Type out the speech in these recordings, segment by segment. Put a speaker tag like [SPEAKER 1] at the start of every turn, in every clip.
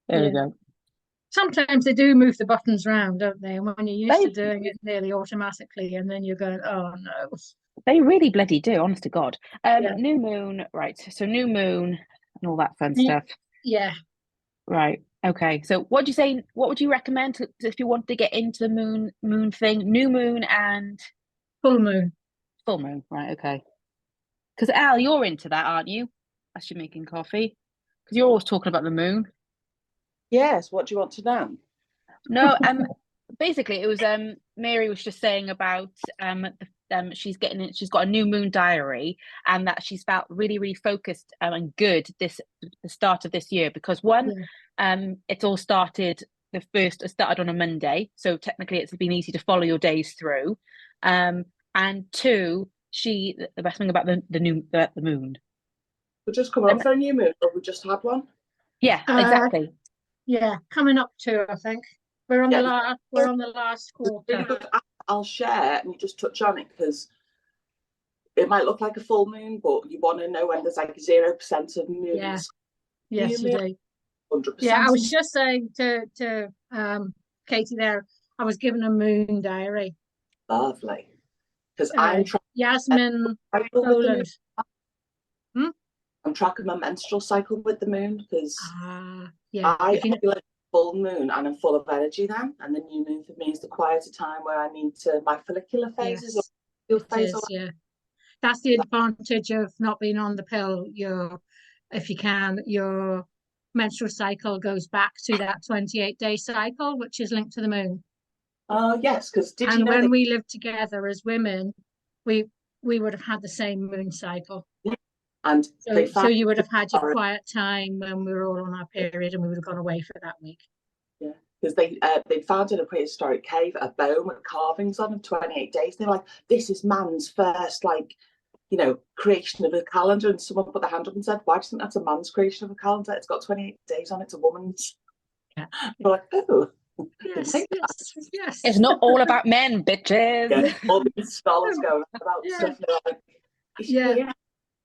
[SPEAKER 1] There we
[SPEAKER 2] Yeah.
[SPEAKER 1] go.
[SPEAKER 2] Sometimes they do move the buttons round, don't they? And when you're used to
[SPEAKER 1] They
[SPEAKER 2] doing it nearly automatically, and then you're going, oh no.
[SPEAKER 1] they really bloody do, honest to God.
[SPEAKER 2] Yeah.
[SPEAKER 1] New moon, right. So new moon and all that fun
[SPEAKER 2] Ye-
[SPEAKER 1] stuff.
[SPEAKER 2] Yeah.
[SPEAKER 1] Right. Okay. So what do you say? What would you recommend if you want to get into the moon thing? New moon and
[SPEAKER 2] Full moon.
[SPEAKER 1] full moon. Right. Okay. Because Al, you're into that, aren't you? As you're making coffee. Because you're always talking about the moon.
[SPEAKER 3] Yes, what do you want to know?
[SPEAKER 1] No, basically it was Mary was just saying about she's got a new moon diary, and that she's felt really focused and good the start of this year, because one,
[SPEAKER 2] Yeah.
[SPEAKER 1] it's all started it started on a Monday, so technically it's been easy to follow your days through. And two, the best thing about the moon.
[SPEAKER 3] We just come
[SPEAKER 1] Um,
[SPEAKER 3] up for a new moon, or we just had one.
[SPEAKER 1] yeah,
[SPEAKER 2] Uh,
[SPEAKER 1] exactly.
[SPEAKER 2] yeah, coming up to, I think.
[SPEAKER 3] Yeah,
[SPEAKER 2] We're on the last
[SPEAKER 3] really
[SPEAKER 2] quarter.
[SPEAKER 3] good. I'll share and you just touch on it because it might look like a full moon, but you want to know when there's like 0% of
[SPEAKER 2] Yeah.
[SPEAKER 3] moons.
[SPEAKER 2] Yes,
[SPEAKER 3] New
[SPEAKER 2] you
[SPEAKER 3] moon,
[SPEAKER 2] do. Yeah,
[SPEAKER 3] 100%.
[SPEAKER 2] I was just saying to Katie there, I was given a moon diary.
[SPEAKER 3] Lovely. Because
[SPEAKER 2] Uh,
[SPEAKER 3] I'm trying
[SPEAKER 2] Yasmin
[SPEAKER 3] cycle with the moon.
[SPEAKER 2] Poland. Hmm?
[SPEAKER 3] I'm tracking my menstrual cycle with the moon because
[SPEAKER 2] Yeah.
[SPEAKER 3] I
[SPEAKER 2] If you know,
[SPEAKER 3] feel like full moon and I'm full of energy then. And the new moon for me is the quieter time where I need to, my follicular phases or
[SPEAKER 2] yes,
[SPEAKER 3] your
[SPEAKER 2] it
[SPEAKER 3] phase.
[SPEAKER 2] is. Yeah, that's the advantage of not being on the pill. If you can, your menstrual cycle goes back to that 28-day cycle, which is linked to the moon.
[SPEAKER 3] Oh, yes. Because did you
[SPEAKER 2] And
[SPEAKER 3] know
[SPEAKER 2] when
[SPEAKER 3] that?
[SPEAKER 2] we lived together as women, we we would have had the same moon cycle.
[SPEAKER 3] And they
[SPEAKER 2] So
[SPEAKER 3] found,
[SPEAKER 2] you would have had your quiet time when we were all on our period, and we would have gone away for that week.
[SPEAKER 3] yeah, because they found in a prehistoric cave a bone with carvings on of 28 days. They were like, this is man's first, like, creation of a calendar. And someone put their hand up and said, why do you think that's a man's creation of a calendar? It's got 28 days on, it's a woman's.
[SPEAKER 2] Yeah.
[SPEAKER 3] We're like, oh,
[SPEAKER 2] Yes, yes.
[SPEAKER 1] It's not all about men, bitches.
[SPEAKER 3] yeah, all these scholars going about
[SPEAKER 2] Yeah,
[SPEAKER 3] stuff. And they're like,
[SPEAKER 2] yeah.
[SPEAKER 3] yeah,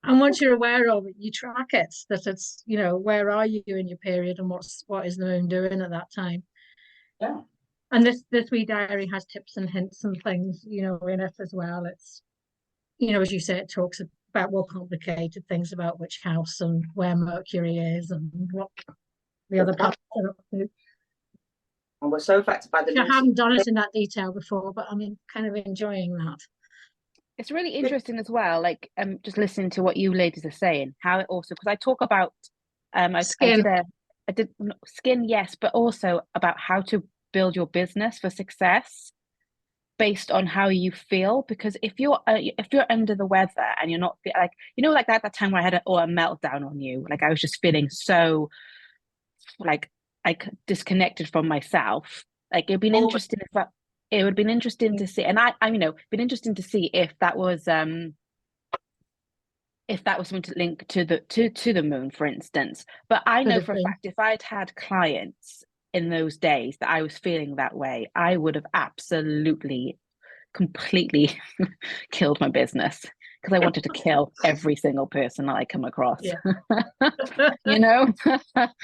[SPEAKER 2] And once you're aware of it, you track it. That it's, where are you in your period, and what is the moon doing at that time?
[SPEAKER 3] yeah.
[SPEAKER 2] And this wee diary has tips and hints and things, in it as well. It's, as you say, it talks about more complicated things about which house and where Mercury is and what the other planets are up to.
[SPEAKER 3] And we're so affected by the
[SPEAKER 2] I
[SPEAKER 3] lunar.
[SPEAKER 2] haven't done it in that detail before, but I'm kind of enjoying that.
[SPEAKER 1] It's really interesting as well, like just listening to what you ladies are saying, how it also, because I talk about
[SPEAKER 2] Skin.
[SPEAKER 1] I did skin, yes, but also about how to build your business for success based on how you feel. Because if you're under the weather and you're not like, like that time where I had a meltdown on you, like I was just feeling so like disconnected from myself. Like it'd been interesting it would have been interesting to see, and I been interesting to see if that was something to link to the moon, for instance. But I
[SPEAKER 2] Could
[SPEAKER 1] know
[SPEAKER 2] have
[SPEAKER 1] for a
[SPEAKER 2] been.
[SPEAKER 1] fact if I'd had clients in those days that I was feeling that way, I would have absolutely completely killed my business, because I wanted to kill every single person that I come across.
[SPEAKER 2] Yeah.
[SPEAKER 1] You know,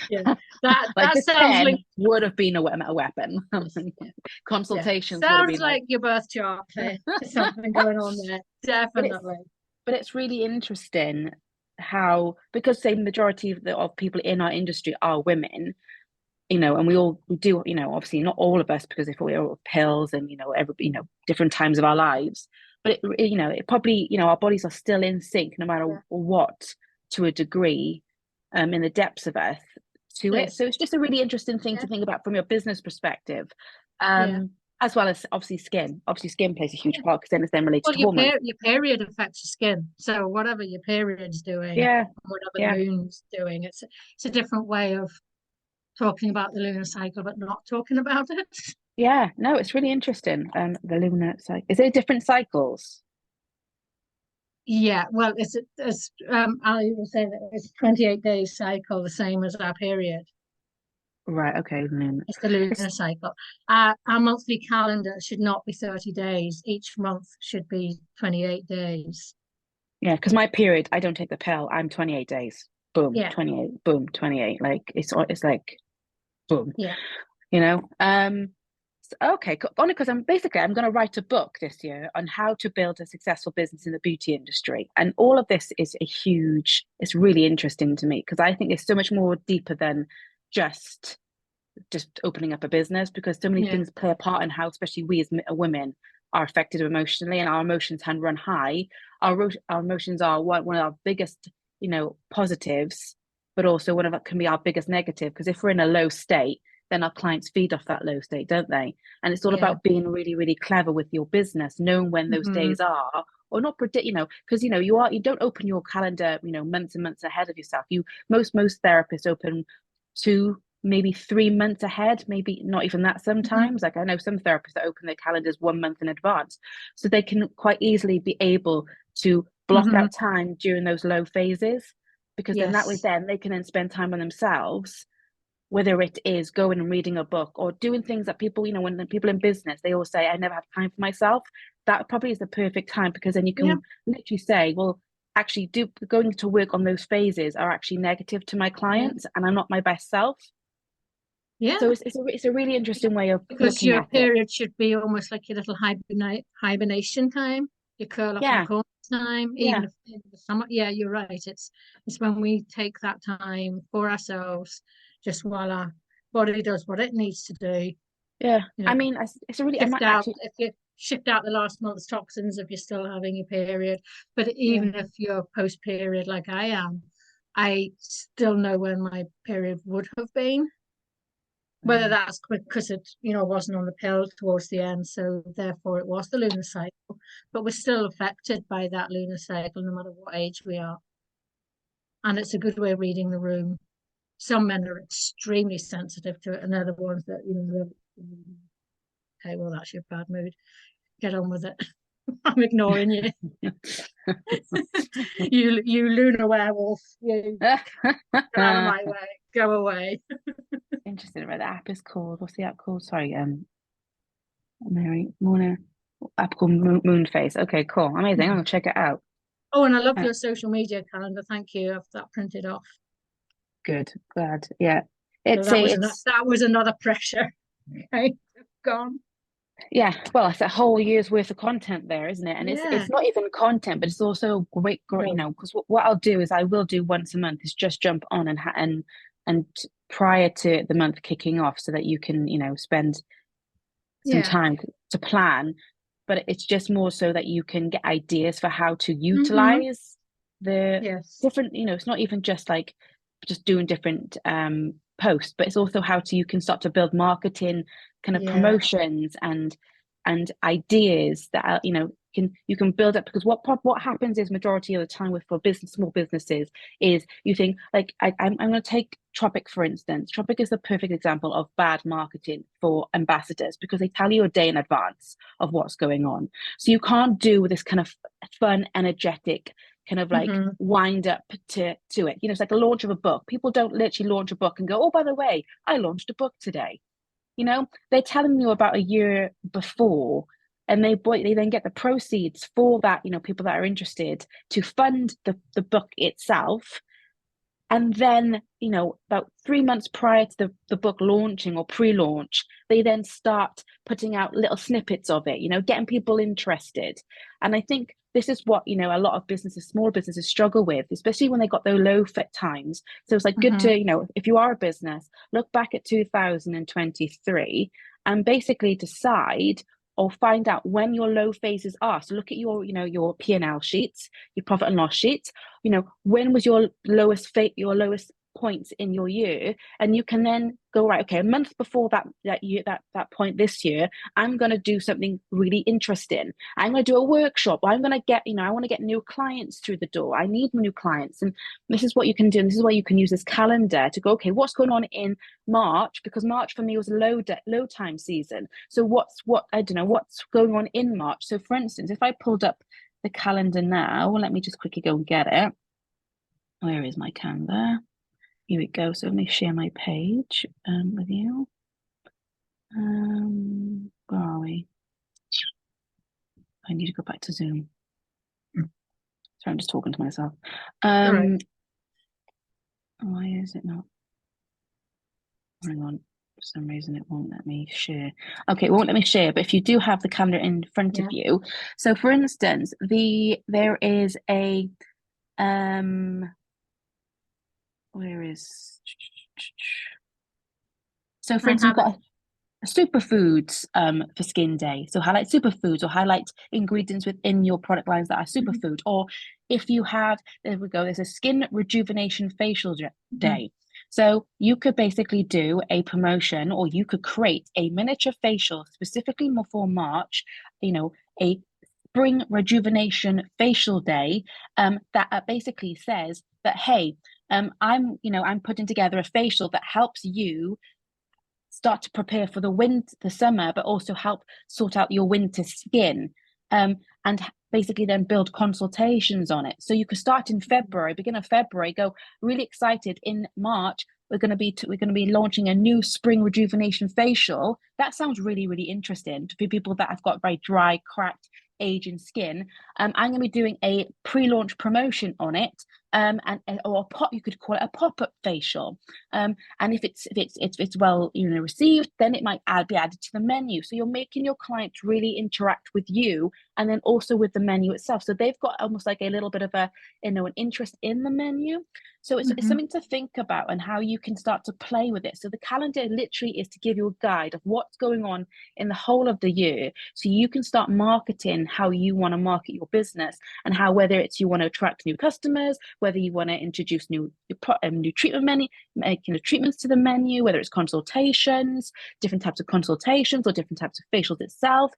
[SPEAKER 2] Yeah. That
[SPEAKER 1] like
[SPEAKER 2] that
[SPEAKER 1] this
[SPEAKER 2] sounds
[SPEAKER 1] pen
[SPEAKER 2] like
[SPEAKER 1] would have been a weapon.
[SPEAKER 2] yeah.
[SPEAKER 1] Consultations would have
[SPEAKER 2] Sounds
[SPEAKER 1] been like,
[SPEAKER 2] like your birth chart there. There's something going on there.
[SPEAKER 1] but it's
[SPEAKER 2] Definitely.
[SPEAKER 1] but it's really interesting how, because say the majority of people in our industry are women, and we do, obviously not all of us, because if we are pills and every different times of our lives, but it probably, our bodies are still in sync no matter what, to a degree, in the depths of us to it.
[SPEAKER 2] Yes.
[SPEAKER 1] So it's just a really interesting thing to think about from your business perspective, as well as obviously skin. Obviously, skin plays a huge part because then it's then related
[SPEAKER 2] Well,
[SPEAKER 1] to hormones.
[SPEAKER 2] your period affects your skin. So whatever your period's doing,
[SPEAKER 1] Yeah,
[SPEAKER 2] whatever
[SPEAKER 1] yeah.
[SPEAKER 2] the moon's doing, it's a different way of talking about the lunar cycle, but not talking about it.
[SPEAKER 1] Yeah, no, it's really interesting. The lunar cycle. Is there different cycles?
[SPEAKER 2] Yeah, well, I will say that it's a 28-day cycle, the same as our period.
[SPEAKER 1] Right. Okay. Then
[SPEAKER 2] It's the
[SPEAKER 1] it's,
[SPEAKER 2] lunar cycle. Our monthly calendar should not be 30 days. Each month should be 28 days.
[SPEAKER 1] yeah, because my period, I don't take the pill. I'm 28 days. boom,
[SPEAKER 2] Yeah.
[SPEAKER 1] 28, boom, 28. Like it's like boom,
[SPEAKER 2] Yeah.
[SPEAKER 1] you know. Okay, only because I'm going to write a book this year on how to build a successful business in the beauty industry, and all of this is it's really interesting to me because I think it's so much more deeper than just opening up a business, because so many
[SPEAKER 2] Yeah.
[SPEAKER 1] things play a part in how, especially we as women, are affected emotionally, and our emotions can run high. Our emotions are one of our biggest, positives, but also one of it can be our biggest negative, because if we're in a low state, then our clients feed off that low state, don't they? And it's all
[SPEAKER 2] Yeah.
[SPEAKER 1] about being really, really clever with your business, knowing when those days are, or not predict, because you don't open your calendar, months and months ahead of yourself. Most therapists open 2, maybe 3 months ahead, maybe not even that sometimes. Like I know some therapists that open their calendars 1 month in advance, so they can quite easily be able to block out time during those low phases, because then that way
[SPEAKER 2] Yes.
[SPEAKER 1] then they can then spend time on themselves, whether it is going and reading a book or doing things that people, when people in business, they all say, I never have time for myself. That probably is the perfect time, because then you can literally say, well, actually going to work on those phases are actually negative to my clients, and I'm not my best self.
[SPEAKER 2] Yeah.
[SPEAKER 1] So it's a really interesting way of
[SPEAKER 2] Because
[SPEAKER 1] looking
[SPEAKER 2] your
[SPEAKER 1] at it.
[SPEAKER 2] period should be almost like your little hibernation time, your curl up in the corner time, even if in the summer. Yeah, you're right. It's when we take that time for ourselves, just while our body does what it needs to do.
[SPEAKER 1] Yeah,
[SPEAKER 2] You know,
[SPEAKER 1] I mean, it's a really
[SPEAKER 2] if you shift out the last month's toxins if you're still having your period. But even if you're post period like I am, I still know when my period would have been. Whether that's quick because it, wasn't on the pill towards the end, so therefore it was the lunar cycle. But we're still affected by that lunar cycle, no matter what age we are. And it's a good way of reading the room. Some men are extremely sensitive to it, and they're the ones that, okay, well, that's your bad mood. Get on with it. I'm ignoring you. you lunar werewolf. You get out of my way. Go away.
[SPEAKER 1] Interesting. Right, the app is called. What's the app called? Sorry, Mary Morning app called Moonface. Okay, cool, amazing. I'm gonna check it out.
[SPEAKER 2] Oh, and I love your social media calendar. Thank you. I've that printed off.
[SPEAKER 1] Good, glad. Yeah,
[SPEAKER 2] that was another pressure. Okay, gone.
[SPEAKER 1] Yeah, well, it's a whole year's worth of content there, isn't it? And it's not even content, but it's also great, because what I'll do is I will do once a month is just jump on and prior to the month kicking off, so that you can spend some time to plan. But it's just more so that you can get ideas for how to utilize the different, it's not even just like just doing different posts, but it's also how you can start to build marketing kind of promotions and ideas that are, you can build up, because what happens is majority of the time with small businesses is you think like I'm going to take Tropic for instance. Tropic is the perfect example of bad marketing for ambassadors, because they tell you a day in advance of what's going on, so you can't do this kind of fun, energetic kind of like wind up to it. It's like a launch of a book. People don't literally launch a book and go, oh, by the way, I launched a book today. They're telling you about a year before, and they then get the proceeds for that, people that are interested to fund the book itself. And then, about 3 months prior to the book launching or pre-launch, they then start putting out little snippets of it, getting people interested. And I think this is what, a lot of small businesses struggle with, especially when they got those low fit times. So it's like good to, if you are a business, look back at 2023 and basically decide or find out when your low phases are. So look at your, your P&L sheets, your profit and loss sheets. When was your lowest points in your year, and you can then go, right, okay, a month before that point this year, I'm going to do something really interesting. I'm going to do a workshop. I'm going to get, I want to get new clients through the door. I need new clients. And this is what you can do. And this is why you can use this calendar to go, okay, what's going on in March? Because March for me was a low time season. So what's going on in March? So for instance, if I pulled up the calendar now, well, let me just quickly go and get it. Where is my calendar? Here we go. So let me share my page with you. Where are we? I need to go back to Zoom. Sorry, I'm just talking to myself.
[SPEAKER 2] Right.
[SPEAKER 1] Why is it not? Hang on. For some reason, it won't let me share. Okay, it won't let me share, but if you do have the calendar in front of you, so for instance, there is a where is so for
[SPEAKER 2] I
[SPEAKER 1] instance, we've
[SPEAKER 2] have
[SPEAKER 1] got a superfoods for skin day. So highlight superfoods or highlight ingredients within your product lines that are superfood. Or if you have, there we go, there's a skin rejuvenation facial day. So you could basically do a promotion, or you could create a miniature facial specifically more for March, you know, a spring rejuvenation facial day that basically says that, hey, I'm putting together a facial that helps you start to prepare for the summer, but also help sort out your winter skin, and basically then build consultations on it. So you could start in February, beginning of February, go really excited. In March, we're going to be launching a new spring rejuvenation facial. That sounds really, really interesting to people that have got very dry, cracked, aging skin. I'm going to be doing a pre-launch promotion on it, or you could call it a pop-up facial. And if it's well received, then it might be added to the menu. So you're making your clients really interact with you, and then also with the menu itself. So they've got almost like a little bit of an interest in the menu. So it's something to think about, and how you can start to play with it. So the calendar literally is to give you a guide of what's going on in the whole of the year, so you can start marketing how you want to market your business, and how, whether it's you want to attract new customers, whether you want to introduce new treatment menu, making the treatments to the menu, whether it's consultations, different types of consultations, or different types of facials itself,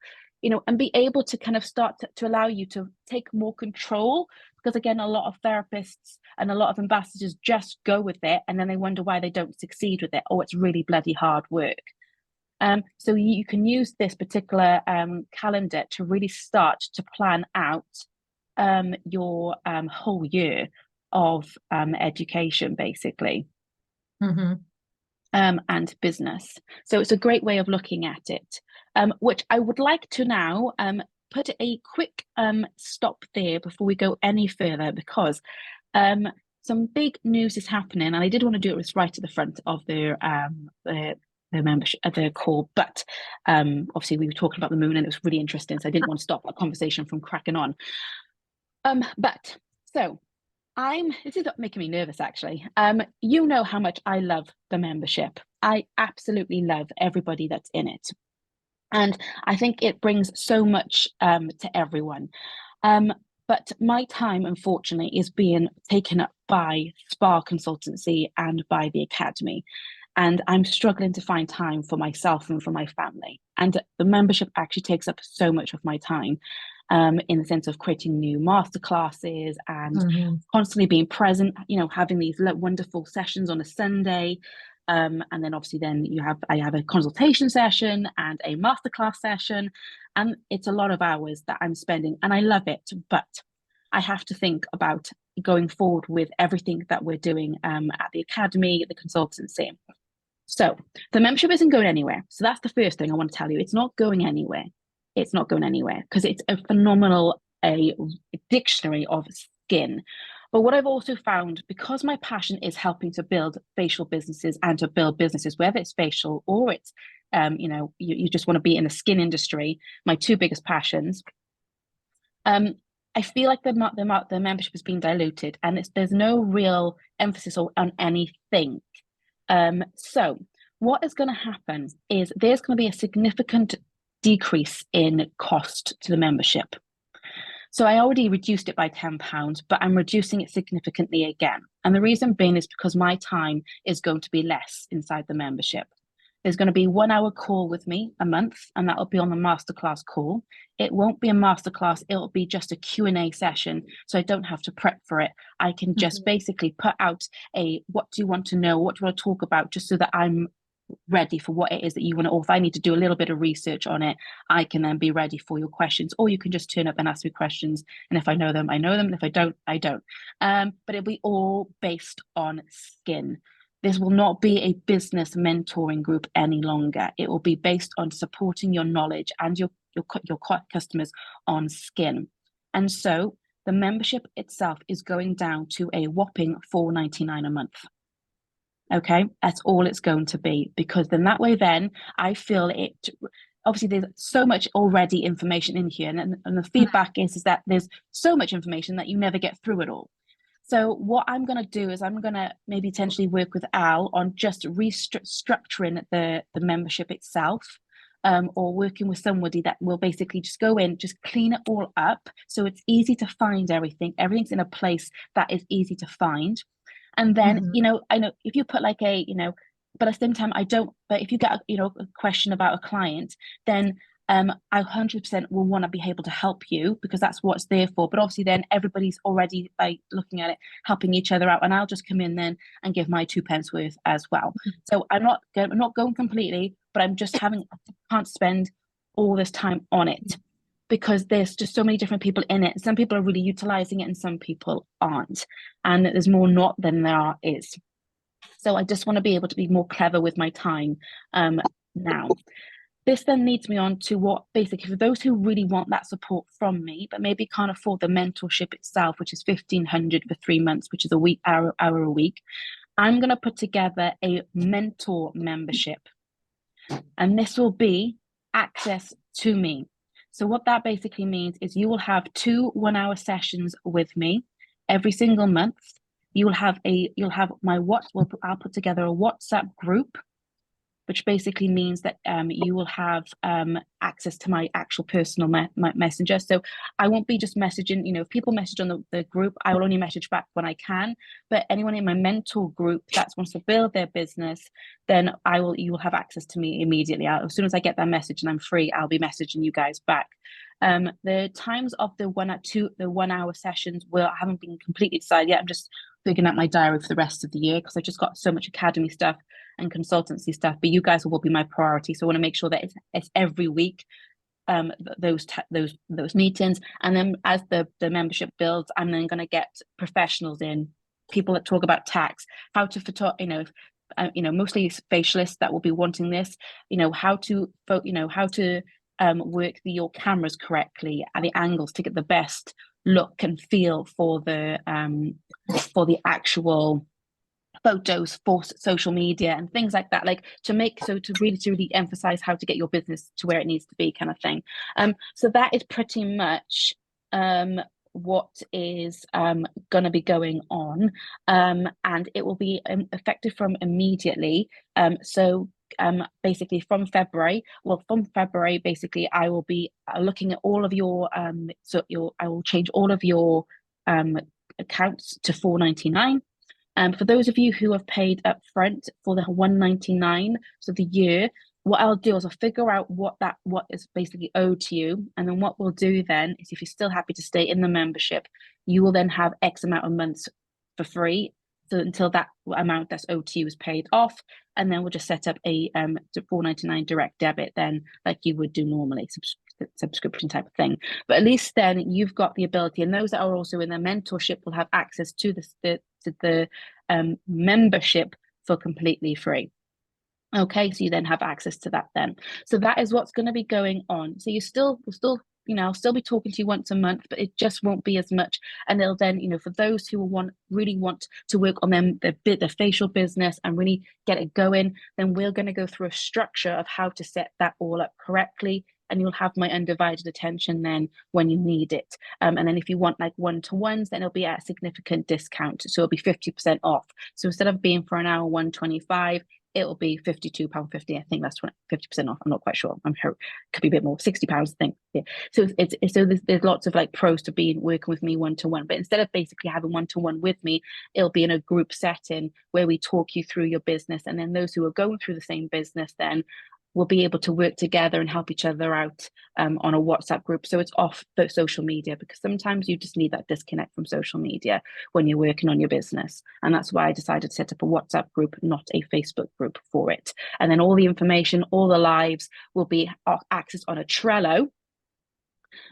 [SPEAKER 1] and be able to kind of start to allow you to take more control. Because again, a lot of therapists and a lot of ambassadors just go with it, and then they wonder why they don't succeed with it. Oh, it's really bloody hard work. So you can use this particular calendar to really start to plan out your whole year of education, basically, and business. So it's a great way of looking at it, which I would like to now put a quick stop there before we go any further, because some big news is happening, and I did want to do it right at the front of the membership at the call, but obviously we were talking about the moon, and it was really interesting, so I didn't want to stop that conversation from cracking on. But so this is making me nervous, actually. You know how much I love the membership. I absolutely love everybody that's in it, and I think it brings so much to everyone. But my time, unfortunately, is being taken up by Spa Consultancy and by the Academy. And I'm struggling to find time for myself and for my family. And the membership actually takes up so much of my time, in the sense of creating new masterclasses and constantly being present, having these wonderful sessions on a Sunday. And then obviously I have a consultation session and a masterclass session, and it's a lot of hours that I'm spending, and I love it, but I have to think about going forward with everything that we're doing at the Academy, the consultancy. So the membership isn't going anywhere. So that's the first thing I want to tell you. It's not going anywhere. It's not going anywhere because it's a phenomenal a dictionary of skin. But what I've also found, because my passion is helping to build facial businesses and to build businesses, whether it's facial or it's, you just want to be in the skin industry, my two biggest passions, I feel like the membership has been diluted, and there's no real emphasis on anything. So what is going to happen is there's going to be a significant decrease in cost to the membership. So I already reduced it by £10, but I'm reducing it significantly again. And the reason being is because my time is going to be less inside the membership. There's going to be 1 hour call with me a month, and that'll be on the masterclass call. It won't be a masterclass, it'll be just a Q&A session, so I don't have to prep for it. I can just basically put out what do you want to know, what do you want to talk about, just so that I'm ready for what it is that you want to, or if I need to do a little bit of research on it, I can then be ready for your questions, or you can just turn up and ask me questions, and if I know them, I know them, and if I don't, I don't. But it'll be all based on skin. This will not be a business mentoring group any longer. It will be based on supporting your knowledge and your customers on skin. And so the membership itself is going down to a whopping $4.99 a month. Okay, that's all it's going to be, because then that way, then I feel it. Obviously, there's so much already information in here, and the feedback is that there's so much information that you never get through it all. So what I'm going to do is I'm going to maybe potentially work with Al on just restructuring the membership itself, or working with somebody that will basically just go in, just clean it all up, so it's easy to find everything. Everything's in a place that is easy to find. And then, I know if you put like but at the same time, I don't, but if you get, a question about a client, then I 100% will want to be able to help you, because that's what it's there for. But obviously then everybody's already like looking at it, helping each other out, and I'll just come in then and give my 2 pence worth as well. So I'm not going completely, but I'm just can't spend all this time on it, because there's just so many different people in it. Some people are really utilizing it and some people aren't. And there's more not than there is. So I just want to be able to be more clever with my time now. This then leads me on to what, basically, for those who really want that support from me, but maybe can't afford the mentorship itself, which is 1,500 for 3 months, which is hour a week, I'm going to put together a mentor membership. And this will be access to me. So what that basically means is you will have 2 1-hour sessions with me every single month. You'll have I'll put together a WhatsApp group, which basically means that you will have access to my actual personal messenger. So I won't be just messaging, if people message on the group, I will only message back when I can. But anyone in my mentor group that wants to build their business, then you will have access to me immediately. As soon as I get that message and I'm free, I'll be messaging you guys back. The times of the 1-hour sessions haven't been completely decided yet. I'm just figuring out my diary for the rest of the year, because I just got so much academy stuff and consultancy stuff, but you guys will be my priority. So I want to make sure that it's every week, those meetings. And then as the membership builds, I'm then going to get professionals in, people that talk about tax, how to mostly facialists that will be wanting this, how to work your cameras correctly at the angles to get the best look and feel for the actual photos for social media and things like that, to really emphasize how to get your business to where it needs to be, kind of thing. So that is pretty much what is going to be going on, and it will be effective from immediately. Basically from February, basically I will be looking at all of your I will change all of your accounts to $4.99. For those of you who have paid up front for the $1.99, so the year, what I'll do is I'll figure out what is basically owed to you. And then what we'll do then is, if you're still happy to stay in the membership, you will then have X amount of months for free. So until that amount that's owed to you is paid off. And then we'll just set up a $4.99 direct debit then, like you would do normally, subscription type of thing. But at least then you've got the ability, and those that are also in the mentorship will have access to the membership for completely free. Okay, so you then have access to that then. So that is what's going to be going on. So I'll still be talking to you once a month, but it just won't be as much. And they'll then, for those who really want to work on their facial business and really get it going, then we're going to go through a structure of how to set that all up correctly. And you'll have my undivided attention then when you need it. And then if you want like one-to-ones, then it'll be at a significant discount. So it'll be 50% off. So instead of being for an hour $125, it'll be £52.50. I think that's 50% off. I'm not quite sure. I'm sure it could be a bit more, £60, I think. Yeah. So there's lots of like pros to being working with me one-to-one. But instead of basically having one-to-one with me, it'll be in a group setting where we talk you through your business. And then those who are going through the same business then will be able to work together and help each other out on a WhatsApp group. So it's off the social media, because sometimes you just need that disconnect from social media when you're working on your business. And that's why I decided to set up a WhatsApp group, not a Facebook group for it. And then all the information, all the lives will be accessed on a Trello.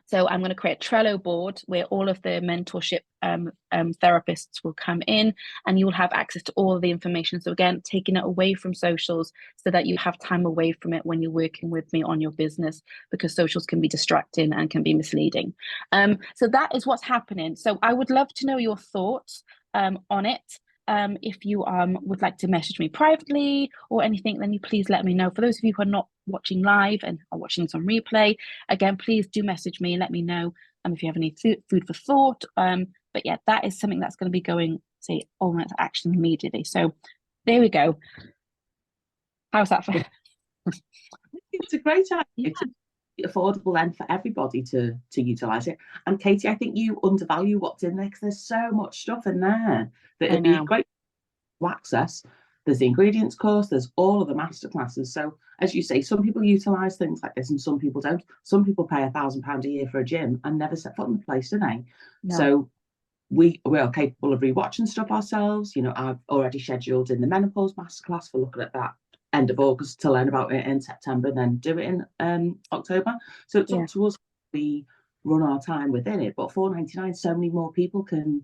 [SPEAKER 1] So I'm going to create a Trello board where all of the mentorship therapists will come in, and you will have access to all of the information. So again, taking it away from socials so that you have time away from it when you're working with me on your business, because socials can be distracting and can be misleading. So that is what's happening. So I would love to know your thoughts on it. If you would like to message me privately or anything, then you please let me know. For those of you who are not watching live and are watching this on replay, again, please do message me and let me know if you have any food for thought. But yeah, that is something that's going to be going, say, on action immediately. So there we go. How's that for?
[SPEAKER 4] It's a great idea.
[SPEAKER 1] Yeah.
[SPEAKER 4] It's affordable then for everybody to utilize it. And Katie, I think you undervalue what's in there because there's so much stuff in there that it'd be great to access. There's the ingredients course, there's all of the masterclasses. So as you say, some people utilize things like this and some people don't. Some people pay £1,000 a year for a gym and never set foot in the place, do they?
[SPEAKER 1] No.
[SPEAKER 4] So we're capable of rewatching stuff ourselves. You know, I've already scheduled in the menopause masterclass for looking at that end of August to learn about it in September, then do it in October. So it's up to us. We run our time within it, but £4.99, so many more people can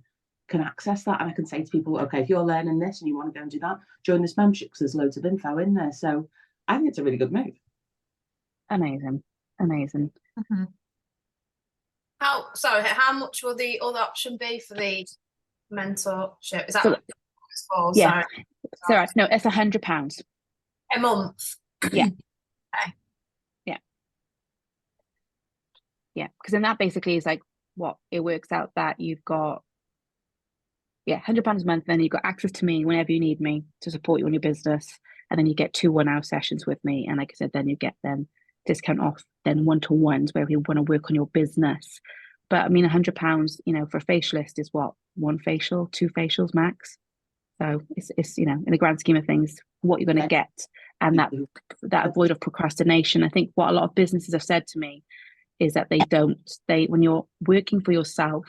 [SPEAKER 4] access that. And I can say to people, okay, if you're learning this and you want to go and do that, join this membership because there's loads of info in there. So I think it's a really good move.
[SPEAKER 1] Amazing.
[SPEAKER 2] Mm-hmm.
[SPEAKER 5] How much will the other option be for the mentorship? Is that
[SPEAKER 1] so no, it's £100
[SPEAKER 5] a month?
[SPEAKER 1] Yeah.
[SPEAKER 5] Okay.
[SPEAKER 1] Yeah, because then that basically is like what it works out that you've got £100 a month, then you've got access to me whenever you need me to support you on your business, and then you get 2 1-hour sessions with me, and like I said, then you get them discount off then one-to-ones where you want to work on your business. But I mean, £100, you know, for a facialist is what, 1 facial, 2 facials max. So it's you know, in the grand scheme of things, what you're going to get, and that avoid of procrastination. I think what a lot of businesses have said to me is that when you're working for yourself,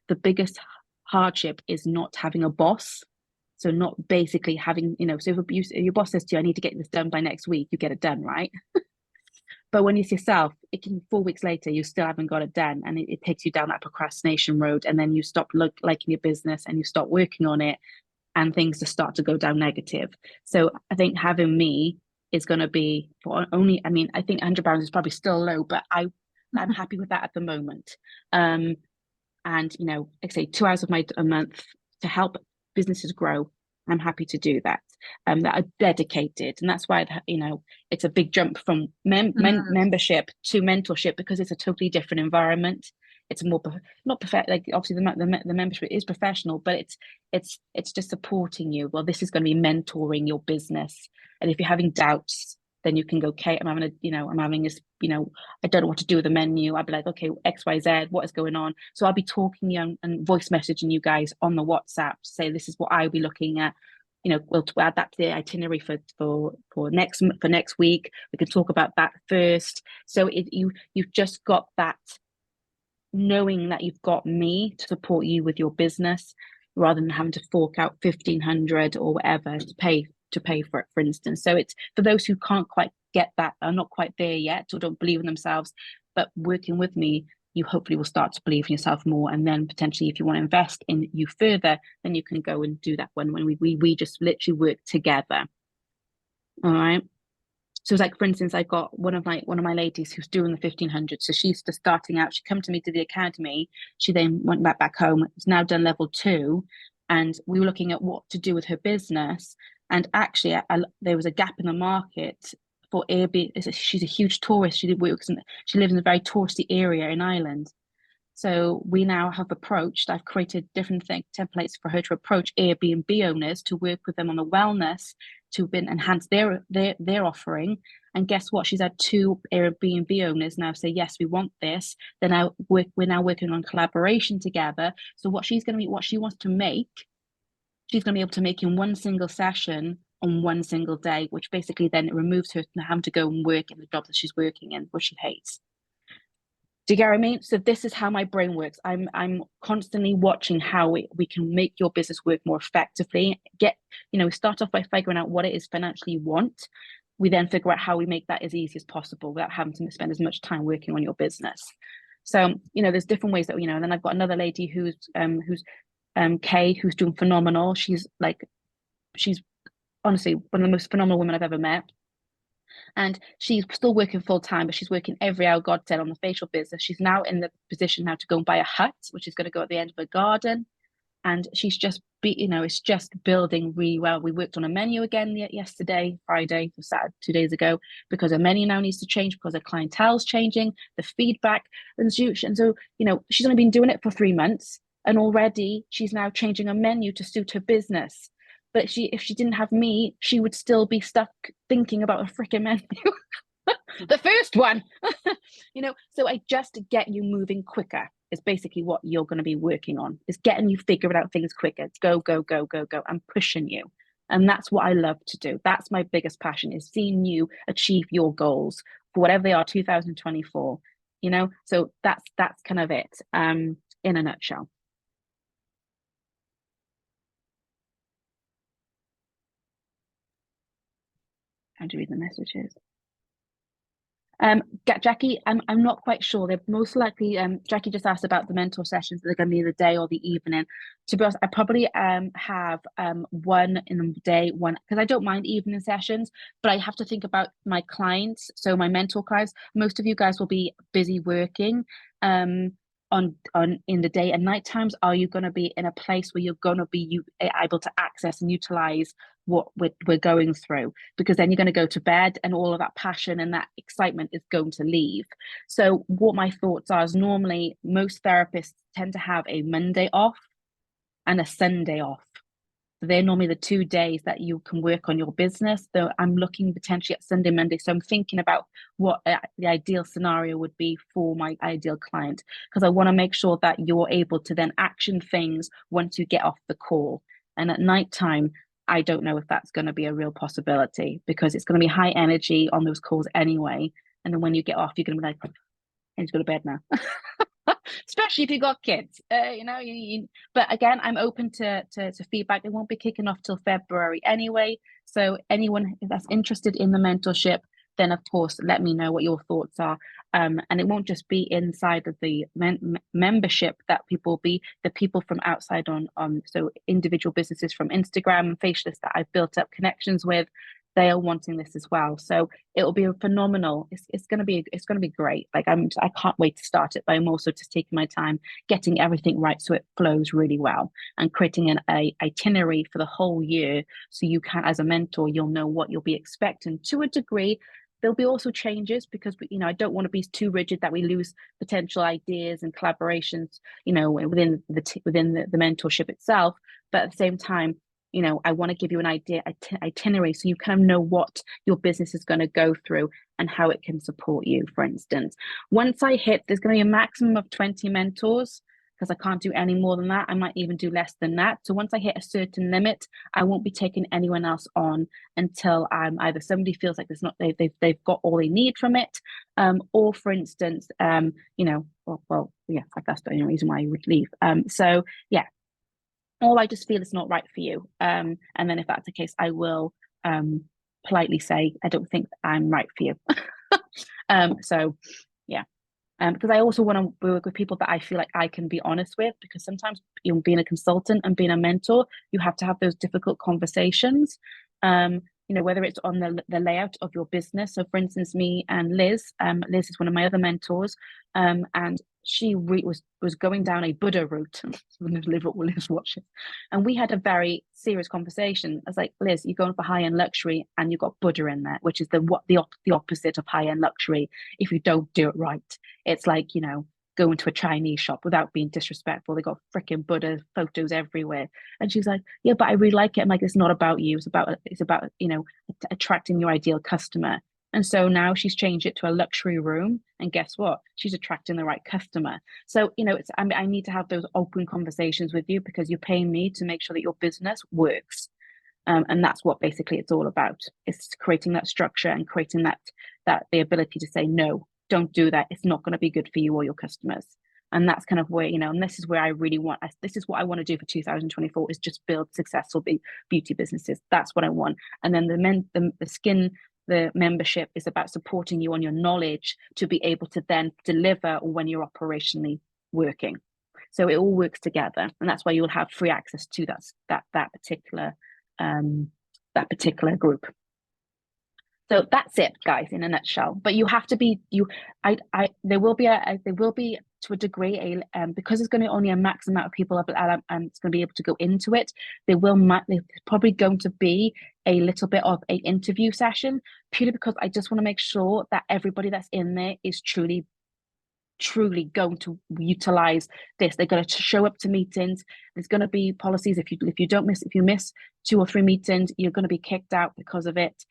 [SPEAKER 1] the biggest hardship is not having a boss. So not basically having, you know, so if your boss says to you, I need to get this done by next week, you get it done, right? But when it's yourself, it can 4 weeks later, you still haven't got it done. And it takes you down that procrastination road. And then you stop liking your business and you start working on it, and things just start to go down negative. So I think having me is going to be for only, I mean, I think £100 is probably still low, but I'm happy with that at the moment. And, you know, like I say, 2 hours of a month to help businesses grow. I'm happy to do that. That are dedicated, and that's why, you know, it's a big jump from membership to mentorship, because it's a totally different environment. It's more not perfect. Like obviously the membership is professional, but it's just supporting you. Well, this is going to be mentoring your business, and if you're having doubts, then you can go, okay, I'm having this, you know, I don't know what to do with the menu. I'll be like, okay, XYZ, what is going on? So I'll be talking you and voice messaging you guys on the WhatsApp to say this is what I'll be looking at. You know, we'll add that to the itinerary for next week. We can talk about that first. So you've just got that knowing that you've got me to support you with your business, rather than having to fork out 1,500 or whatever to pay for it, for instance. So it's for those who can't quite get that, are not quite there yet, or don't believe in themselves, but working with me, you hopefully will start to believe in yourself more. And then potentially, if you want to invest in you further, then you can go and do that when we just literally work together. All right. So it's like, for instance, I got one of my ladies who's doing the 1,500. So she's just starting out. She come to me to the academy. She then went back home. Has now done level 2, and we were looking at what to do with her business. And actually, there was a gap in the market for Airbnb. She's a huge tourist. She lives in a very touristy area in Ireland. So we now have I've created different templates for her to approach Airbnb owners to work with them on the wellness to enhance their offering. And guess what? She's had 2 Airbnb owners now say, yes, we want this. We're now working on collaboration together. So what she wants to make, she's going to be able to make in one single session on one single day, which basically then it removes her from having to go and work in the job that she's working in, which she hates. Do you get what I mean? So this is how my brain works. I'm constantly watching how we can make your business work more effectively. Start off by figuring out what it is financially you want. We then figure out how we make that as easy as possible without having to spend as much time working on your business. So, you know, there's different ways that, and then I've got another lady who's Kay, who's doing phenomenal. She's honestly one of the most phenomenal women I've ever met. And she's still working full time, but she's working every hour God said on the facial business. She's now in the position now to go and buy a hut, which is going to go at the end of a garden. and she's just it's just building really well. We worked on a menu again yesterday, Friday, or Saturday, 2 days ago, because her menu now needs to change because her clientele's changing, the feedback, and so she's only been doing it for 3 months, and already she's now changing her menu to suit her business. But if she didn't have me, she would still be stuck thinking about a freaking menu. The first one. So I just get you moving quicker is basically what you're going to be working on, is getting you figuring out things quicker. Go, go, go, go, go. I'm pushing you. And that's what I love to do. That's my biggest passion, is seeing you achieve your goals for whatever they are, 2024, so that's kind of it, in a nutshell. How do you read the messages? Jackie, I'm not quite sure. They're most likely, Jackie just asked about the mentor sessions. They're going to be the day or the evening. To be honest, I probably have one in the day, one, because I don't mind evening sessions, but I have to think about my clients. So my mentor clients, most of you guys will be busy working on in the day and night times. Are you going to be in a place where you're going to be able to access and utilize what we're going through? Because then you're going to go to bed and all of that passion and that excitement is going to leave. So what my thoughts are is, normally most therapists tend to have a Monday off and a Sunday off. So they're normally the 2 days that you can work on your business. So I'm looking potentially at Sunday, Monday. So I'm thinking about what the ideal scenario would be for my ideal client, because I want to make sure that you're able to then action things once you get off the call. And at nighttime, I don't know if that's going to be a real possibility, because it's going to be high energy on those calls anyway. And then when you get off, you're going to be like, I need to go to bed now. Especially if you've got kids, but again, I'm open to feedback. It won't be kicking off till February anyway. So anyone that's interested in the mentorship, then of course, let me know what your thoughts are. And it won't just be inside of the membership that people will be, the people from outside so individual businesses from Instagram and Facialist that I've built up connections with. They are wanting this as well, so it'll be phenomenal. It's going to be great. Like I can't wait to start it, but I'm also just taking my time getting everything right so it flows really well, and creating an itinerary for the whole year, so you can, as a mentor, you'll know what you'll be expecting to a degree. There'll be also changes, because I don't want to be too rigid that we lose potential ideas and collaborations, within the mentorship itself. But at the same time, I want to give you an idea, itinerary, so you kind of know what your business is going to go through and how it can support you. For instance, once I hit, there's going to be a maximum of 20 mentors, because I can't do any more than that. I might even do less than that. So once I hit a certain limit, I won't be taking anyone else on until either somebody feels like they've got all they need from it, or for instance, yeah, like that's the only reason why you would leave. So yeah. Or I just feel it's not right for you. And then if that's the case, I will politely say, I don't think I'm right for you. So yeah. Because I also want to work with people that I feel like I can be honest with, because sometimes being a consultant and being a mentor, you have to have those difficult conversations. Whether it's on the layout of your business. So for instance, me and Liz is one of my other mentors, and she was going down a Buddha route. Liz watching, and we had a very serious conversation. I was like, Liz, you're going for high-end luxury and you've got Buddha in there, which is the opposite of high-end luxury if you don't do it right. It's like, going to a Chinese shop, without being disrespectful, they got freaking Buddha photos everywhere. And she's like, yeah, but I really like it. I'm like, it's not about you. It's about attracting your ideal customer. And so now she's changed it to a luxury room, and guess what? She's attracting the right customer. So I need to have those open conversations with you, because you're paying me to make sure that your business works. And that's what basically it's all about. It's creating that structure and creating that the ability to say, no, don't do that. It's not going to be good for you or your customers. And that's kind of where, and this is where I really want, this is what I want to do for 2024, is just build successful beauty businesses. That's what I want. And then the membership is about supporting you on your knowledge to be able to then deliver when you're operationally working. So it all works together. And that's why you'll have free access to that particular group. So that's it, guys, in a nutshell. But you have to be there will be to a degree, because it's going to be only a max amount of people and it's going to be able to go into it. There's probably going to be a little bit of a interview session, purely because I just want to make sure that everybody that's in there is truly going to utilize this. They're going to show up to meetings. There's going to be policies. If you miss 2 or 3 meetings, you're going to be kicked out because of it.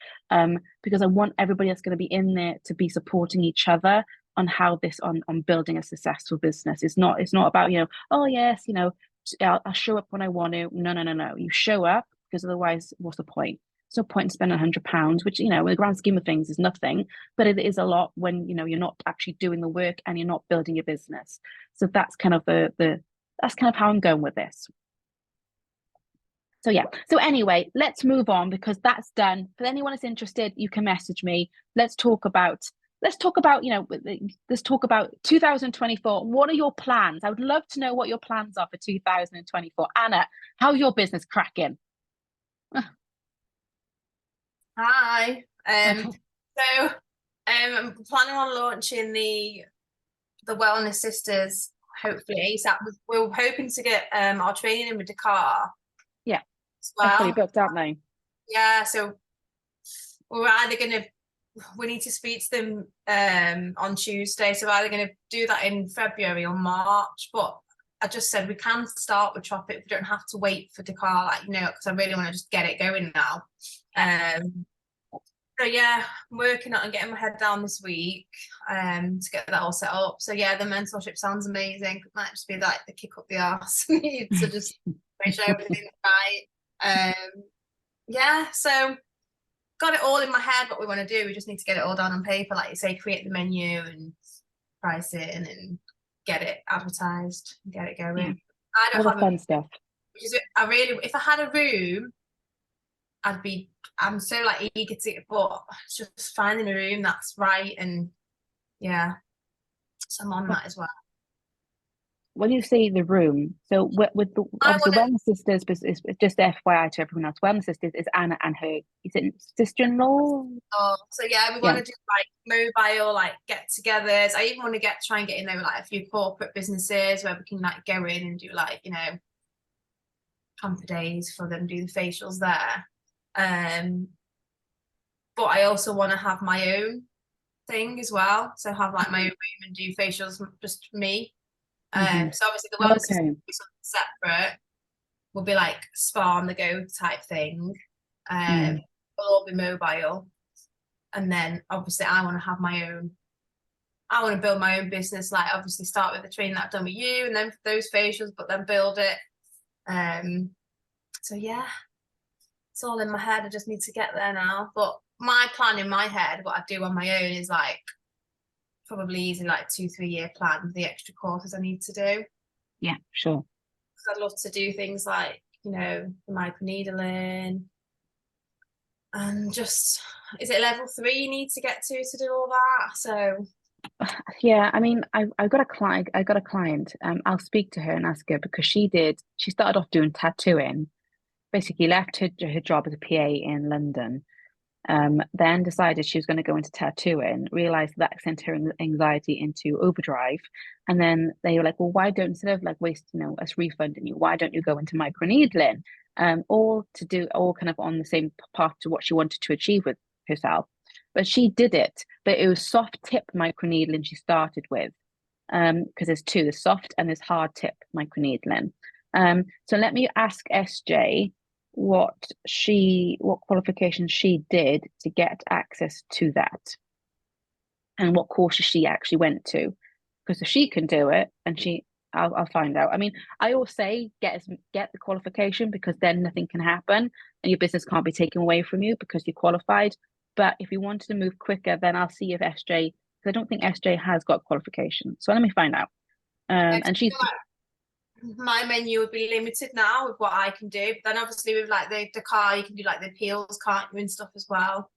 [SPEAKER 1] Because I want everybody that's going to be in there to be supporting each other on how on building a successful business. It's not about, oh yes, I'll show up when I want to. No. You show up, because otherwise, what's the point? There's no point in spending £100, which, in the grand scheme of things is nothing, but it is a lot when, you're not actually doing the work and you're not building your business. So that's kind of that's kind of how I'm going with this. So yeah. So anyway, let's move on, because that's done. For anyone that's interested, you can message me. Let's talk about 2024. What are your plans? I would love to know what your plans are for 2024. Anna, how's your business cracking?
[SPEAKER 5] Hi. So I'm planning on launching the Wellness Sisters hopefully ASAP. We're hoping to get our training in with Dakar.
[SPEAKER 1] Yeah.
[SPEAKER 5] As well.
[SPEAKER 1] That's pretty booked, aren't they?
[SPEAKER 5] Yeah. So we're either we need to speak to them on Tuesday. So we're either going to do that in February or March. But I just said we can start with Tropic. We don't have to wait for Dakar, because I really want to just get it going now. So yeah, I'm working on getting my head down this week to get that all set up. So yeah, the mentorship sounds amazing. It might just be like the kick up the arse to just make sure everything's right. Yeah, so got it all in my head what we want to do. We just need to get it all down on paper, like you say, create the menu and price it, and then get it advertised and get it going.
[SPEAKER 1] Yeah.
[SPEAKER 5] I don't
[SPEAKER 1] all
[SPEAKER 5] have
[SPEAKER 1] the fun stuff.
[SPEAKER 5] if I had a room, I'm so eager to, but it's just finding a room that's right, and yeah, so I'm on that as well.
[SPEAKER 1] When you say the room, so with the Wellness Sisters, is just FYI to everyone else, Wellness Sisters is Anna and her, is it sister-in-law?
[SPEAKER 5] Oh, so yeah, we want to do mobile get-togethers. I even want to try and get in there with a few corporate businesses where we can go in and do camper days for them, do the facials there. But I also want to have my own thing as well, so have my own room and do facials just for me. So obviously the Wellness Sisters will be something separate, will be spa on the go type thing. It'll all be mobile, and then obviously I want to have my own. I want to build my own business. Obviously start with the training that I've done with you, and then those facials, but then build it. So yeah, it's all in my head. I just need to get there now. But my plan in my head, what I do on my own, is probably easy 2-3 year plan with the extra courses I need to do.
[SPEAKER 1] Yeah, sure.
[SPEAKER 5] Because I'd love to do things the microneedling, and just, is it level 3 you need to get to do all that? So
[SPEAKER 1] yeah, I mean, I got a client. I'll speak to her and ask her, because she started off doing tattooing, basically left her job as a PA in London, then decided she was going to go into tattooing, realized that sent her anxiety into overdrive, and then they were like, well, why don't, instead of wasting us refunding you, why don't you go into microneedling? All kind of on the same path to what she wanted to achieve with herself. But she did it, but it was soft tip microneedling she started with, because there's two, there's soft and there's hard tip microneedling. So let me ask SJ what qualifications she did to get access to that, and what courses she actually went to, because if she can do it, and I'll find out. I mean, I always say get the qualification, because then nothing can happen and your business can't be taken away from you because you're qualified. But if you wanted to move quicker, then I'll see if SJ, because I don't think SJ has got qualifications. So let me find out. And she's,
[SPEAKER 5] my menu would be limited now with what I can do. But then obviously with the Dakar, you can do the peels, can't you, and stuff as well.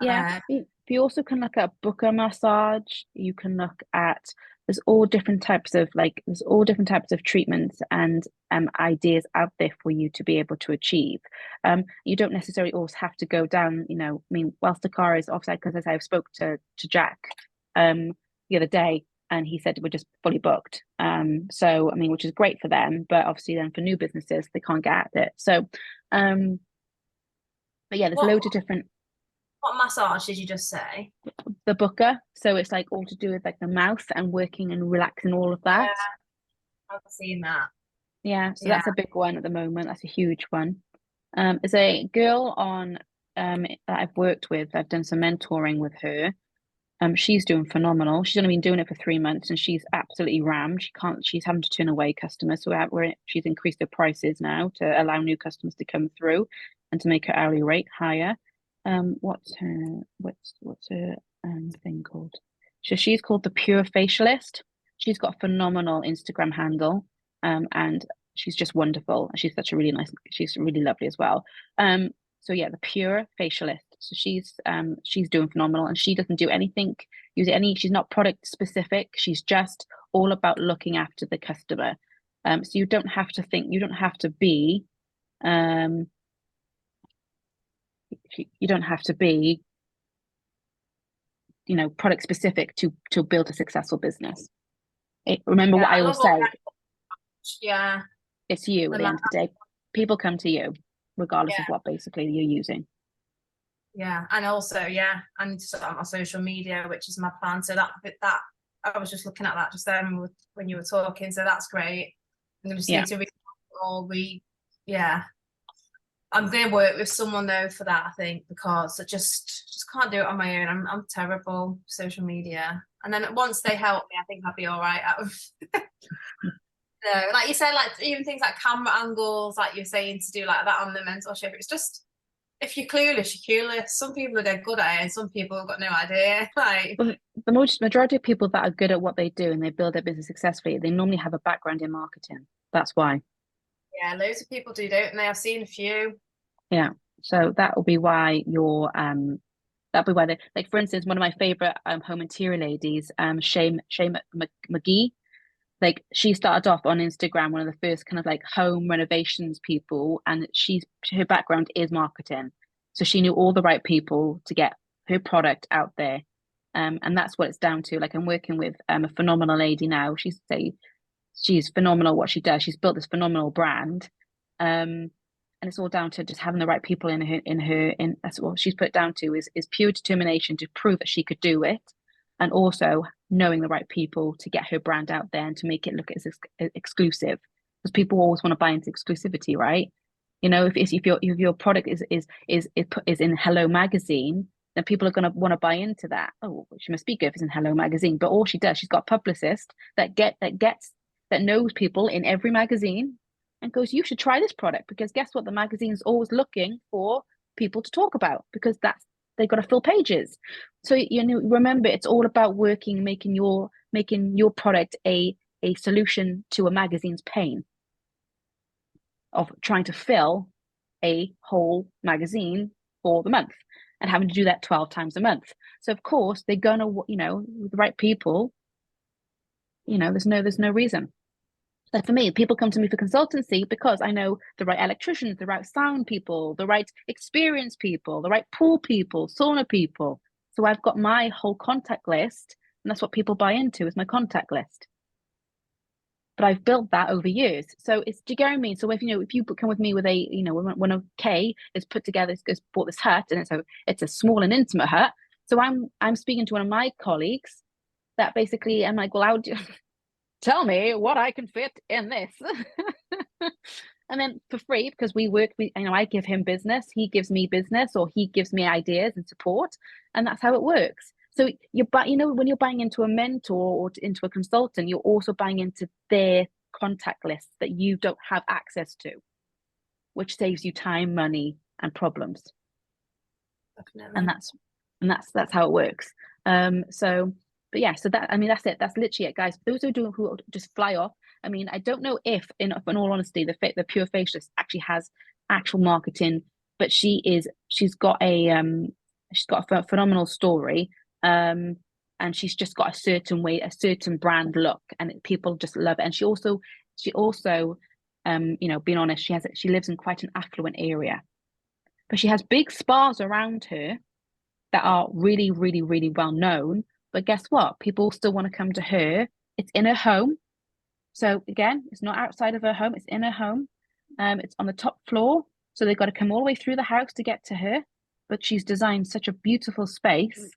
[SPEAKER 1] Yeah. You also can look at Booker massage. You can look at, there's all different types of treatments and ideas out there for you to be able to achieve. You don't necessarily always have to go down, I mean, whilst Dakar is offside, because as I spoke to Jack the other day, and he said we're just fully booked. So I mean, which is great for them, but obviously then for new businesses they can't get at it. So but yeah, there's loads of different.
[SPEAKER 5] What massage did you just say?
[SPEAKER 1] The Booker. So it's like all to do with like the mouth and working and relaxing, all of that.
[SPEAKER 5] Yeah, I've seen that.
[SPEAKER 1] Yeah, so that's a big one at the moment. That's a huge one. There's a girl on that I've worked with. I've done some mentoring with her. She's doing phenomenal. She's only been doing it for 3 months, and she's absolutely rammed. She's having to turn away customers. So she's increased her prices now to allow new customers to come through, and to make her hourly rate higher. What's her thing called? So she's called the Pure Facialist. She's got a phenomenal Instagram handle, and she's just wonderful. She's such a really nice. She's really lovely as well. So yeah, the Pure Facialist. So she's doing phenomenal, and she doesn't do anything she's not product specific. She's just all about looking after the customer. So you don't have to think, you don't have to be product specific to build a successful business. Remember what I always say.
[SPEAKER 5] Yeah,
[SPEAKER 1] it's you at the end of the day. People come to you regardless of what basically you're using.
[SPEAKER 5] Yeah, and also, I need to start out my social media, which is my plan. So that I was just looking at that just then when you were talking. So that's great. I'm going to need to I'm going to work with someone though for that, I think, because I just can't do it on my own. I'm terrible with social media. And then once they help me, I think I'll be all right. No, like you said, like even things like camera angles, like you're saying, to do like that on the mentorship. It's just, if you're clueless, you're clueless. Some people are dead good at it, and some people have got no idea.
[SPEAKER 1] Well, the majority of people that are good at what they do and they build their business successfully, they normally have a background in marketing. That's why.
[SPEAKER 5] Yeah, loads of people do, don't they? I've seen a few.
[SPEAKER 1] Yeah, so that will be why like, for instance, one of my favorite home interior ladies, Shay McGee. Like, she started off on Instagram, one of the first kind of like home renovations people, and her background is marketing. So she knew all the right people to get her product out there. And that's what it's down to. Like, I'm working with a phenomenal lady now. She's phenomenal what she does. She's built this phenomenal brand. And it's all down to just having the right people in that's what she's put it down to is pure determination to prove that she could do it, and also knowing the right people to get her brand out there and to make it look as exclusive, because people always want to buy into exclusivity, right? If your product is in Hello Magazine, then people are going to want to buy into that. Oh, she must be good if it's in Hello Magazine. But all she does, she's got a publicist that knows people in every magazine and goes, you should try this product, because guess what? The magazine's always looking for people to talk about, because they've got to fill pages. So remember, it's all about making your product a solution to a magazine's pain of trying to fill a whole magazine for the month and having to do that 12 times a month. So of course they're gonna, with the right people, there's no reason. Like, for me, people come to me for consultancy because I know the right electricians, the right sound people, the right experienced people, the right pool people, sauna people. So I've got my whole contact list, and that's what people buy into, is my contact list. But I've built that over years. So do you get what I mean? So if you come with me with one of Kay is put together, has bought this hut, and it's a small and intimate hut. So I'm speaking to one of my colleagues that basically, I'm like, well, how do tell me what I can fit in this. And then for free, because I give him business, he gives me business, or he gives me ideas and support, and that's how it works. So when you're buying into a mentor or into a consultant, you're also buying into their contact lists that you don't have access to, which saves you time, money, and problems. Definitely. And that's how it works. But yeah, so that's it. That's literally it, guys. Those who just fly off. I mean, I don't know if, in all honesty, the Pure Facialist actually has actual marketing, but she's got a phenomenal story, and she's just got a certain brand look, and people just love it. And she also, being honest, she lives in quite an affluent area, but she has big spas around her that are really, really, really well known, But guess what? People still want to come to her. It's in her home. So again, it's not outside of her home, it's in her home. It's on the top floor. So they've got to come all the way through the house to get to her. But she's designed such a beautiful space.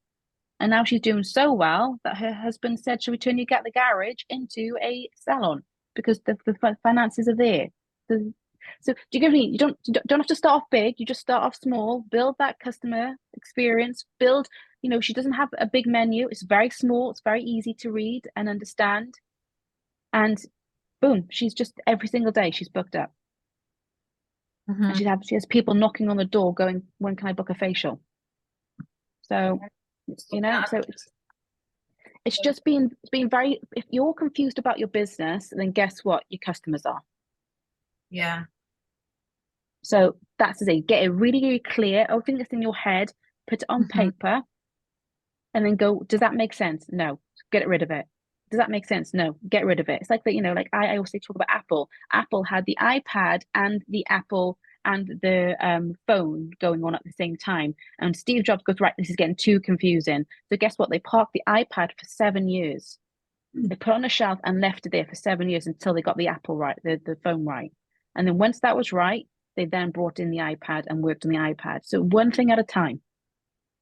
[SPEAKER 1] And now she's doing so well that her husband said, "Shall we turn you get the garage into a salon?" Because the finances are there. So do you get me? You don't have to start off big. You just start off small. Build that customer experience. Build. She doesn't have a big menu. It's very small. It's very easy to read and understand. And boom, she's just every single day she's booked up. And she has people knocking on the door going, "When can I book a facial?" So, so it's just being very, if you're confused about your business, then guess what? Your customers are.
[SPEAKER 5] Yeah.
[SPEAKER 1] So that's the thing. Get it really, really clear. Everything that's in your head, put it on paper, and then go, does that make sense? No. Get rid of it. Does that make sense? No. Get rid of it. It's like that, like I also talk about Apple. Apple had the iPad and the Apple and the phone going on at the same time. And Steve Jobs goes, right, this is getting too confusing. So guess what? They parked the iPad for 7 years. They put it on a shelf and left it there for 7 years until they got the Apple right, the phone right. And then once that was right, they then brought in the iPad and worked on the iPad. So one thing at a time.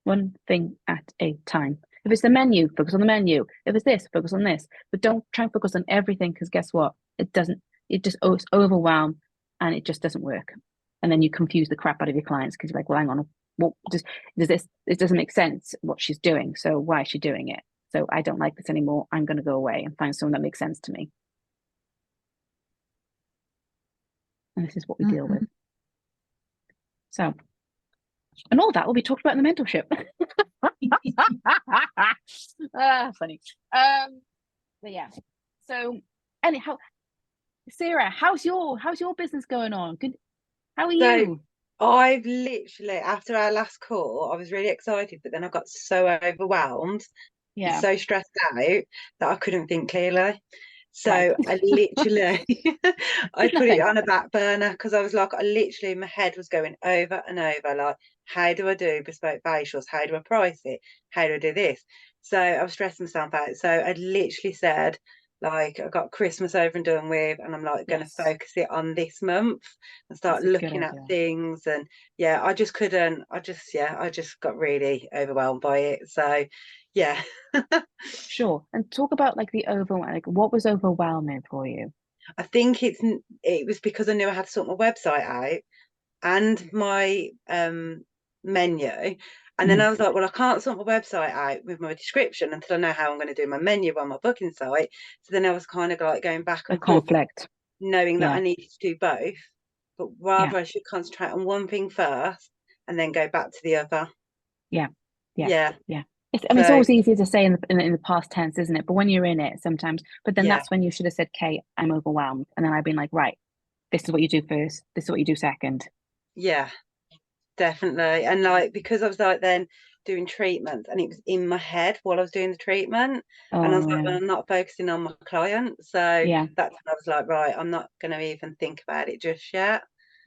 [SPEAKER 1] One thing at a time. If it's the menu, focus on the menu. If it's this, focus on this. But don't try and focus on everything, because guess what? It's overwhelmed and it just doesn't work. And then you confuse the crap out of your clients because you're like, well, hang on, it doesn't make sense what she's doing. So why is she doing it? So I don't like this anymore. I'm going to go away and find someone that makes sense to me. And this is what we deal with. So, and all that will be talked about in the mentorship. Funny. But yeah. So anyhow, Sarah, how's your business going on? Good. How are you?
[SPEAKER 6] I've literally, after our last call, I was really excited, but then I got so overwhelmed, and so stressed out that I couldn't think clearly. So I literally, I put it on a back burner because I was like, my head was going over and over, like, how do I do bespoke facials? How do I price it? How do I do this? So I was stressing myself out. So I literally said, like, I got Christmas over and done with, and I'm like going to focus it on this month and start looking at things. And I just couldn't. I just got really overwhelmed by it. So yeah.
[SPEAKER 1] Sure. And talk about like the overwhelm. Like, what was overwhelming for you?
[SPEAKER 6] I think it was because I knew I had to sort my website out and my menu. And then I was like, well, I can't sort my website out with my description until I know how I'm going to do my menu on my booking site. So then I was kind of like going back and forth,
[SPEAKER 1] conflict,
[SPEAKER 6] knowing that I needed to do both, but rather I should concentrate on one thing first and then go back to the other.
[SPEAKER 1] Yeah.
[SPEAKER 6] It's
[SPEAKER 1] always easier to say in the past tense, isn't it? But when you're in it sometimes, but then that's when you should have said, Kate, I'm overwhelmed. And then I've been like, right, this is what you do first. This is what you do second.
[SPEAKER 6] Yeah, definitely. And like, because I was like then doing treatment and it was in my head while I was doing the treatment, and I was like, well, I'm not focusing on my client. So that's when I was like, right, I'm not going to even think about it just yet.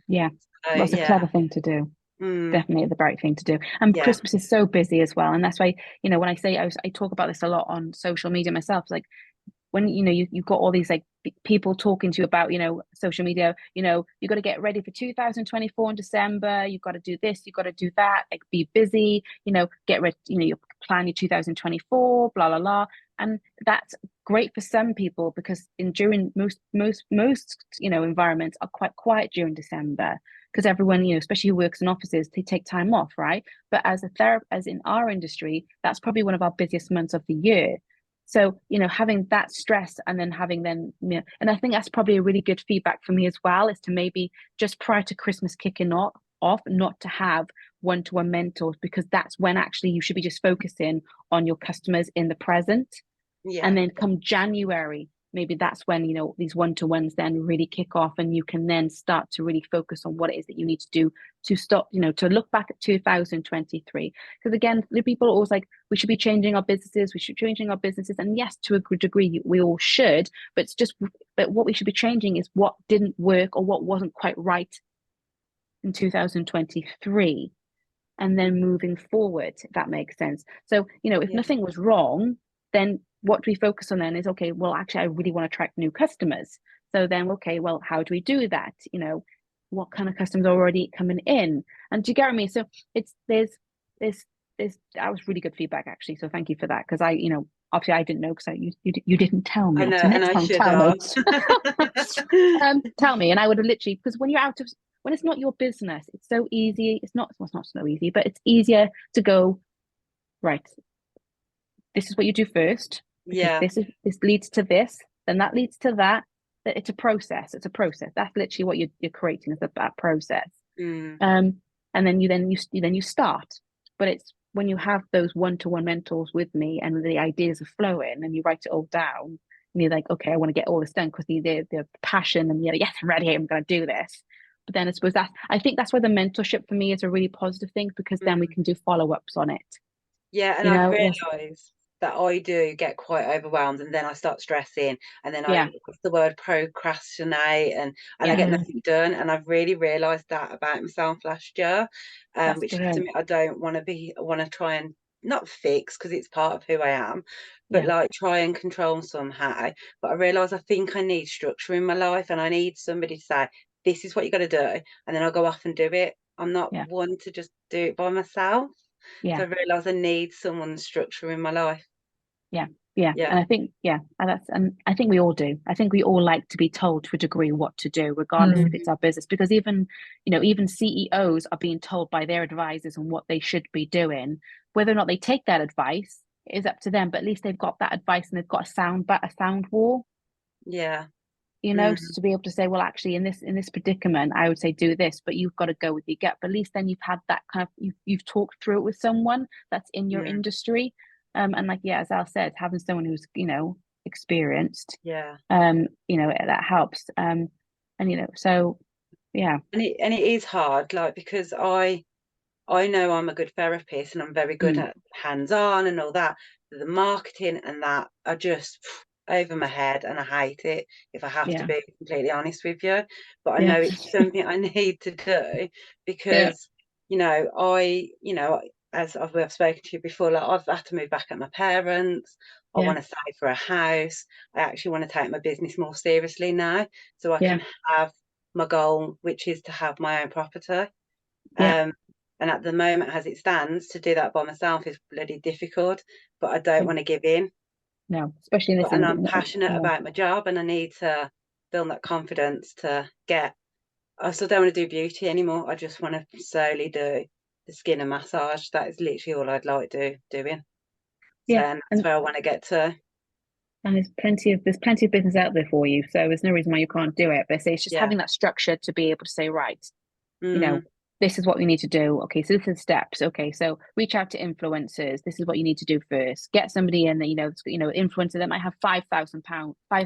[SPEAKER 1] Yeah, so, that's a clever thing to do. Definitely the right thing to do. And Christmas is so busy as well, and that's why, when I say I talk about this a lot on social media myself, like when you've got all these like people talking to you about social media, you've got to get ready for 2024 in December, you've got to do this, you've got to do that, like be busy, get ready, you plan your 2024, blah blah blah. And that's great for some people because during most environments are quite quiet during December, because everyone, especially who works in offices, they take time off, right? But as in our industry, that's probably one of our busiest months of the year. So, having that stress and then and I think that's probably a really good feedback for me as well, is to maybe just prior to Christmas kicking off, not to have one-to-one mentors, because that's when actually you should be just focusing on your customers in the present. And then come January, maybe that's when, these one-to-ones then really kick off, and you can then start to really focus on what it is that you need to do to stop, to look back at 2023. Because again, the people are always like, we should be changing our businesses, and yes, to a degree, we all should, but what we should be changing is what didn't work or what wasn't quite right in 2023. and then moving forward, if that makes sense. So, you know, if nothing was wrong, then what do we focus on then is, okay, well, actually, I really want to attract new customers. So then, okay, well, how do we do that? You know, what kind of customers are already coming in? And do you get me? So there's that was really good feedback, actually. So thank you for that. Because you know, obviously I didn't know because you didn't tell me.
[SPEAKER 6] I know,
[SPEAKER 1] so
[SPEAKER 6] and I should
[SPEAKER 1] have. Tell me, and I would have literally, because when it's not your business, it's so easy. It's not so easy, but it's easier to go, right, this is what you do first.
[SPEAKER 6] Yeah.
[SPEAKER 1] This leads to this, then that leads to that. It's a process. It's a process. That's literally what you're creating, is that process. And then you start. But it's when you have those one-to-one mentors with me and the ideas are flowing and you write it all down and you're like, okay, I want to get all this done because the passion and yes, I'm ready, I'm going to do this. But then I suppose I think that's why the mentorship for me is a really positive thing, because then we can do follow-ups on it.
[SPEAKER 6] Yeah, and I've realised that I do get quite overwhelmed, and then I start stressing, and then I use the word procrastinate, and I get nothing done. And I've really realised that about myself last year, which is something I don't want to try and not fix, because it's part of who I am, but like try and control somehow. But I realise I think I need structure in my life, and I need somebody to say, this is what you got to do, and then I'll go off and do it. I'm not one to just do it by myself. So I realise I need someone's structure in my life.
[SPEAKER 1] Yeah. And I think, and I think we all do. I think we all like to be told to a degree what to do, regardless if it's our business, because even CEOs are being told by their advisors on what they should be doing. Whether or not they take that advice is up to them, but at least they've got that advice and they've got a sound wall.
[SPEAKER 6] Yeah.
[SPEAKER 1] You know, to be able to say, well, actually, in this predicament, I would say do this, but you've got to go with your gut. But at least then you've had that kind of you've talked through it with someone that's in your industry, and like as Al said, having someone who's experienced, that helps, and so and
[SPEAKER 6] it is hard, like, because I know I'm a good therapist and I'm very good at hands-on and all that. The marketing and that are just over my head, and I hate it, if I have to be completely honest with you. But I know it's something I need to do, because as I've spoken to you before, like, I've had to move back at my parents. I want to save for a house. I actually want to take my business more seriously now, so I can have my goal, which is to have my own property. And at the moment, as it stands, to do that by myself is bloody difficult, but I don't want to give in.
[SPEAKER 1] No, especially in this.
[SPEAKER 6] And I'm passionate about my job, and I need to build that confidence to get. I still don't want to do beauty anymore. I just want to solely do the skin and massage. That is literally all I'd like doing. So, and that's where I want to get to.
[SPEAKER 1] And there's plenty of business out there for you, so there's no reason why you can't do it. But it's just having that structure to be able to say, right, this is what we need to do. Okay, so this is steps. Okay, so reach out to influencers. This is what you need to do first. Get somebody in that influencer that might have £5,000, I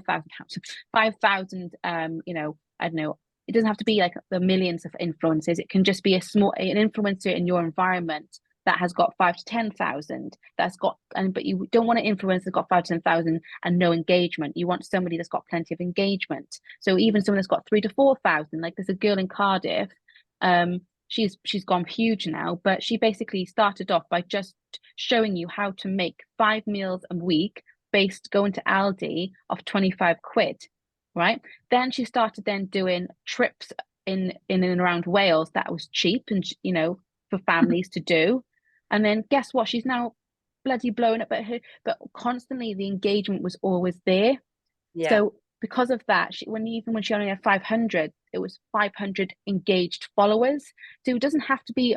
[SPEAKER 1] don't know. It doesn't have to be like the millions of influencers. It can just be an influencer in your environment that has got 5 to 10,000. But you don't want an influencer that's got 5 to 10,000 and no engagement. You want somebody that's got plenty of engagement. So even someone that's got 3 to 4,000. Like there's a girl in Cardiff. She's gone huge now, but she basically started off by just showing you how to make 5 meals a week going to Aldi of 25 quid, right? Then she started doing trips in and around Wales that was cheap and for families to do. And then guess what? She's now bloody blowing up but constantly the engagement was always there. So because of that, when she only had 500, it was 500 engaged followers. So it doesn't have to be,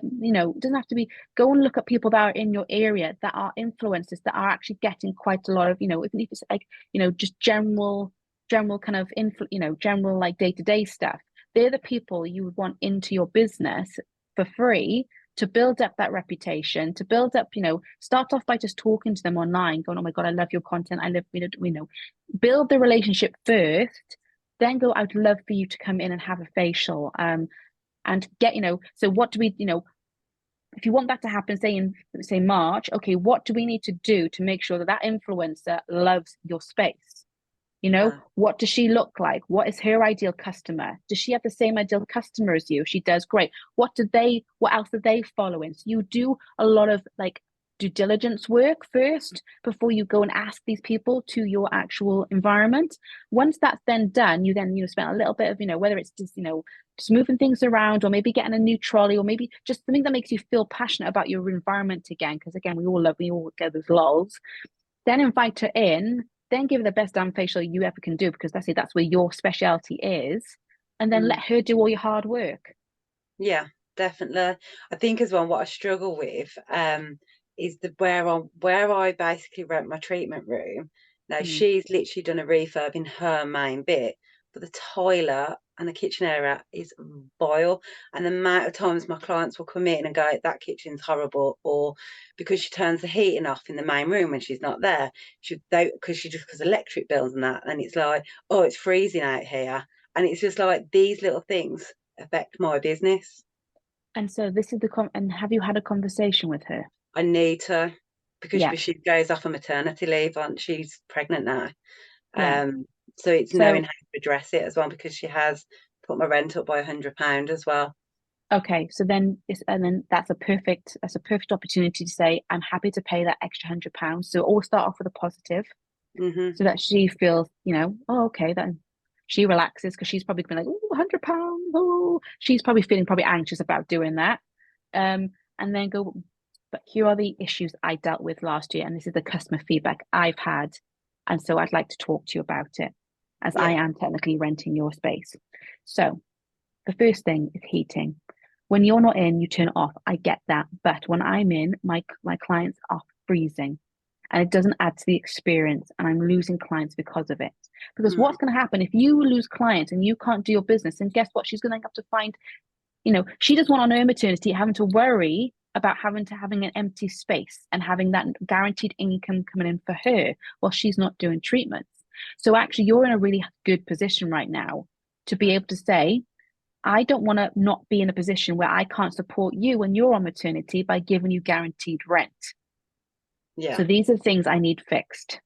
[SPEAKER 1] go and look at people that are in your area that are influencers that are actually getting quite a lot of, even if it's like, just general kind of general like day-to-day stuff. They're the people you would want into your business for free, to build up that reputation, to build up, start off by just talking to them online, going, oh my God, I love your content. I love, build the relationship first, then go, I'd love for you to come in and have a facial, and get, so what do we, if you want that to happen, say March, okay, what do we need to do to make sure that influencer loves your space? You know, what does she look like? What is her ideal customer? Does she have the same ideal customer as you? If she does, great. What else are they following? So you do a lot of like due diligence work first before you go and ask these people to your actual environment. Once that's then done, you then, spend a little bit of, whether it's just, just moving things around, or maybe getting a new trolley, or maybe just something that makes you feel passionate about your environment again. Because again, we all get those lulls. Then invite her in, then give her the best damn facial you ever can do, because that's where your specialty is. And then let her do all your hard work.
[SPEAKER 6] Yeah, definitely. I think as well, what I struggle with, is where I basically rent my treatment room. Now she's literally done a refurb in her main bit, but the toilet and the kitchen area is vile. And the amount of times my clients will come in and go, that kitchen's horrible, or because she turns the heating off in the main room when she's not there, because electric bills and that, and it's like, oh, it's freezing out here. And it's just like these little things affect my business.
[SPEAKER 1] And so this is and have you had a conversation with her?
[SPEAKER 6] I need to, because she goes off on maternity leave, and she's pregnant now. So it's knowing how to address it as well, because she has put my rent up by £100 as well.
[SPEAKER 1] Okay, so then that's a perfect opportunity to say, I'm happy to pay that extra £100. So always start off with a positive, so that she feels, oh, okay, then she relaxes, because she's probably gonna be like, oh, £100, oh, she's probably feeling anxious about doing that, and then go, but here are the issues I dealt with last year, and this is the customer feedback I've had, and so I'd like to talk to you about it, as I am technically renting your space. So the first thing is heating. When you're not in, you turn it off. I get that, but when I'm in, my clients are freezing, and it doesn't add to the experience, and I'm losing clients because of it. Because what's going to happen if you lose clients and you can't do your business? And guess what? She's going to have to find, she doesn't want on her maternity having to worry about having an empty space and having that guaranteed income coming in for her while she's not doing treatments. So actually, you're in a really good position right now to be able to say, I don't want to not be in a position where I can't support you when you're on maternity by giving you guaranteed rent.
[SPEAKER 6] Yeah.
[SPEAKER 1] So these are things I need fixed.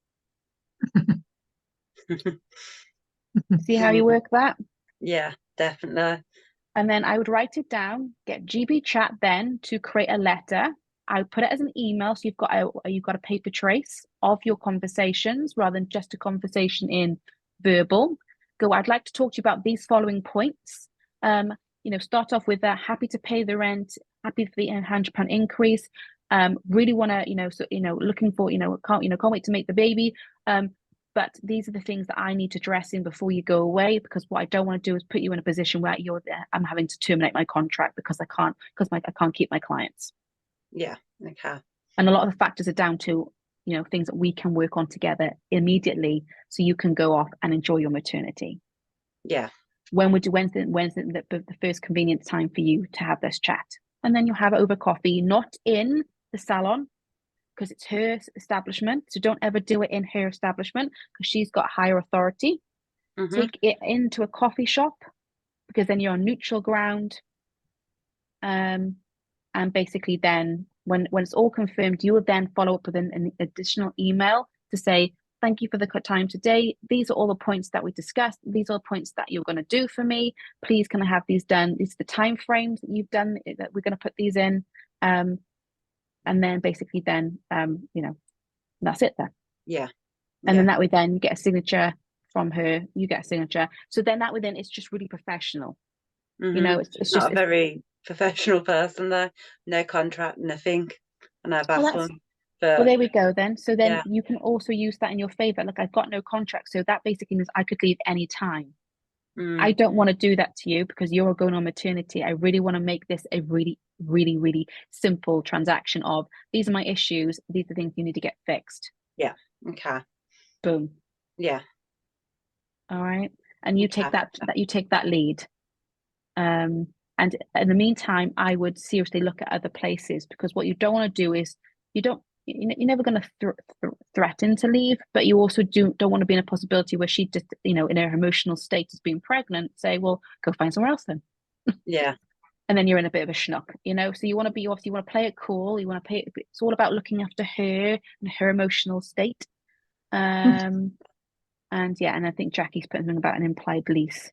[SPEAKER 1] See how you work that?
[SPEAKER 6] Yeah, definitely.
[SPEAKER 1] And then I would write it down, get GB Chat then to create a letter. I would put it as an email, so you've got a paper trace of your conversations rather than just a conversation in verbal. Go, I'd like to talk to you about these following points. Start off with happy to pay the rent, happy for the £100 increase. Really want to, looking for, can't wait to make the baby. But these are the things that I need to address in before you go away, because what I don't want to do is put you in a position where I'm having to terminate my contract because I can't keep my clients.
[SPEAKER 6] Yeah. Okay.
[SPEAKER 1] And a lot of the factors are down to, things that we can work on together immediately, so you can go off and enjoy your maternity.
[SPEAKER 6] Yeah.
[SPEAKER 1] When's the first convenient time for you to have this chat? And then you'll have it over coffee, not in the salon, because it's her establishment. So don't ever do it in her establishment, because she's got higher authority. Take it into a coffee shop, because then you're on neutral ground. And basically then when it's all confirmed, you will then follow up with an additional email to say, thank you for the time today. These are all the points that we discussed. These are the points that you're going to do for me. Please, can I have these done? These are the time frames that you've done, that we're going to put these in. And then basically then, that's it then.
[SPEAKER 6] Yeah.
[SPEAKER 1] And then that way then you get a signature from her, you get a signature. So then that way then it's just really professional. It's
[SPEAKER 6] just a very professional person though. No contract, nothing. And I've asked one.
[SPEAKER 1] Well, there we go then. So then you can also use that in your favor. Like, I've got no contract, so that basically means I could leave any time. I don't want to do that to you because you're going on maternity. I really want to make this a really, really, really simple transaction of, these are my issues. These are things you need to get fixed.
[SPEAKER 6] Yeah. Okay.
[SPEAKER 1] Boom.
[SPEAKER 6] Yeah.
[SPEAKER 1] All right. And you take that lead. And in the meantime, I would seriously look at other places, because what you don't want to do is you're never going to threaten to leave, but you also don't want to be in a possibility where she just, in her emotional state as being pregnant, say, well, go find somewhere else then.
[SPEAKER 6] Yeah.
[SPEAKER 1] And then you're in a bit of a schnock, so you want to play it cool. You want to it's all about looking after her and her emotional state. And yeah, and I think Jackie's put something about an implied lease.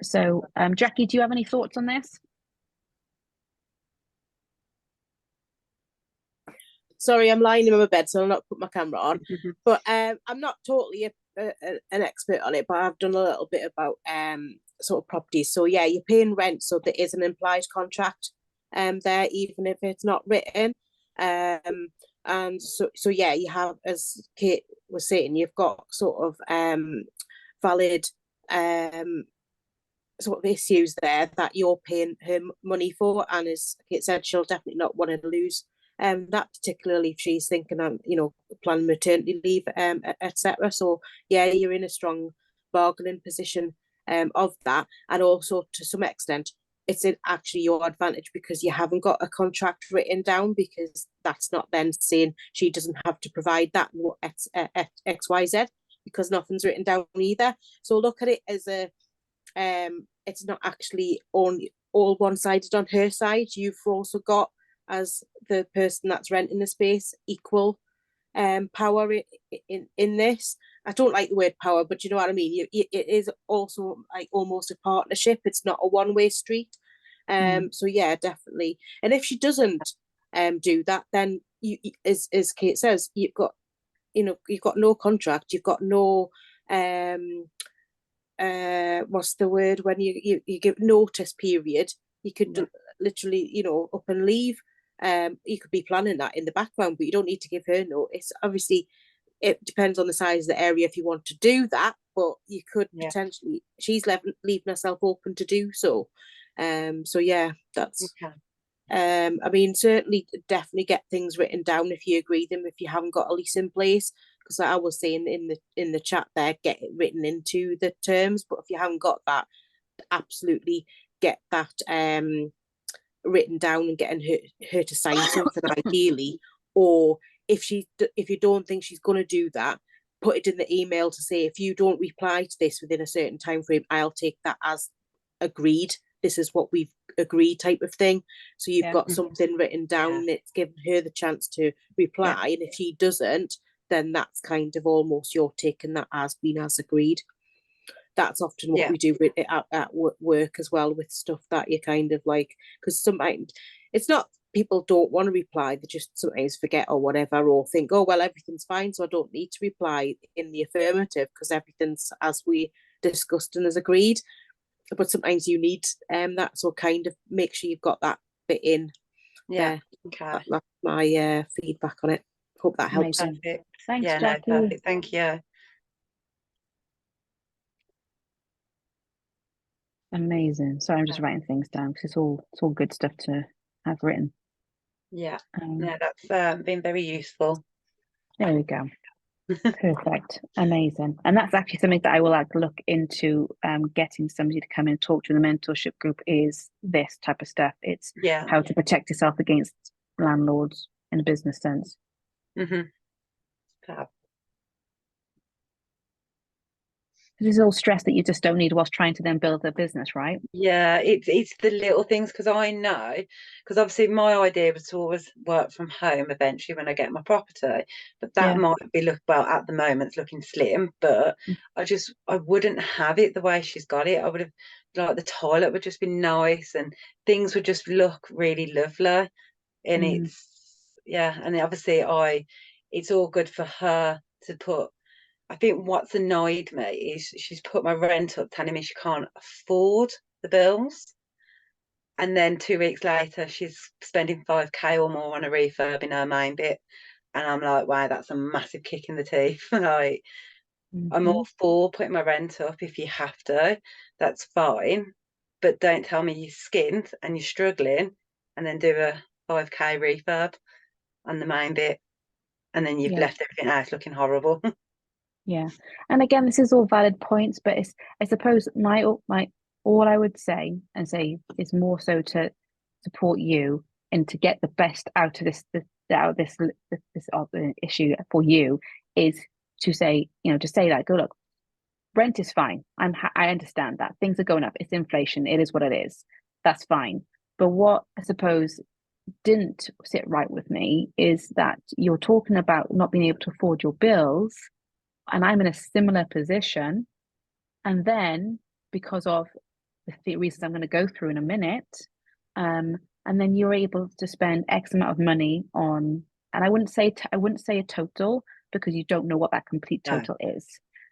[SPEAKER 1] So Jackie, do you have any thoughts on this?
[SPEAKER 7] Sorry, I'm lying in my bed, so I'll not put my camera on. But I'm not totally an expert on it, but I've done a little bit about sort of properties. So yeah, you're paying rent, so there is an implied contract there, even if it's not written. And so yeah, you have, as Kate was saying, you've got sort of valid sort of issues there that you're paying her money for, and as Kate said, she'll definitely not want to lose that, particularly if she's thinking on, you know, planning maternity leave, etc. So yeah, you're in a strong bargaining position of that, and also to some extent it's actually your advantage because you haven't got a contract written down, because that's not then saying she doesn't have to provide that XYZ, because nothing's written down either. So look at it as a it's not actually all one-sided on her side. You've also got, as the person that's renting the space, equal power in this. I don't like the word power, but you know what I mean. It is also like almost a partnership. It's not a one-way street. So yeah, definitely. And if she doesn't do that, then you, as Kate says, you've got no contract. You've got no what's the word when you give notice period. You could literally, you know, up and leave. You could be planning that in the background, but you don't need to give her notice. Obviously, it depends on the size of the area if you want to do that, but you could potentially, she's leaving herself open to do so. So yeah, that's I mean, certainly definitely get things written down if you agree them, if you haven't got a lease in place, because like I was saying in the chat there, get it written into the terms. But if you haven't got that, absolutely get that written down and getting her to sign something ideally. Or if you don't think she's going to do that, put it in the email to say, if you don't reply to this within a certain time frame, I'll take that as agreed. This is what we've agreed, type of thing. So you've got something written down. It's given her the chance to reply, and if she doesn't, then that's kind of almost you're taking that as being as agreed. That's often what we do at work as well, with stuff that you kind of like, because sometimes it's not people don't want to reply, they just sometimes forget or whatever, or think, oh well, everything's fine, so I don't need to reply in the affirmative because everything's as we discussed and as agreed. But sometimes you need that, so kind of make sure you've got that bit in.
[SPEAKER 6] Okay.
[SPEAKER 7] That's my feedback on it. Hope that helps.
[SPEAKER 6] Perfect.
[SPEAKER 1] Thanks, Jackie.
[SPEAKER 6] No, perfect. Thank you.
[SPEAKER 1] Amazing. Sorry, I'm just writing things down because it's all good stuff to have written.
[SPEAKER 6] Yeah. No, that's been very useful.
[SPEAKER 1] There we go. Perfect. Amazing. And that's actually something that I will look into, getting somebody to come and talk to the mentorship group, is this type of stuff. It's how to protect yourself against landlords in a business sense. This is all stress that you just don't need whilst trying to then build a business, right?
[SPEAKER 6] Yeah, it's the little things, because I know, because obviously my idea was to always work from home eventually when I get my property, but that might be at the moment it's looking slim, but I wouldn't have it the way she's got it. I would have, like, the toilet would just be nice and things would just look really lovely, and and obviously it's all good for her to put. I think what's annoyed me is she's put my rent up, telling me she can't afford the bills. And then 2 weeks later, she's spending 5k or more on a refurb in her main bit. And I'm like, wow, that's a massive kick in the teeth. Like, I'm all for putting my rent up if you have to. That's fine. But don't tell me you're skint and you're struggling and then do a 5k refurb on the main bit. And then you've left everything else looking horrible.
[SPEAKER 1] Yeah, and again, this is all valid points, but I suppose my all I would say is more so to support you and to get the best out of this issue for you, is to say, just say that, go, look, rent is fine. I understand that things are going up. It's inflation. It is what it is. That's fine. But what I suppose didn't sit right with me is that you're talking about not being able to afford your bills, and I'm in a similar position, and then because of the reasons I'm going to go through in a minute, and then you're able to spend X amount of money on, and I wouldn't say a total, because you don't know what that complete total is.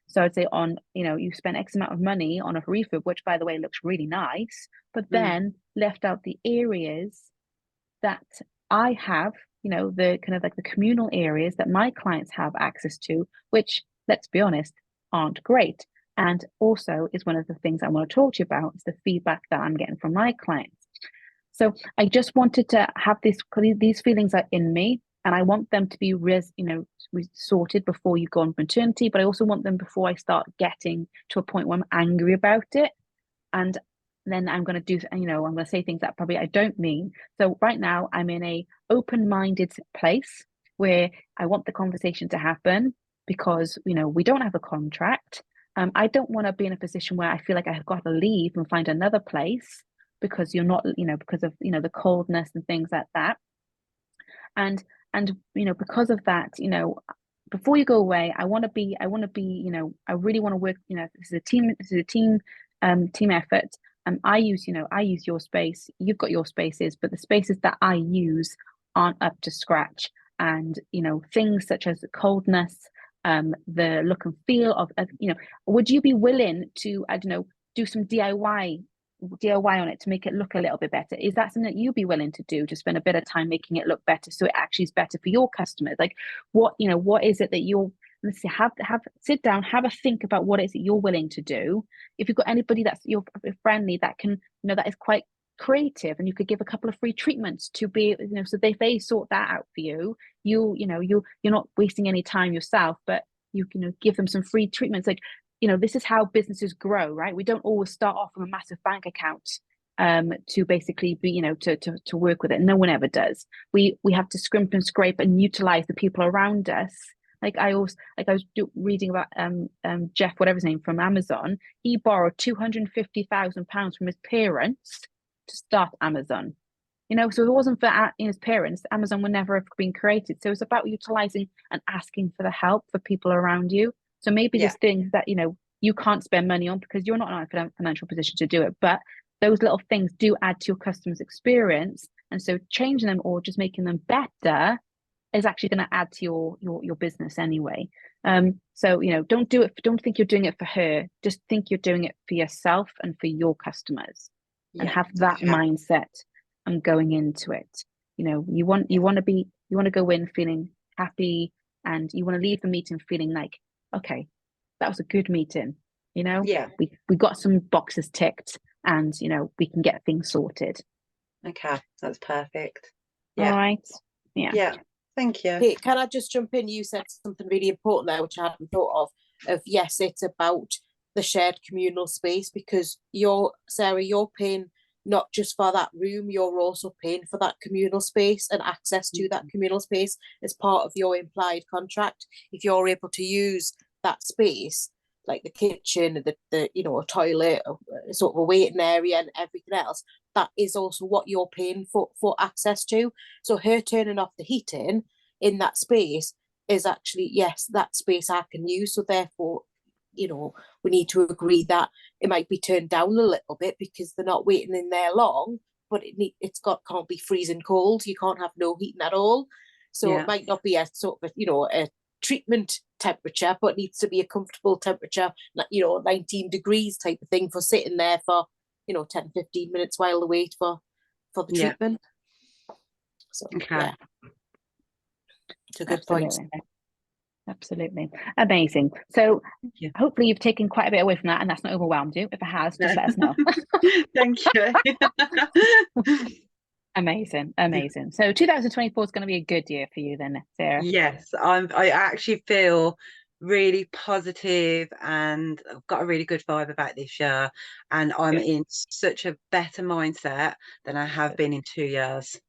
[SPEAKER 1] So I'd say on, you spend X amount of money on a refurb, which by the way looks really nice, but then left out the areas that I have, the kind of like the communal areas that my clients have access to, which, let's be honest, aren't great. And also is one of the things I want to talk to you about, is the feedback that I'm getting from my clients. So I just wanted to have these feelings are in me, and I want them to be sorted before you go on maternity, but I also want them before I start getting to a point where I'm angry about it. And then I'm going to I'm going to say things that probably I don't mean. So right now I'm in a open-minded place where I want the conversation to happen, because, we don't have a contract. I don't want to be in a position where I feel like I've got to leave and find another place because you're not, because of, the coldness and things like that. And because of that, before you go away, I really want to work, this is a team effort. I use your space, you've got your spaces, but the spaces that I use aren't up to scratch. And, things such as the coldness, the look and feel of, would you be willing to, I don't know, do some DIY on it to make it look a little bit better? Is that something that you'd be willing to do, to spend a bit of time making it look better, so it actually is better for your customers? Like, what is it that you're, let's see, sit down, have a think about what it is that you're willing to do. If you've got anybody that's your friendly that can, that is quite creative, and you could give a couple of free treatments to be, so they sort that out for you. You're not wasting any time yourself, but you give them some free treatments. Like, this is how businesses grow, right? We don't always start off with a massive bank account to basically be, to work with it. No one ever does. We have to scrimp and scrape and utilize the people around us. Like I was reading about Jeff, whatever his name, from Amazon. He borrowed £250,000 from his parents to start Amazon. So if it wasn't for his parents, Amazon would never have been created. So it's about utilizing and asking for the help for people around you. So maybe there's things that, you can't spend money on because you're not in a financial position to do it. But those little things do add to your customer's experience. And so changing them or just making them better is actually going to add to your business anyway. So, don't think you're doing it for her. Just think you're doing it for yourself and for your customers, and have that mindset and going into it. You want to go in feeling happy, and you want to leave the meeting feeling like, okay, that was a good meeting. We got some boxes ticked, and we can get things sorted.
[SPEAKER 6] Okay, that's perfect.
[SPEAKER 1] All right. Yeah.
[SPEAKER 6] Thank you.
[SPEAKER 7] Hey, can I just jump in? You said something really important there, which I hadn't thought of yes, it's about the shared communal space, because Sarah, you're paying not just for that room, you're also paying for that communal space and access to that communal space as part of your implied contract. If you're able to use that space, like the kitchen, the a toilet, sort of a waiting area and everything else, that is also what you're paying for access to. So her turning off the heating in that space is actually, yes, that space I can use. So therefore, we need to agree that it might be turned down a little bit because they're not waiting in there long, but can't be freezing cold. You can't have no heating at all. So it might not be a sort of a treatment temperature, but needs to be a comfortable temperature, 19 degrees type of thing for sitting there for 10-15 minutes while they wait for the treatment. So it's a good point.
[SPEAKER 1] Absolutely. Amazing. So hopefully you've taken quite a bit away from that, and that's not overwhelmed you. If it has, just let us know.
[SPEAKER 6] Thank you.
[SPEAKER 1] Amazing. So 2024 is going to be a good year for you then, Sarah?
[SPEAKER 6] Yes, I actually feel really positive, and I've got a really good vibe about this year, and I'm in such a better mindset than I have been in 2 years.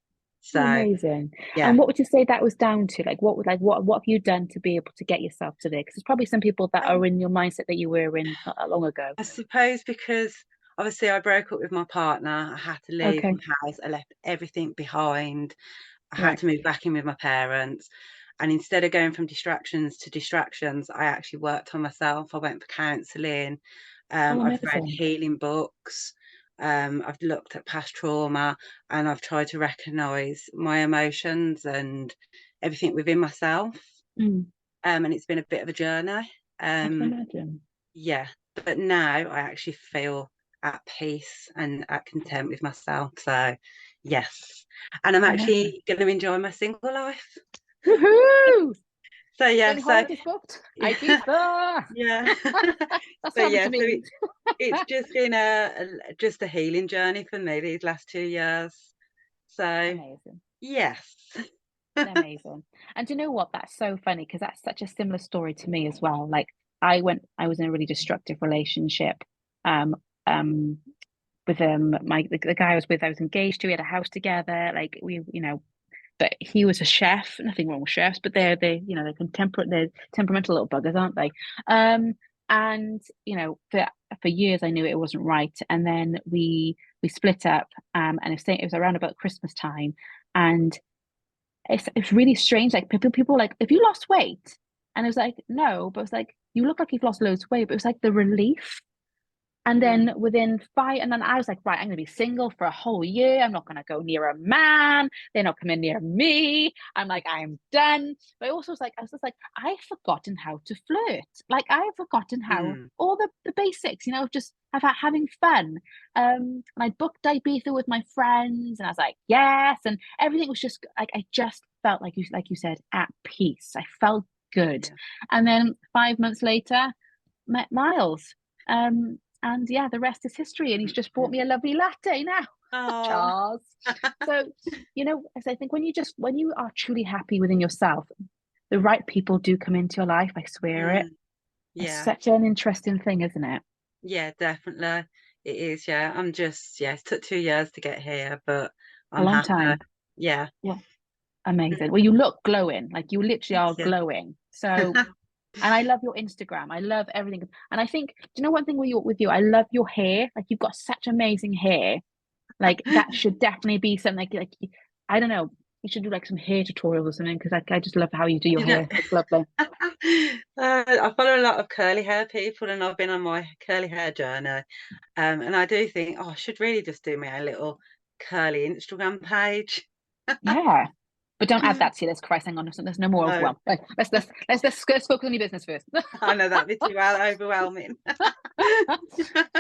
[SPEAKER 6] So
[SPEAKER 1] amazing. And what would you say that was down to? What have you done to be able to get yourself to there? Because there's probably some people that are in your mindset that you were in not that long ago.
[SPEAKER 6] I suppose because obviously I broke up with my partner. I had to leave my house. I left everything behind. I had to move back in with my parents, And instead of going from distractions to distractions, I actually worked on myself. I went for counselling. I've read healing books. I've looked at past trauma, and I've tried to recognise my emotions and everything within myself. And it's been a bit of a journey.
[SPEAKER 1] I can imagine.
[SPEAKER 6] Yeah, but now I actually feel at peace and at content with myself. So yes, and I'm actually going to enjoy my single life.
[SPEAKER 1] Woohoo!
[SPEAKER 6] So yeah, so
[SPEAKER 1] booked. Ibiza.
[SPEAKER 6] Yeah. So yeah, so it's just been a healing journey for me these last 2 years. So
[SPEAKER 1] amazing.
[SPEAKER 6] Yes.
[SPEAKER 1] Amazing. And do you know what? That's so funny because that's such a similar story to me as well. Like I was in a really destructive relationship with the guy I was engaged to. We had a house together. Like we, but he was a chef. Nothing wrong with chefs, but they're temperamental little buggers, aren't they? And for years I knew it wasn't right. And then we split up. And it was around about Christmas time, and it's really strange. Like people like, if you lost weight, and it was like, no, but it was like, you look like you've lost loads of weight, but it was like the relief. And then and then I was like, right, I'm going to be single for a whole year. I'm not going to go near a man. They're not coming near me. I'm like, I'm done. But I was just like, I've forgotten how to flirt. Like I've forgotten how all the basics, just having fun. And I booked Ibiza with my friends, and I was like, yes. And everything was just like, I just felt like you said, at peace. I felt good. Yeah. And then 5 months later, met Miles. And yeah, the rest is history. And he's just brought me a lovely latte now. Charles. So, as I think when you are truly happy within yourself, the right people do come into your life. I swear it. Yeah. It's such an interesting thing, isn't it?
[SPEAKER 6] Yeah, definitely. It is. Yeah. It took 2 years to get here, but I'm
[SPEAKER 1] a long
[SPEAKER 6] happy.
[SPEAKER 1] time.
[SPEAKER 6] Yeah.
[SPEAKER 1] Yeah. Amazing. Well, you look glowing. Like you literally are glowing. So and I love your Instagram. I love everything. And I think, do you know one thing with you? I love your hair. Like you've got such amazing hair. Like that should definitely be something like I don't know. You should do like some hair tutorials or something, because I just love how you do your hair. It's lovely.
[SPEAKER 6] I follow a lot of curly hair people, and I've been on my curly hair journey. And I do think, I should really just do my own little curly Instagram page.
[SPEAKER 1] Yeah. But don't add that to your list, Christ. Hang on, there's no more overwhelm. Right, let's focus on your business first.
[SPEAKER 6] I know that'd be too overwhelming.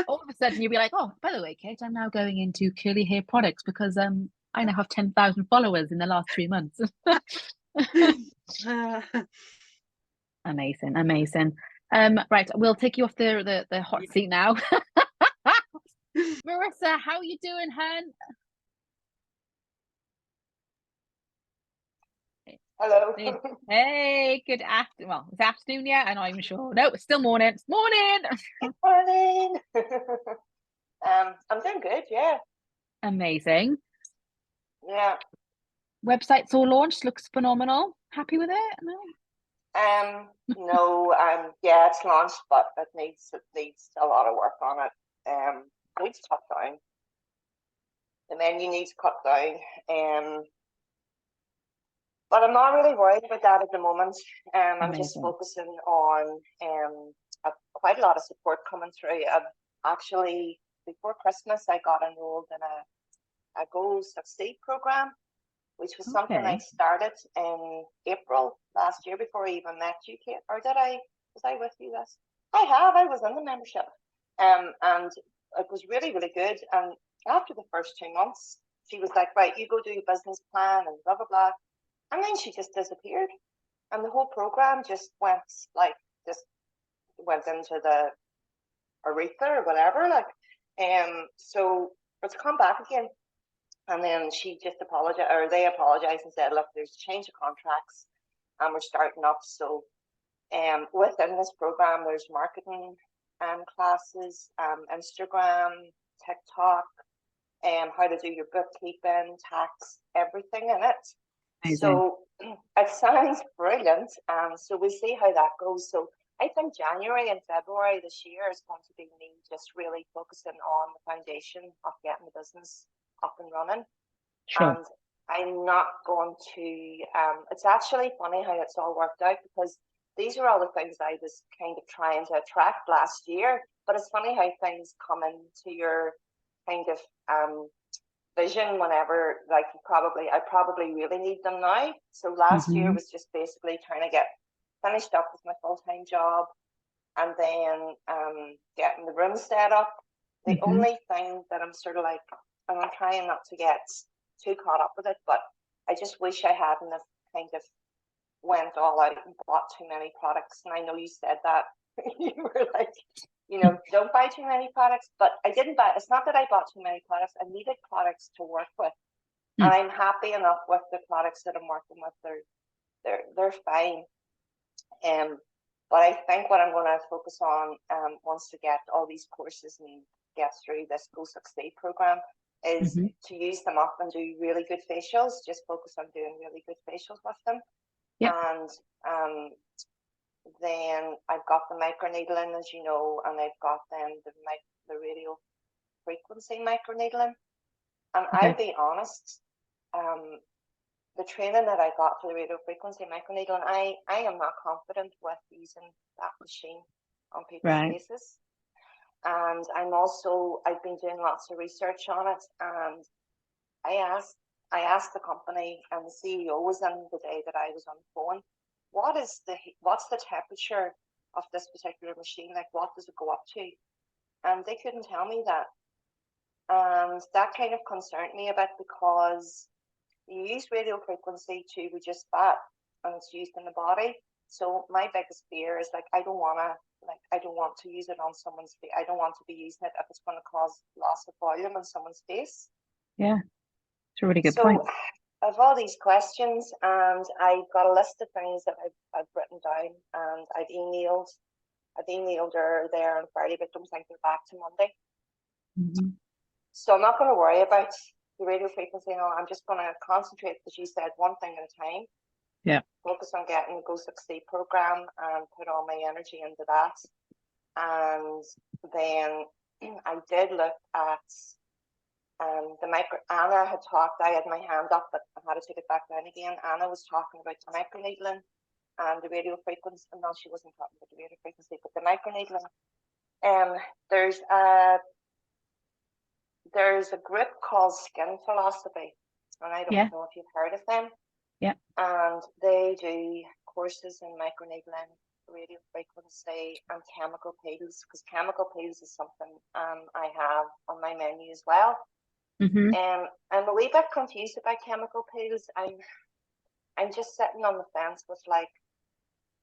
[SPEAKER 1] All of a sudden you'll be like, oh, by the way, Kate, I'm now going into curly hair products because I now have 10,000 followers in the last 3 months. Amazing. Right, we'll take you off the hot seat now. Marissa, how are you doing, hun?
[SPEAKER 8] Hello.
[SPEAKER 1] Hey, good afternoon. Well, it's afternoon yet. I'm not even sure. No, it's still morning. It's morning.
[SPEAKER 8] Good morning. I'm doing good. Yeah.
[SPEAKER 1] Amazing.
[SPEAKER 8] Yeah.
[SPEAKER 1] Website's all launched. Looks phenomenal. Happy with it?
[SPEAKER 8] No. No. Yeah, it's launched, but it needs a lot of work on it. It needs to cut down. The menu needs to cut down. But I'm not really worried about that at the moment. I'm just focusing on quite a lot of support coming through. Actually, before Christmas, I got enrolled in a Go Succeed program, which was something I started in April last year before I even met you, Kate. Or did I? Was I with you this? I was in the membership. And it was really, really good. And after the first 2 months, she was like, right, you go do your business plan and blah, blah, blah. And then she just disappeared, and the whole program just went into the aretha or whatever. So it's come back again, and then she just apologized, or they apologized and said, look, there's a change of contracts, and we're starting up. So, within this program, there's marketing classes, Instagram, TikTok, how to do your bookkeeping, tax, everything in it. Amazing. So it sounds brilliant. So we'll see how that goes. So I think January and February this year is going to be me just really focusing on the foundation of getting the business up and running.
[SPEAKER 1] Sure.
[SPEAKER 8] And I'm not going to, it's actually funny how it's all worked out, because these are all the things I was kind of trying to attract last year. But it's funny how things come into your kind of vision whenever, like, I probably really need them now. So last year was just basically trying to get finished up with my full-time job, and then getting the room set up. The only thing that I'm sort of like, and I'm trying not to get too caught up with it, but I just wish I hadn't have kind of went all out and bought too many products. And I know you said that. You were like, you know, don't buy too many products, but I didn't buy. It's not that I bought too many products. I needed products to work with, and I'm happy enough with the products that I'm working with. They're fine. But I think what I'm going to focus on, once to get all these courses and get through this Go Succeed program, is to use them up and do really good facials. Just focus on doing really good facials with them. Yep. And then I've got the microneedling, as you know, and I've got then the radio frequency microneedling. And I'll be honest, the training that I got for the radio frequency microneedling, I am not confident with using that machine on people's faces. And I've been doing lots of research on it, and I asked the company, and the CEO was in the day that I was on the phone, what's the temperature of this particular machine? Like, what does it go up to? And they couldn't tell me that. And that kind of concerned me a bit, because you use radio frequency to reduce fat, and it's used in the body. So my biggest fear is, like, I don't want to use it on someone's face. I don't want to be using it if it's going to cause loss of volume on someone's face. Yeah, it's a really good point. I've all these questions, and I've got a list of things that I've written down, and I've emailed her there on Friday, but don't think they're back to Monday. So I'm not going to worry about the radio frequency. I'm just going to concentrate, as you said, one thing at a time. Yeah. Focus on getting the Go Succeed program and put all my energy into that. And then I did look at Anna had talked. I had my hand up, but I had to take it back down again. Anna was talking about the microneedling and the radio frequency. No, she wasn't talking about the radio frequency, but the microneedling. There's a group called Skin Philosophy, and I don't know if you've heard of them. Yeah. And they do courses in microneedling, radio frequency, and chemical peels, because chemical peels is something I have on my menu as well. I'm a wee bit confused about chemical peels. I'm just sitting on the fence with, like,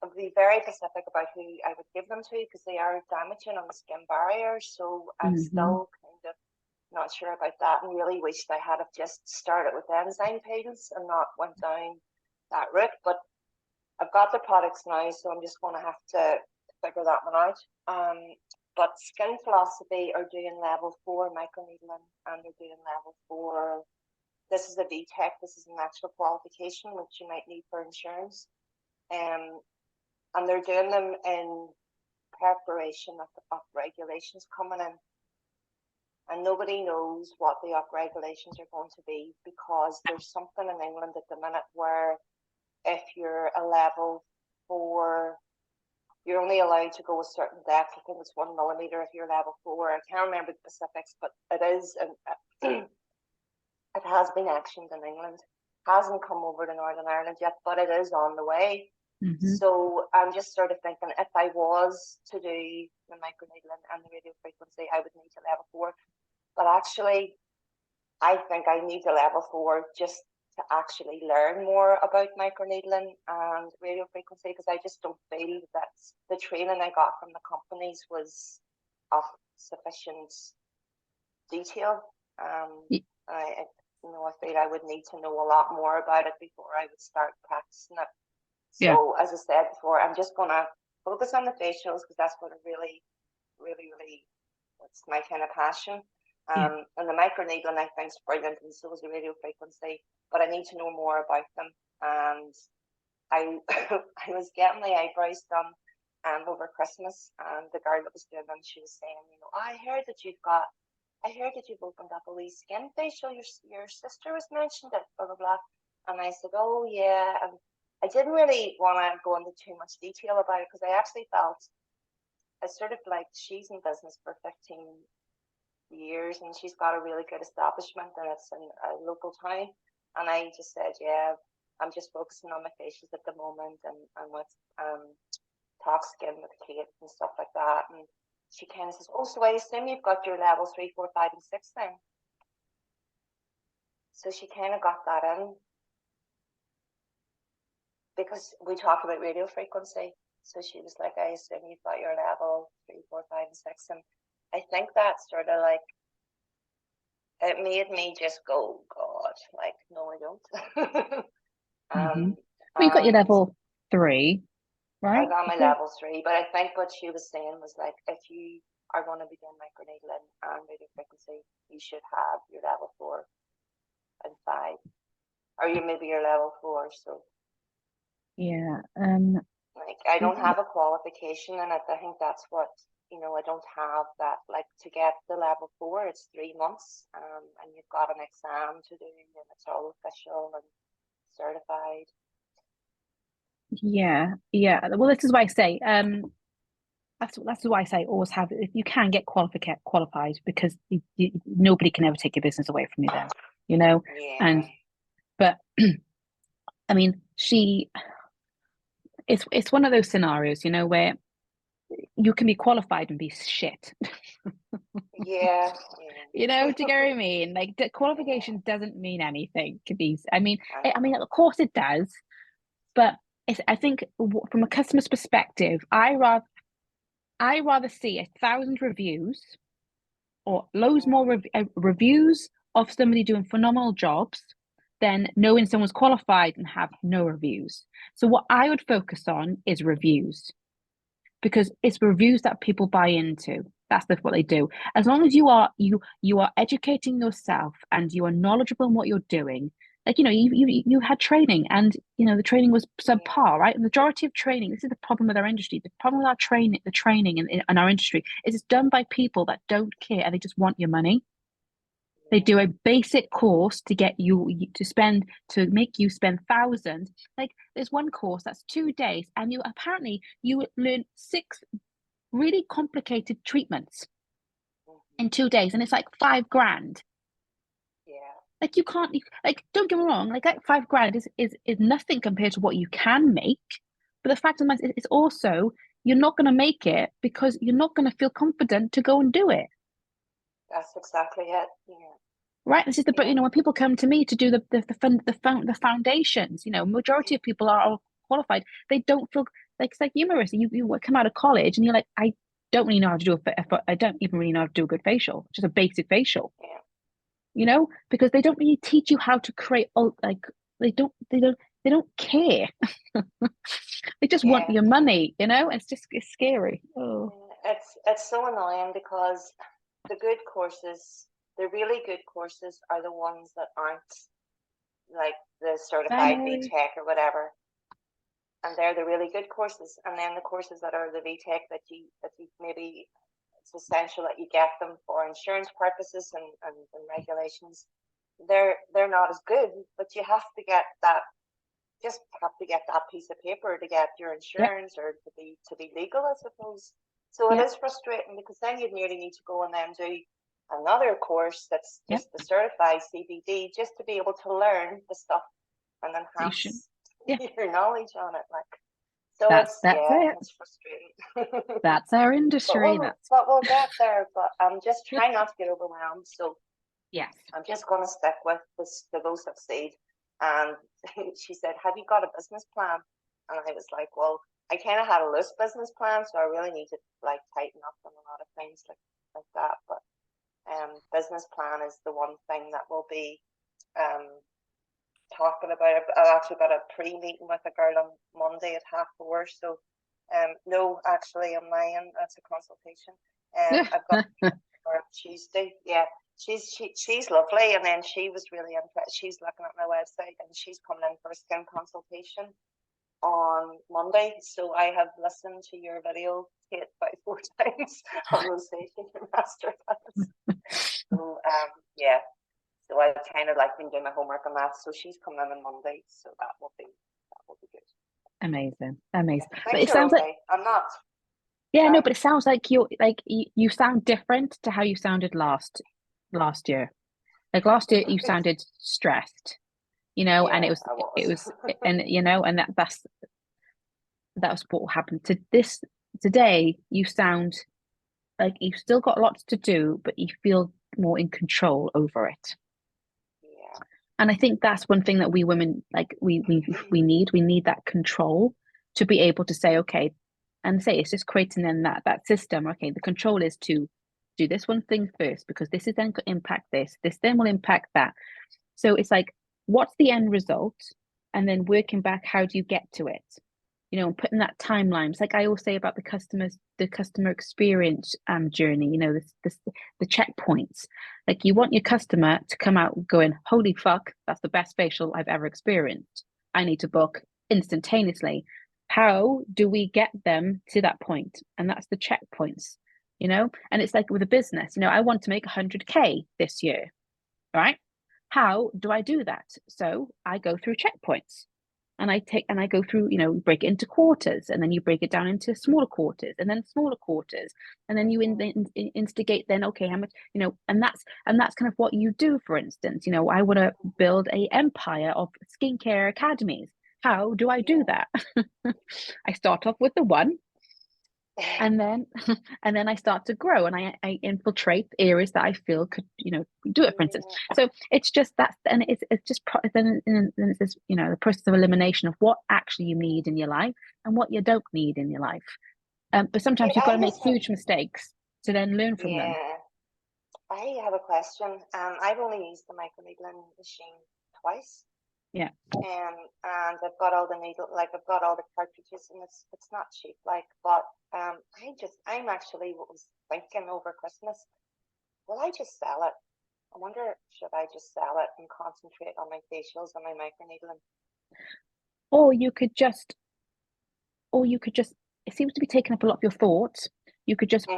[SPEAKER 8] I'll be very specific about who I would give them to, because they are damaging on the skin barrier. So I'm still kind of not sure about that, and really wished I had have just started with enzyme peels and not went down that route. But I've got the products now, so I'm just going to have to figure that one out. But Skin Philosophy are doing level 4 microneedling, and they're doing level 4. This is a VTech. This is an actual qualification which you might need for insurance. And they're doing them in preparation of regulations coming in. And nobody knows what the regulations are going to be, because there's something in England at the minute where if you're a level 4, you're only allowed to go a certain depth. I think it's 1 millimeter if you're level 4. I can't remember the specifics, but it is, and it has been actioned in England. Hasn't come over to Northern Ireland yet, but it is on the way. So I'm just sort of thinking, if I was to do the microneedling and the radio frequency, I would need a level 4. But actually, I think I need a level 4 just to actually learn more about microneedling and radio frequency, because I just don't feel that the training I got from the companies was of sufficient detail. I feel I would need to know a lot more about it before I would start practicing it. So, as I said before, I'm just going to focus on the facials, because that's what I really, it's my kind of passion. And the microneedling, I think, is brilliant, and so is the radio frequency, but I need to know more about them. And I was getting my eyebrows done over Christmas, and the girl that was doing them, she was saying, I heard that you've got I heard that you've opened up a wee skin facial. Your sister was mentioned it, blah blah blah. And I said, oh yeah. And I didn't really want to go into too much detail about it because I actually felt it's sort of like she's in business for 15 years and she's got a really good establishment and it's in a local town. And I just said, yeah, I'm just focusing on my facials at the moment and with Talk Skin with Kate and stuff like that. And she kind of says, oh, so I assume you've got your level 3, 4, 5, and 6 then. So she kind of got that in because we talk about radio frequency. So she was like, I assume you've got your level 3, 4, 5, and 6. And I think that sort of like, it made me just go, God, like, no, I don't.
[SPEAKER 1] Well, you got your level 3, right?
[SPEAKER 8] I got my level 3, but I think what she was saying was like, if you are going to begin microneedling and radio frequency, you should have your level 4 and 5, or you maybe your level 4. So
[SPEAKER 1] yeah,
[SPEAKER 8] like I don't have a qualification in it. I think that's what, you know, I don't have that. Like to get the level 4, it's 3 months, and you've got an exam to do, and it's all official and certified.
[SPEAKER 1] yeah. Well, this is why I say, that's why I say always have. If you can get qualified, because nobody can ever take your business away from you. Then, you know,
[SPEAKER 8] Yeah.
[SPEAKER 1] But I mean, it's one of those scenarios, you know, where you can be qualified and be shit.
[SPEAKER 8] Yeah.
[SPEAKER 1] You know, do you get what I mean? Like, the qualification doesn't mean anything. I mean, of course it does, but I think from a customer's perspective, I rather see 1,000 reviews or loads more reviews of somebody doing phenomenal jobs than knowing someone's qualified and have no reviews. So what I would focus on is reviews, because it's reviews that people buy into. That's what they do. As long as you are educating yourself and you are knowledgeable in what you're doing. Like, you know, you had training and, you know, the training was subpar, right? The majority of training, this is the problem with our industry. The problem with our the training in our industry is it's done by people that don't care and they just want your money. They do a basic course to get you to make you spend thousands. Like there's one course that's 2 days and you learn 6 really complicated treatments in 2 days and it's like $5,000.
[SPEAKER 8] Yeah.
[SPEAKER 1] Like you can't, like, don't get me wrong, like that $5,000 is nothing compared to what you can make. But the fact of the matter is also you're not going to make it because you're not going to feel confident to go and do it.
[SPEAKER 8] That's exactly it. Yeah.
[SPEAKER 1] Right. This is the, you know, when people come to me to do the foundations, you know, majority of people are qualified. They don't feel like, it's like you, Marissa, you come out of college and you're like, I don't really know how to do I don't even really know how to do a good facial, just a basic facial.
[SPEAKER 8] Yeah.
[SPEAKER 1] You know, because they don't really teach you how to create, like they don't care. They just want your money, you know. It's scary. Oh,
[SPEAKER 8] it's so annoying because the good courses, the really good courses, are the ones that aren't like the certified VTech or whatever, and they're the really good courses. And then the courses that are the VTech that you maybe it's essential that you get them for insurance purposes and regulations. They're not as good, but you have to get that. Just have to get that piece of paper to get your insurance or to be legal, I suppose. So it is frustrating because then you nearly need to go and then do another course that's just the certified CBD just to be able to learn the stuff and enhance your knowledge on it. Like, so it's frustrating.
[SPEAKER 1] That's our industry.
[SPEAKER 8] But we'll get there. But I'm just trying not to get overwhelmed. So
[SPEAKER 1] yes,
[SPEAKER 8] I'm just going to stick with this to go succeed. And she said, have you got a business plan? And I was like, well, I kind of had a loose business plan, so I really need to like tighten up on a lot of things like that. But business plan is the one thing that we'll be talking about. I've actually got a pre-meeting with a girl on Monday at 4:30. So no, actually I'm lying. That's a consultation. I've got for Tuesday. Yeah. She's lovely, and then she was really impressed. She's looking at my website and she's coming in for a skin consultation on Monday. So I have listened to your video, Kate, about 4 times on rosacea masterclass. So yeah, so I kind of like been doing my homework on that. So she's coming in on Monday, so that will be good.
[SPEAKER 1] Amazing.
[SPEAKER 8] But it sounds like I'm not.
[SPEAKER 1] Yeah, no, but it sounds like you sound different to how you sounded last year. Like last year, you sounded stressed, and it was, and and that's what happened to this today. You sound like you've still got lots to do, but you feel more in control over it.
[SPEAKER 8] Yeah.
[SPEAKER 1] And I think that's one thing that we women we need that control to be able to say, okay, and say it's just creating then that system. Okay, the control is to do this one thing first because this is then going to impact this then will impact that. So it's like, what's the end result? And then working back, how do you get to it? And putting that timeline. It's like I always say about the customer experience journey, the checkpoints. Like you want your customer to come out going, holy fuck, that's the best facial I've ever experienced. I need to book instantaneously. How do we get them to that point? And that's the checkpoints, and it's like with a business, I want to make 100K this year, right? How do I do that? So I go through checkpoints. And I go through, break it into quarters, and then you break it down into smaller quarters, and then smaller quarters, and then you instigate then, okay, how much, and that's kind of what you do. For instance, I want to build a empire of skincare academies. How do I do that? I start off with the one, and then I start to grow, and I infiltrate areas that I feel could do it, for instance. So it's just that, and it's just then it's this, the process of elimination of what actually you need in your life and what you don't need in your life. But sometimes you've got to make huge mistakes to then learn from them.
[SPEAKER 8] I have a question. I've only used the microneedling machine twice.
[SPEAKER 1] Yeah.
[SPEAKER 8] And I've got all the needle, I've got all the cartridges, and it's not cheap, but I'm actually was thinking over Christmas, will I just sell it? I wonder, should I just sell it and concentrate on my facials and my microneedling?
[SPEAKER 1] Or you could just, it seems to be taking up a lot of your thoughts. You could just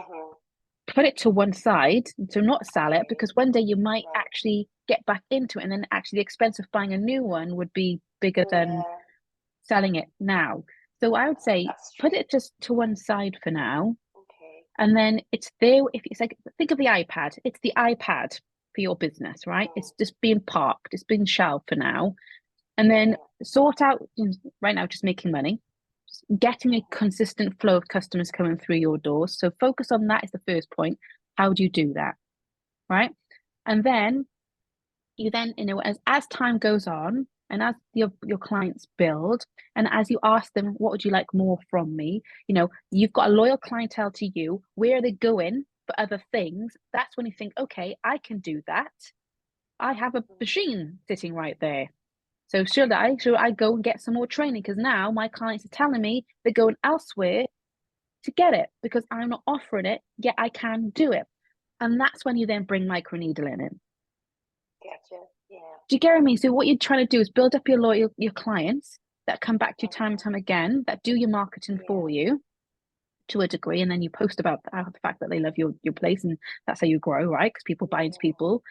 [SPEAKER 1] put it to one side, to not sell it, because one day you might actually get back into it, and then actually the expense of buying a new one would be bigger than selling it now. So I would say put it just to one side for now.
[SPEAKER 8] Okay.
[SPEAKER 1] And then it's there. If it's like, think of the iPad. It's the iPad for your business, right? It's just being parked. It's being shelved for now. And then sort out, right now, just making money, just getting a consistent flow of customers coming through your doors. So focus on that is the first point. How do you do that? Right. And then you then, as time goes on, and as your clients build, and as you ask them, what would you like more from me? You've got a loyal clientele to you. Where are they going for other things? That's when you think, okay, I can do that. I have a machine sitting right there. So should I go and get some more training? Because now my clients are telling me they're going elsewhere to get it because I'm not offering it, yet I can do it. And that's when you then bring microneedling in.
[SPEAKER 8] Gotcha. Yeah.
[SPEAKER 1] Do you get what I mean? So what you're trying to do is build up your clients that come back to you time and time again, that do your marketing for you to a degree, and then you post about the fact that they love your place, and that's how you grow, right? Because people buy into people,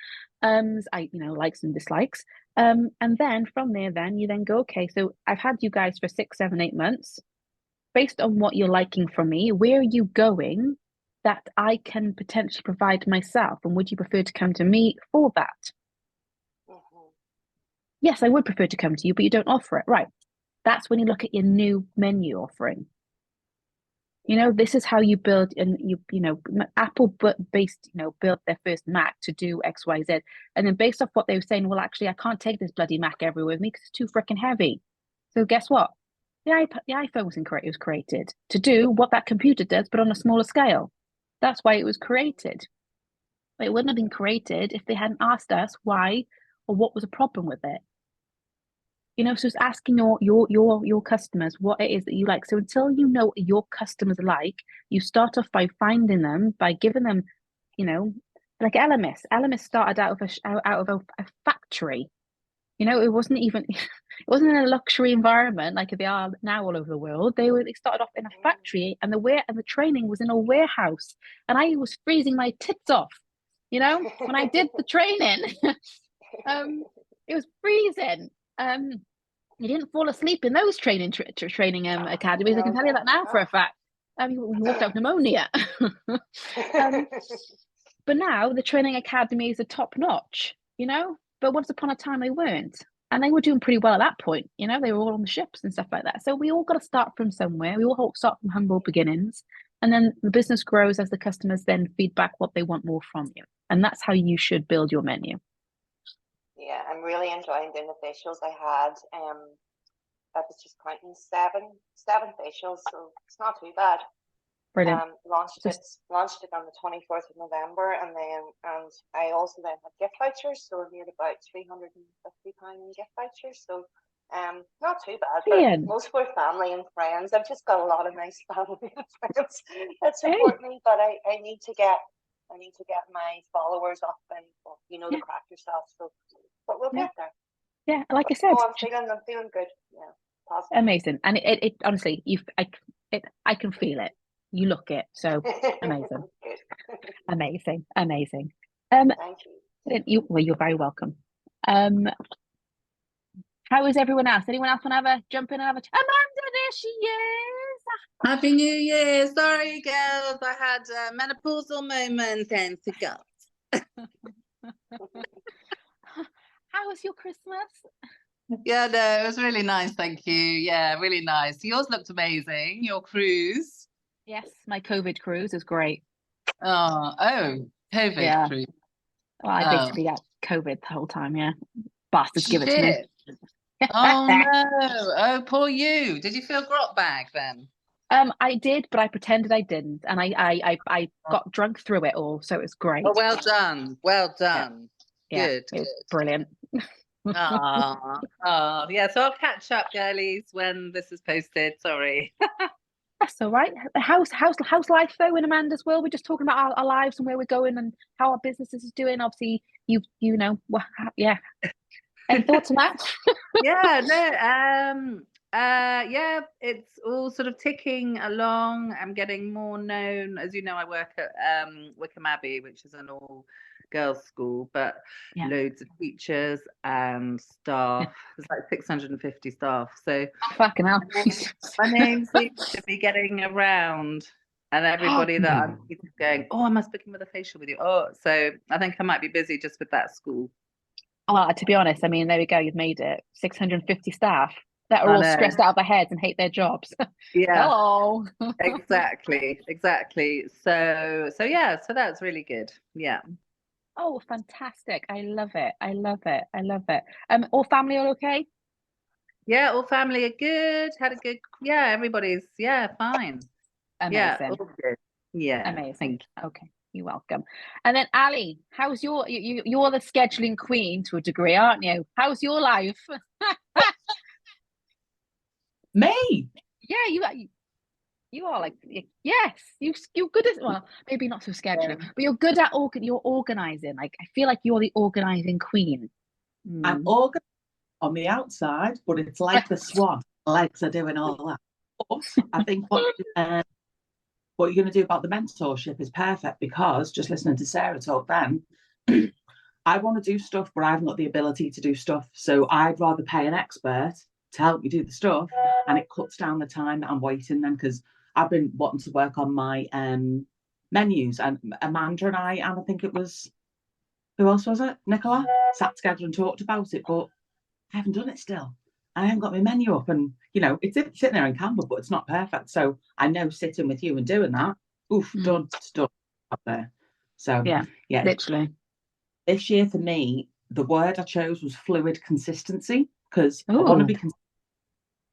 [SPEAKER 1] likes and dislikes, and then from there, then you then go, okay, so I've had you guys for 6, 7, 8 months. Based on what you're liking from me, where are you going that I can potentially provide myself, and would you prefer to come to me for that? Yes, I would prefer to come to you, but you don't offer it. Right. That's when you look at your new menu offering. This is how you build, and Apple based, built their first Mac to do X, Y, Z. And then based off what they were saying, well, actually, I can't take this bloody Mac everywhere with me because it's too freaking heavy. So guess what? The iPhone was created to do what that computer does, but on a smaller scale. That's why it was created. But it wouldn't have been created if they hadn't asked us why or what was a problem with it. So it's asking your customers what it is that you like. So until you know what your customers like, you start off by finding them, by giving them, like Elemis. Elemis started out of a factory. It wasn't in a luxury environment like they are now all over the world. They started off in a factory, and the training was in a warehouse, and I was freezing my tits off You know, when I did the training, it was freezing. You didn't fall asleep in those training academies. I can tell you that now for a fact. You walked out pneumonia. But now the training academies are top notch, you know. But once upon a time they weren't, and they were doing pretty well at that point. You know, they were all on the ships and stuff like that. So we all got to start from somewhere. We all start from humble beginnings, and then the business grows as the customers then feedback what they want more from you, and that's how you should build your menu.
[SPEAKER 8] Yeah, I'm really enjoying doing the facials. I had I was just counting seven facials, so it's not too bad.
[SPEAKER 1] Brilliant.
[SPEAKER 8] Launched it on the 24th of November, and I also then had gift vouchers, so I made about £350 in gift vouchers. So not too bad. But most were family and friends. I've just got a lot of nice family and friends that support me, but I need to get my followers up, and you know the crack yourself. So, but we'll get there.
[SPEAKER 1] Yeah, like I said,
[SPEAKER 8] I'm feeling good. Yeah, positive.
[SPEAKER 1] Amazing, and it honestly, I can feel it. You look it, so amazing. Amazing.
[SPEAKER 8] Thank you.
[SPEAKER 1] You're very welcome. How is everyone else? Anyone else want to have a jump in and have a Amanda, there she is.
[SPEAKER 9] Happy New Year. Sorry, girls. I had a menopausal moment and forgot.
[SPEAKER 1] How was your Christmas?
[SPEAKER 9] Yeah, no, it was really nice. Thank you. Yeah, really nice. Yours looked amazing. Your cruise.
[SPEAKER 1] Yes, my COVID cruise is great.
[SPEAKER 9] Oh, COVID cruise.
[SPEAKER 1] Well, I basically had COVID the whole time, yeah. Bastards give it to me.
[SPEAKER 9] Oh no. Oh, poor you. Did you feel grot bag then?
[SPEAKER 1] I did, but I pretended I didn't. And I got drunk through it all, so it was great.
[SPEAKER 9] Oh, well done. Well done.
[SPEAKER 1] Yeah.
[SPEAKER 9] Good.
[SPEAKER 1] It was brilliant.
[SPEAKER 9] Yeah, so I'll catch up, girlies, when this is posted. Sorry.
[SPEAKER 1] That's all right. How's life though in Amanda's world? We're just talking about our lives and where we're going and how our businesses is doing. Obviously, you know, yeah. Any thoughts on that?
[SPEAKER 9] Yeah, it's all sort of ticking along. I'm getting more known. As you know, I work at Wickham Abbey, which is an all-girls school, but loads of teachers and staff. There's like 650 staff. So
[SPEAKER 1] fucking hell.
[SPEAKER 9] My name seems to be getting around, and everybody that I'm going, I must book in with a facial with you. So I think I might be busy just with that school.
[SPEAKER 1] Well, to be honest, I mean, there we go. You've made it. 650 staff that are all stressed out of their heads and hate their jobs.
[SPEAKER 9] Yeah.
[SPEAKER 1] Hello.
[SPEAKER 9] Exactly. So yeah, so that's really good. Yeah.
[SPEAKER 1] Oh, fantastic. I love it. All family are okay?
[SPEAKER 9] Yeah, all family are good. Had a good, everybody's, fine.
[SPEAKER 1] Amazing.
[SPEAKER 9] Yeah, all good. Yeah.
[SPEAKER 1] Amazing. Okay. You're welcome. And then Ali, how's you're the scheduling queen to a degree, aren't you? How's your life?
[SPEAKER 4] Me?
[SPEAKER 1] Yeah, you are like, yes, you're good at, well, maybe not so scheduling, but you're good at you're organizing. Like, I feel like you're the organizing queen.
[SPEAKER 4] I'm organized on the outside, but it's like the swan. Legs are doing all that. But I think what you're going to do about the mentorship is perfect, because just listening to Sarah talk then, I want to do stuff, but I haven't got the ability to do stuff. So I'd rather pay an expert to help me do the stuff, and it cuts down the time that I'm waiting then, because I've been wanting to work on my menus, and Amanda and I think it was, who else was it? Nicola, sat together and talked about it, but I haven't done it still. I haven't got my menu up, and it's sitting there in Canva, but it's not perfect. So I know sitting with you and doing that, done up there. So yeah,
[SPEAKER 1] literally.
[SPEAKER 4] This year for me, the word I chose was fluid consistency, because I want to be consistent,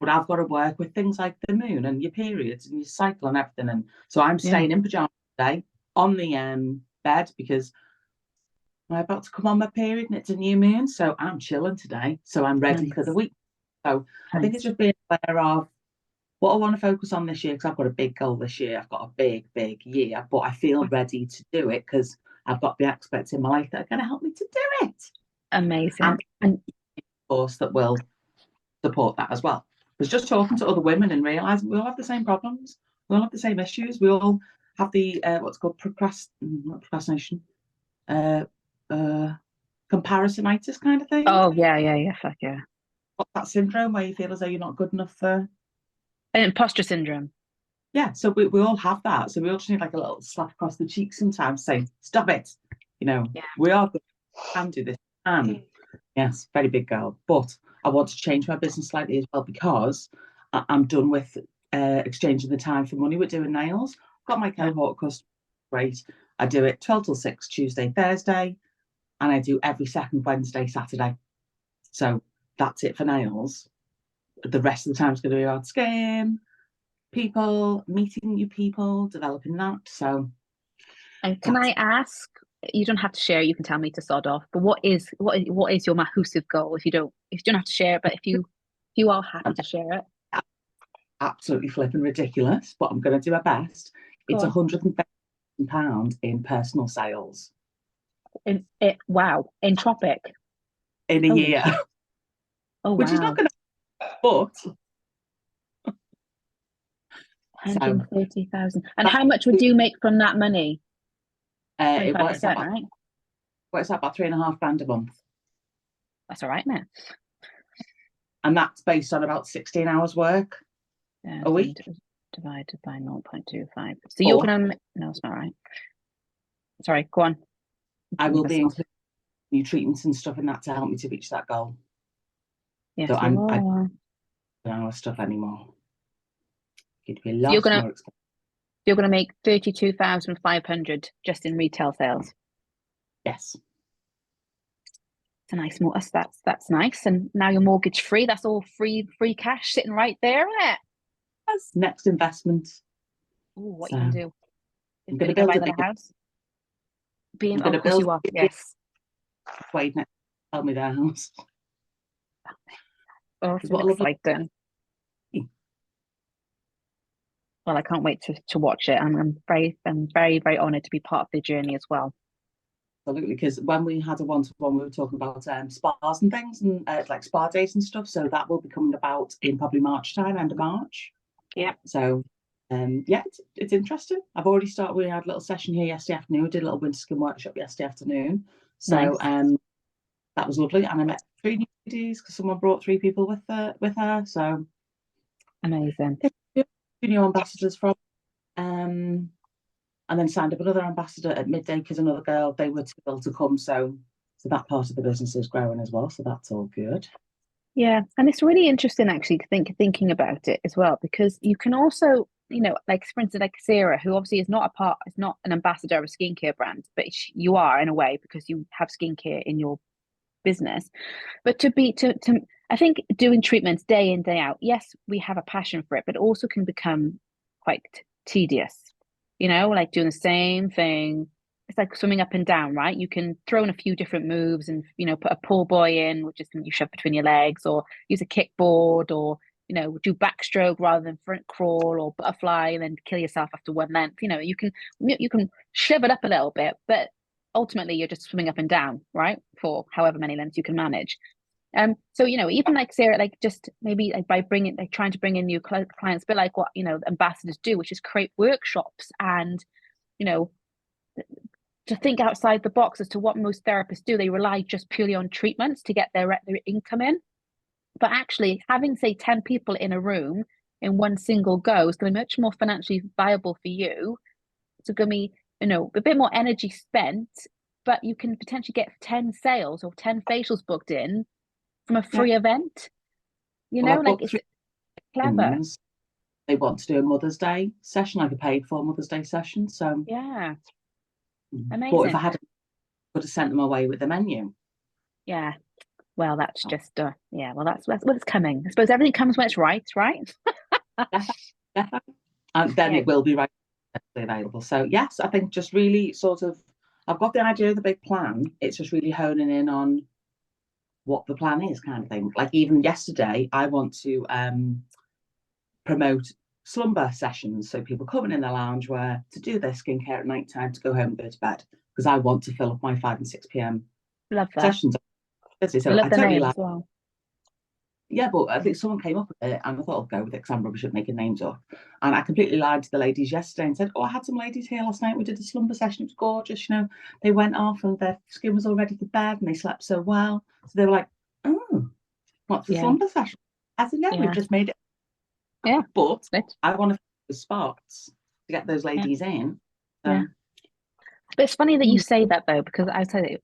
[SPEAKER 4] but I've got to work with things like the moon and your periods and your cycle and everything. And so I'm staying in pajamas today on the bed, because I'm about to come on my period and it's a new moon, so I'm chilling today. So I'm ready for the week. So I think it's just being aware of what I want to focus on this year, because I've got a big goal this year. I've got a big year, but I feel ready to do it because I've got the experts in my life that are going to help me to do it.
[SPEAKER 1] Amazing.
[SPEAKER 4] And of course that will support that as well. Because just talking to other women and realising we all have the same problems, we all have the same issues, we all have the what's called procrastination. comparisonitis kind of thing.
[SPEAKER 1] Oh yeah, fuck yeah.
[SPEAKER 4] What's that syndrome where you feel as though you're not good enough for?
[SPEAKER 1] Imposter syndrome.
[SPEAKER 4] Yeah, so we all have that. So we all just need like a little slap across the cheek sometimes, saying, "Stop it!" You know, we are good. Can do this. And yes, very big girl. But I want to change my business slightly as well, because I'm done with exchanging the time for money with doing nails. I've got my cohort customer, great. I do it 12 till 6 Tuesday, Thursday, and I do every second Wednesday, Saturday. So that's it for nails. The rest of the time is going to be about skin, people, meeting new people, developing that. So,
[SPEAKER 1] and can I ask? You don't have to share. You can tell me to sod off. But what is your massive goal? If you don't have to share it, but if you are happy to share it,
[SPEAKER 4] absolutely flipping ridiculous. But I'm going to do my best. It's £150,000 in personal sales.
[SPEAKER 1] Wow, in Tropic.
[SPEAKER 4] In a year.
[SPEAKER 1] Oh,
[SPEAKER 4] which is not going to, but
[SPEAKER 1] 130,000. And how much would you make from that money?
[SPEAKER 4] It works out,
[SPEAKER 1] right?
[SPEAKER 4] Works out about £3,500 a month.
[SPEAKER 1] That's all right, isn't it?
[SPEAKER 4] And that's based on about 16 hours work a week.
[SPEAKER 1] Divided by 0.25. So you're going to... No, it's not right. Sorry, go on.
[SPEAKER 4] I will be including new treatments and stuff in that to help me to reach that goal.
[SPEAKER 1] Yes,
[SPEAKER 4] so I don't know stuff anymore. It'd be a lot more expensive.
[SPEAKER 1] You're going to make 32,500 just in retail sales.
[SPEAKER 4] Yes.
[SPEAKER 1] It's a nice that's nice. And now you're mortgage free. That's all free cash sitting right there, isn't it?
[SPEAKER 4] That's next investment.
[SPEAKER 1] Ooh, what you can do?
[SPEAKER 4] I'm going to build a
[SPEAKER 1] house. Of course you are. Yes.
[SPEAKER 4] Wait, tell me their house.
[SPEAKER 1] Oh, it's what exciting. Well, I can't wait to watch it. I'm very, very honoured to be part of the journey as well.
[SPEAKER 4] Absolutely, because when we had a one-to-one, we were talking about spas and things, and like spa days and stuff. So that will be coming about in probably March time, end of March.
[SPEAKER 1] Yeah.
[SPEAKER 4] So, yeah, it's interesting. I've already started. We had a little session here yesterday afternoon. We did a little winter skin workshop yesterday afternoon. So that was lovely, and I met 3 new ladies because someone brought 3 people with her. So
[SPEAKER 1] amazing.
[SPEAKER 4] 2 new ambassadors from, and then signed up another ambassador at midday because another girl, they were too ill to come. So that part of the business is growing as well. So that's all good.
[SPEAKER 1] Yeah, and it's really interesting actually thinking about it as well, because you can also, you know, like for instance, like Sarah, who obviously is not an ambassador of a skincare brand, but you are in a way because you have skincare in your business. But to I think doing treatments day in, day out, yes, we have a passion for it, but it also can become quite tedious. You know, like doing the same thing. It's like swimming up and down, right? You can throw in a few different moves and, you know, put a pull buoy in, which is something you shove between your legs, or use a kickboard, or, you know, do backstroke rather than front crawl, or butterfly and then kill yourself after one length. You know, you can shove it up a little bit, but ultimately you're just swimming up and down, right? For however many lengths you can manage. So, you know, even like Sarah, like just maybe like by trying to bring in new clients, but like what, you know, ambassadors do, which is create workshops and, you know, to think outside the box as to what most therapists do. They rely just purely on treatments to get their income in. But actually having, say, 10 people in a room in one single go is going to be much more financially viable for you. It's going to be, you know, a bit more energy spent, but you can potentially get 10 sales or 10 facials booked in from a free event. You know, like it's clever.
[SPEAKER 4] They want to do a Mother's Day session, like a paid for Mother's Day session. So
[SPEAKER 1] yeah, amazing.
[SPEAKER 4] But if I had, would have sent them away with the menu.
[SPEAKER 1] Yeah, well, that's just yeah. Well, that's what's coming. I suppose everything comes when it's right, right?
[SPEAKER 4] And then it will be right available. So yes, I think just really sort of, I've got the idea of the big plan. It's just really honing in on what the plan is, kind of thing. Like even yesterday, I want to promote slumber sessions, so people coming in the lounge where to do their skincare at night time to go home and go to bed, because I want to fill up my 5 and 6 p.m.
[SPEAKER 1] Love that.
[SPEAKER 4] sessions. So
[SPEAKER 1] I love the name as well.
[SPEAKER 4] Yeah, but I think someone came up with it and I thought I'll go with it because I'm rubbish at making names up. And I completely lied to the ladies yesterday and said, oh, I had some ladies here last night. We did a slumber session. It was gorgeous. You know, they went off and their skin was all ready for bed and they slept so well. So they were like, oh, what's a slumber session? I said, yeah, we've just made it.
[SPEAKER 1] Yeah.
[SPEAKER 4] But I want to the spots to get those ladies in.
[SPEAKER 1] Yeah. But it's funny that you say that though, because I said it,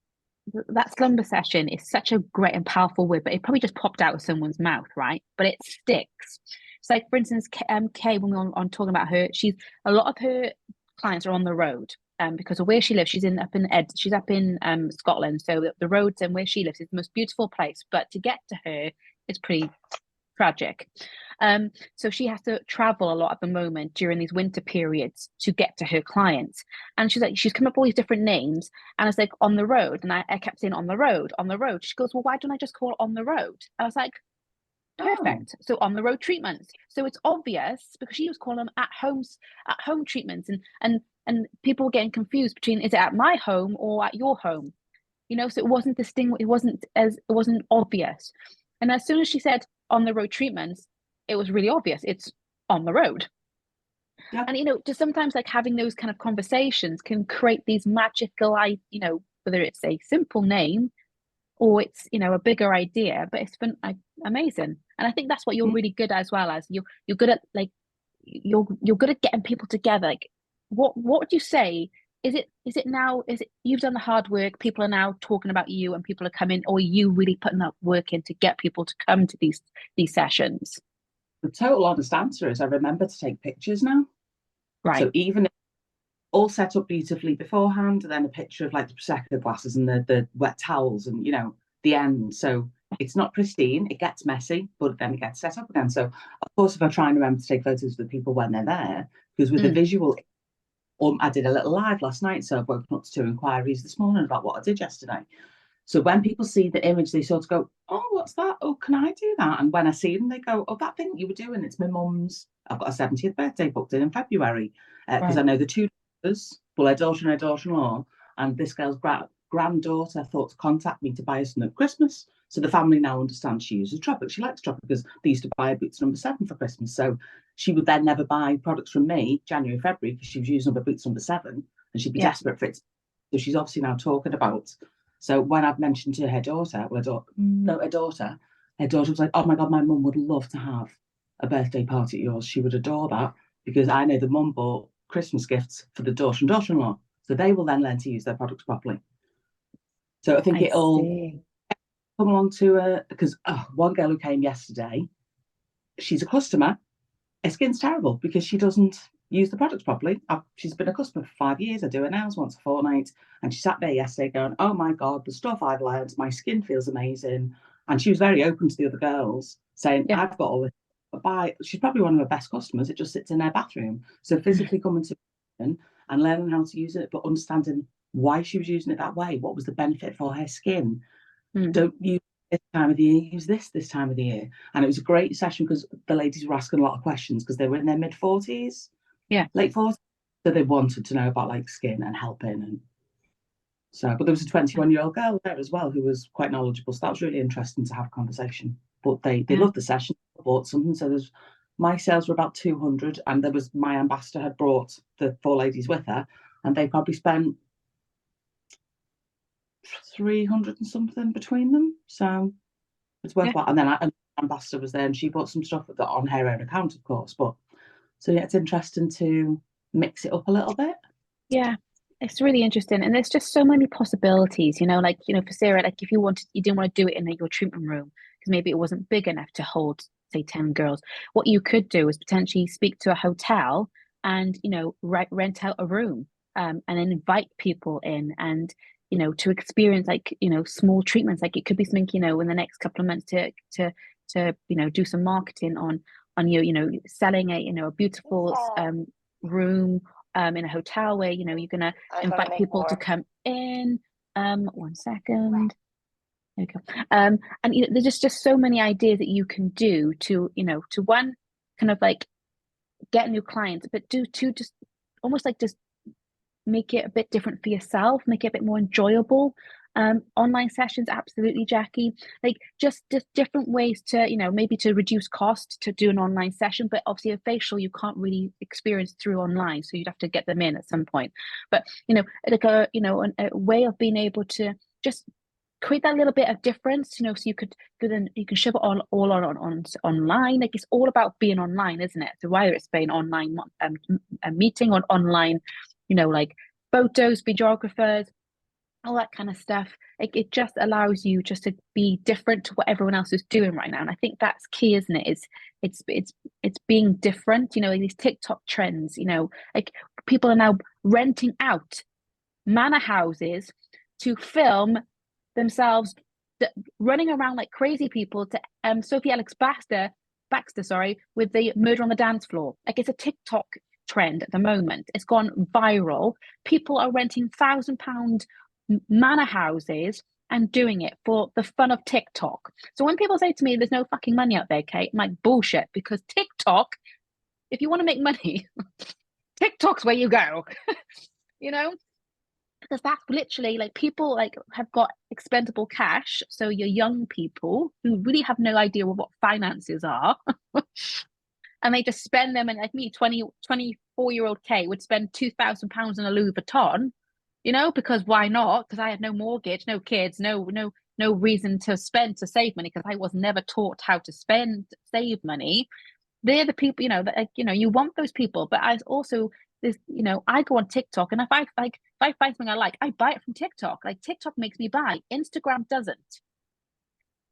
[SPEAKER 1] that slumber session is such a great and powerful word, but it probably just popped out of someone's mouth, right? But it sticks. It's like, for instance, Kay, when we were on talking about her, a lot of her clients are on the road, because of where she lives. She's up in Scotland, so the roads and where she lives is the most beautiful place. But to get to her, it's pretty tragic. So she has to travel a lot at the moment during these winter periods to get to her clients. And she's come up with all these different names, and it's like on the road. And I kept saying on the road. She goes, well, why don't I just call it on the road? I was like, perfect. So on the road treatments. So it's obvious because she was calling them at home treatments, and people were getting confused between, is it at my home or at your home? You know, so it wasn't distinct. It wasn't obvious. And as soon as she said on the road treatments, it was really obvious. It's on the road. Yeah. And, you know, just sometimes like having those kind of conversations can create these magical, you know, whether it's a simple name or it's, you know, a bigger idea, but it's been amazing. And I think that's what you're really good at as well. As you're good at, like, you're good at getting people together. Like, what would you say? Is it you've done the hard work, people are now talking about you and people are coming, or are you really putting that work in to get people to come to these sessions?
[SPEAKER 4] The total honest answer is I remember to take pictures now.
[SPEAKER 1] Right.
[SPEAKER 4] So even all set up beautifully beforehand, and then a picture of like the Prosecco glasses and the wet towels and, you know, the end. So it's not pristine, it gets messy, but then it gets set up again. So of course, if I try and remember to take photos of the people when they're there, because with the visual, I did a little live last night, so I've woken up to 2 inquiries this morning about what I did yesterday. So when people see the image, they sort of go, oh, what's that? Oh, can I do that? And when I see them, they go, oh, that thing you were doing, it's my mum's. I've got a 70th birthday booked in February because I know the 2 daughters, well, her daughter and her daughter-in-law, and this girl's granddaughter thought to contact me to buy her something at Christmas. So the family now understands she uses Tropic. She likes Tropic because they used to buy her Boots number 7 for Christmas. So she would then never buy products from me January, February, because she was using her Boots number 7 and she'd be desperate for it. So she's obviously now talking about. So when I've mentioned to her daughter, her daughter was like, oh my God, my mum would love to have a birthday party at yours. She would adore that because I know the mum bought Christmas gifts for the daughter and daughter-in-law. So they will then learn to use their products properly. So I think it'll come along to because one girl who came yesterday, she's a customer. Her skin's terrible because she doesn't use the products properly. She's been a customer for 5 years. I do her nails once a fortnight. And she sat there yesterday going, oh my God, the stuff I've learned, my skin feels amazing. And she was very open to the other girls saying, I've got all this. She's probably one of her best customers. It just sits in their bathroom. So physically coming to and learning how to use it, but understanding why she was using it that way. What was the benefit for her skin? Don't use this time of the year, use this time of the year. And it was a great session because the ladies were asking a lot of questions because they were in their mid-40s. Yeah. Late 40s. So they wanted to know about like skin and helping. And so, but there was a 21-year-old girl there as well who was quite knowledgeable. So that was really interesting to have a conversation. But they loved the session, bought something. So my sales were about 200 and there was my ambassador had brought the 4 ladies with her and they probably spent 300 and something between them. So it's worthwhile. And then an ambassador was there and she bought some stuff on her own account, of course. But so yeah, it's interesting to mix it up a little bit. Yeah,
[SPEAKER 1] it's really interesting. And there's just so many possibilities, you know, like, you know, for Sarah, like if you didn't want to do it in your treatment room because maybe it wasn't big enough to hold, say, 10 girls. What you could do is potentially speak to a hotel and, you know, rent out a room and then invite people in and, you know, to experience like, you know, small treatments. Like it could be something, you know, in the next couple of months to you know, do some marketing on you know, selling a beautiful room in a hotel where, you know, you're gonna invite people to come in. 1 second. There you go. And you know, there's just so many ideas that you can do to, you know, to one kind of like get new clients, but to just almost like just make it a bit different for yourself, make it a bit more enjoyable. Online sessions, absolutely, Jackie. Like just different ways to, you know, maybe to reduce cost to do an online session, but obviously a facial you can't really experience through online, so you'd have to get them in at some point. But you know, like a way of being able to just create that little bit of difference, you know, so you can shove it all on online. Like it's all about being online, isn't it? So whether it's being online a meeting or online, you know, like photos, videographers, all that kind of stuff. Like it just allows you just to be different to what everyone else is doing right now, and I think that's key, isn't it? It's being different. You know, like these TikTok trends. You know, like people are now renting out manor houses to film themselves running around like crazy people to Sophie Alex Baxter, sorry, with the Murder on the Dance Floor. Like it's a TikTok trend at the moment. It's gone viral. People are renting £1,000 manor houses and doing it for the fun of TikTok. So when people say to me, there's no fucking money out there, Kate, I'm like, bullshit, because TikTok, if you want to make money, TikTok's where you go. You know? Because that's literally like people like have got expendable cash. So your young people who really have no idea what finances are, and they just spend them. And like me, 24-year-old Kate would spend £2,000 on a Louis Vuitton, you know, because why not? Because I had no mortgage, no kids, no reason to save money, because I was never taught how to save money. They're the people, you know, that, like, you know, you want those people. But I also, there's, you know, I go on TikTok, and if I find something I like, I buy it from TikTok. Like TikTok makes me buy. Instagram doesn't.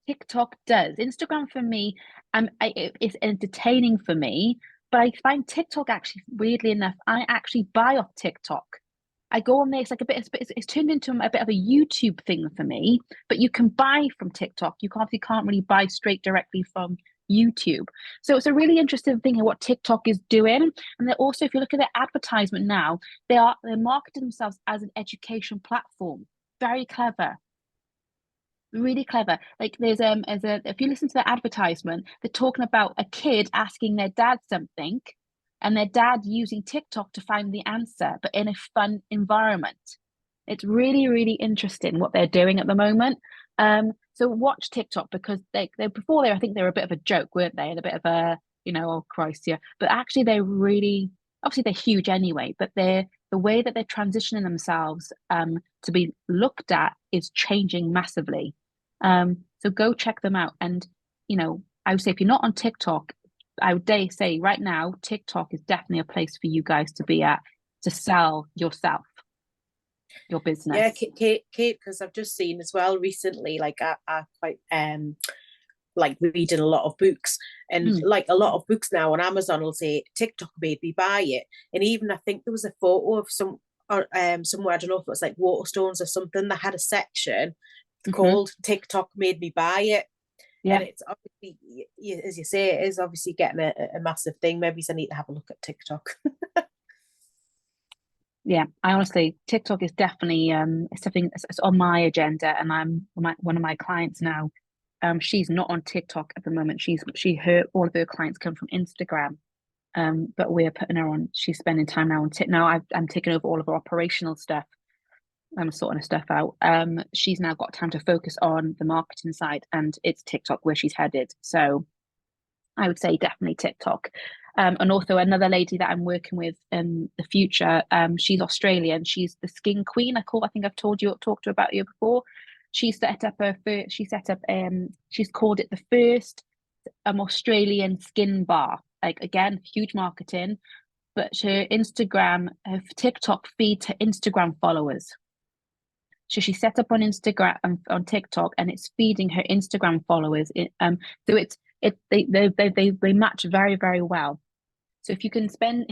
[SPEAKER 1] TikTok does. Instagram for me, it's entertaining for me, but I find TikTok actually, weirdly enough, I actually buy off TikTok. I go on there. It's like it's turned into a bit of a YouTube thing for me. But you can buy from TikTok. You can't really buy straight directly from YouTube. So it's a really interesting thing of what TikTok is doing. And they're also, if you look at their advertisement now, they're marketing themselves as an education platform. Very clever. Really clever. Like there's if you listen to their advertisement, they're talking about a kid asking their dad something, and their dad using TikTok to find the answer, but in a fun environment. It's really, really interesting what they're doing at the moment. So watch TikTok, because they before I think they were a bit of a joke, weren't they? And a bit of a, you know, oh Christ, yeah. But actually they're really, obviously they're huge anyway, but the way that they're transitioning themselves to be looked at is changing massively. So go check them out. And, you know, I would say if you're not on TikTok, I would say right now, TikTok is definitely a place for you guys to be at, to sell yourself, your business.
[SPEAKER 7] Yeah, Kate, because I've just seen as well recently, like I quite like reading a lot of books, and like a lot of books now on Amazon will say TikTok made me buy it. And even I think there was a photo of somewhere, I don't know if it was like Waterstones or something, that had a section called TikTok made me buy it. Yeah. And it's obviously, as you say, it is obviously getting a massive thing. Maybe I need to have a look at TikTok.
[SPEAKER 1] Yeah, I honestly, TikTok is definitely it's on my agenda, and one of my clients now. She's not on TikTok at the moment. All of her clients come from Instagram, but we're putting her on. She's spending time now on TikTok. Now I'm taking over all of her operational stuff. I'm sorting her stuff out. She's now got time to focus on the marketing side, and it's TikTok where she's headed. So I would say definitely TikTok. And also another lady that I'm working with in the future, she's Australian. She's the skin queen. I think I've talked to you about her before. She's called it the first Australian skin bar. Like, again, huge marketing, but her TikTok feeds her Instagram followers. So she set up on Instagram on TikTok, and it's feeding her Instagram followers. So they match very, very well. So if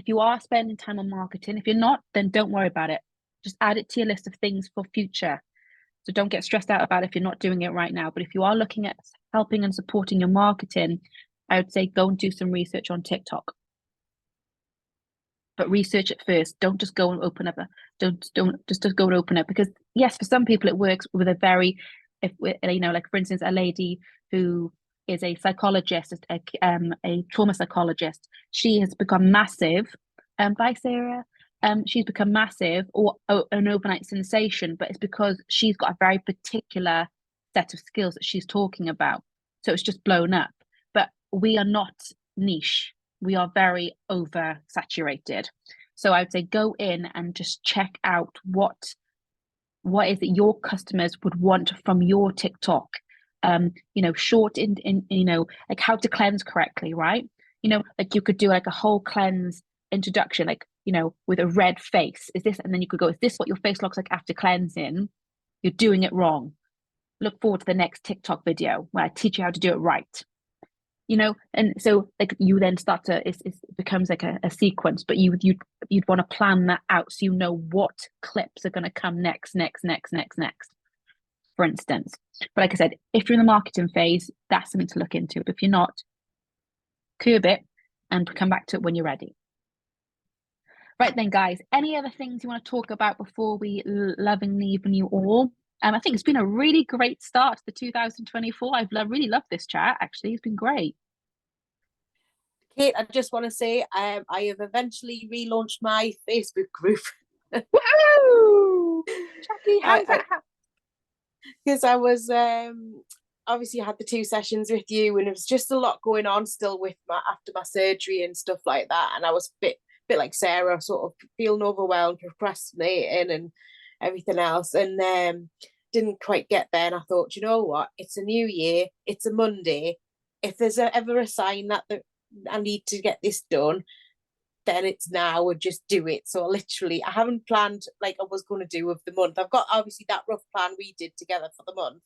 [SPEAKER 1] you are spending time on marketing, if you're not, then don't worry about it. Just add it to your list of things for future. So don't get stressed out about it if you're not doing it right now. But if you are looking at helping and supporting your marketing, I would say go and do some research on TikTok. But research it first. Don't just go and open up don't just go and open it, because yes, for some people it works with a very, like for instance, a lady who is a psychologist, a trauma psychologist. She has become massive. Bye, Sarah. she's become massive or an overnight sensation, but it's because she's got a very particular set of skills that she's talking about. So it's just blown up. But we are not niche. We are very oversaturated. So I would say go in and just check out what is it your customers would want from your TikTok. Short in like how to cleanse correctly, right? Like you could do like a whole cleanse introduction, like, with a red face. Is this, and then you could go, is this what your face looks like after cleansing? You're doing it wrong. Look forward to the next TikTok video where I teach you how to do it right. And so like you then start to, it becomes like a sequence, but you'd want to plan that out so you know what clips are going to come next, for instance. But like I said, if you're in the marketing phase, that's something to look into. But if you're not, curb it and come back to it when you're ready. Right then, guys, any other things you want to talk about before we lovingly leave you all? I think it's been a really great start to the 2024. I've really loved this chat, actually. It's been great.
[SPEAKER 7] Kate, I just want to say I have eventually relaunched my Facebook group.
[SPEAKER 1] Woo! Jackie,
[SPEAKER 7] because I was obviously had the 2 sessions with you, and it was just a lot going on still with after my surgery and stuff like that, and I was a bit like Sarah, sort of feeling overwhelmed, procrastinating and everything else, and didn't quite get there. And I thought, you know what, it's a new year, it's a Monday, if there's ever a sign that I need to get this done, then it's now, and just do it. So literally I haven't planned like I was going to do with the month. I've got obviously that rough plan we did together for the month,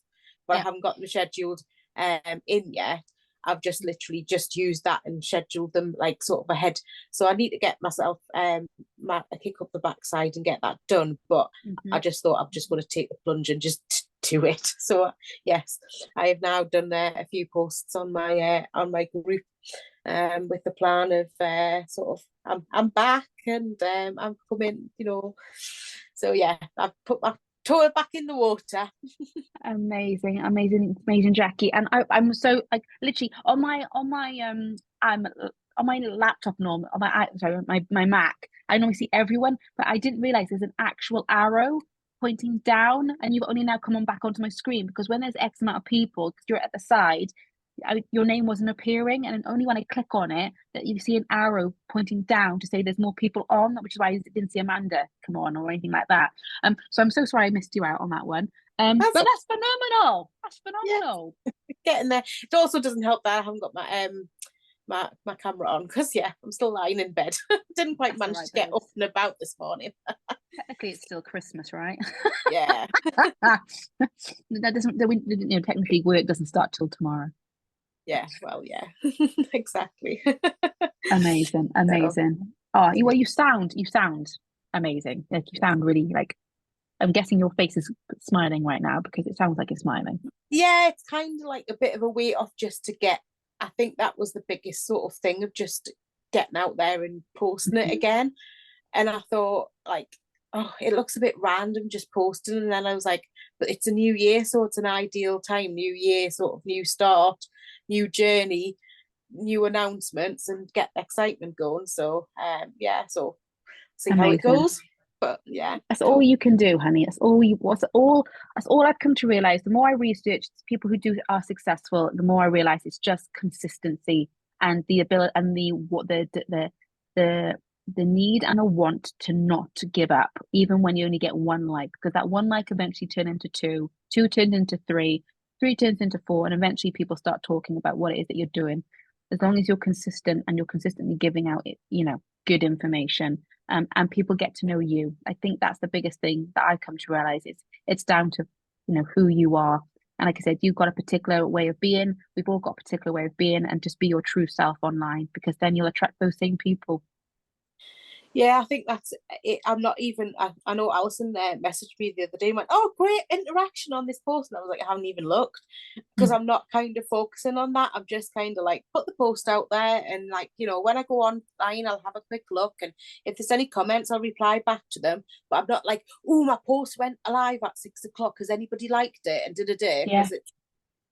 [SPEAKER 7] but I haven't got them scheduled in yet. I've just literally just used that and scheduled them like sort of ahead. So I need to get myself a kick up the backside and get that done. But I just thought I'm just going to take the plunge and just do it. So yes, I have now done a few posts on my group with the plan of sort of I'm back and I'm coming, So yeah, I've put my toe back in the water.
[SPEAKER 1] amazing, Jackie. And I'm so like literally on my laptop normal, on my Mac, I normally see everyone, but I didn't realize there's an actual arrow pointing down, and you've only now come on back onto my screen, because when there's X amount of people, because you're at the side, your name wasn't appearing, and only when I click on it that you see an arrow pointing down to say there's more people on, which is why I didn't see Amanda come on or anything like that. So I'm so sorry I missed you out on that one. But that's phenomenal.
[SPEAKER 7] Yeah. Getting there. It also doesn't help that I haven't got my camera on, because I'm still lying in bed. Didn't quite manage to get up and about this morning.
[SPEAKER 1] Technically it's still Christmas, right?
[SPEAKER 7] Yeah.
[SPEAKER 1] That doesn't, technically work doesn't start till tomorrow.
[SPEAKER 7] Yeah, well, yeah. Exactly.
[SPEAKER 1] Amazing. Oh, well, you sound amazing. Like you sound really like, I'm guessing your face is smiling right now, because it sounds like it's smiling.
[SPEAKER 7] Yeah, it's kind of like a bit of a weight off just to get, I think that was the biggest sort of thing of just getting out there and posting it again. And I thought like, oh, it looks a bit random just posting. And then I was like, but it's a new year, so it's an ideal time. New year, sort of new start, new journey, new announcements, and get the excitement going. So so see how it goes. But yeah,
[SPEAKER 1] that's all you can do, honey. That's all I've come to realize. The more I research people who are successful, the more I realize it's just consistency and the ability and the need and a want to not give up, even when you only get one like, because that one like eventually turns into two turns into three turns into four, and eventually people start talking about what it is that you're doing. As long as you're consistent and you're consistently giving out good information, and people get to know you. I think that's the biggest thing that I've come to realize. It's down to who you are. And like I said, you've got a particular way of being. We've all got a particular way of being, and just be your true self online, because then you'll attract those same people.
[SPEAKER 7] Yeah, I think that's it. I'm not even, I know Alison messaged me the other day and went, oh, great interaction on this post. And I was like, I haven't even looked, because I'm not kind of focusing on that. I'm just kind of like, put the post out there, and like, when I go online, I'll have a quick look. And if there's any comments, I'll reply back to them. But I'm not like, oh, my post went live at 6 o'clock. Has anybody liked it? And because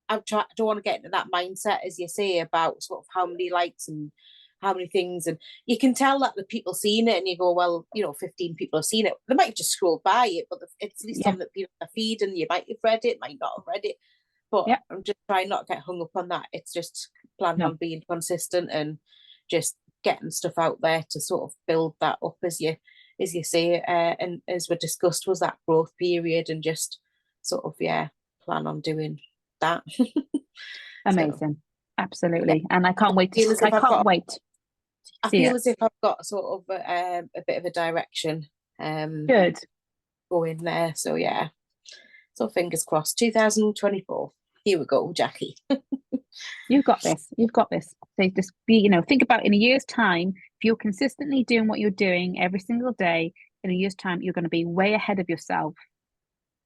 [SPEAKER 7] I don't want to get into that mindset, as you say, about sort of how many likes and how many things, and you can tell that the people seen it, and you go, well, 15 people have seen it. They might have just scrolled by it, but it's at least on the people feed, and you might have read it, might not have read it. But I'm just trying not to get hung up on that. It's just planning on being consistent and just getting stuff out there to sort of build that up, as you say, and as we discussed, was that growth period, and just sort of plan on doing that.
[SPEAKER 1] Amazing. Absolutely. And I can't wait to
[SPEAKER 7] I feel as if I've got sort of a bit of a direction
[SPEAKER 1] good
[SPEAKER 7] going there. So so fingers crossed. 2024, here we go, Jackie.
[SPEAKER 1] You've got this. So just be, think about in a year's time, if you're consistently doing what you're doing every single day, in a year's time, you're going to be way ahead of yourself.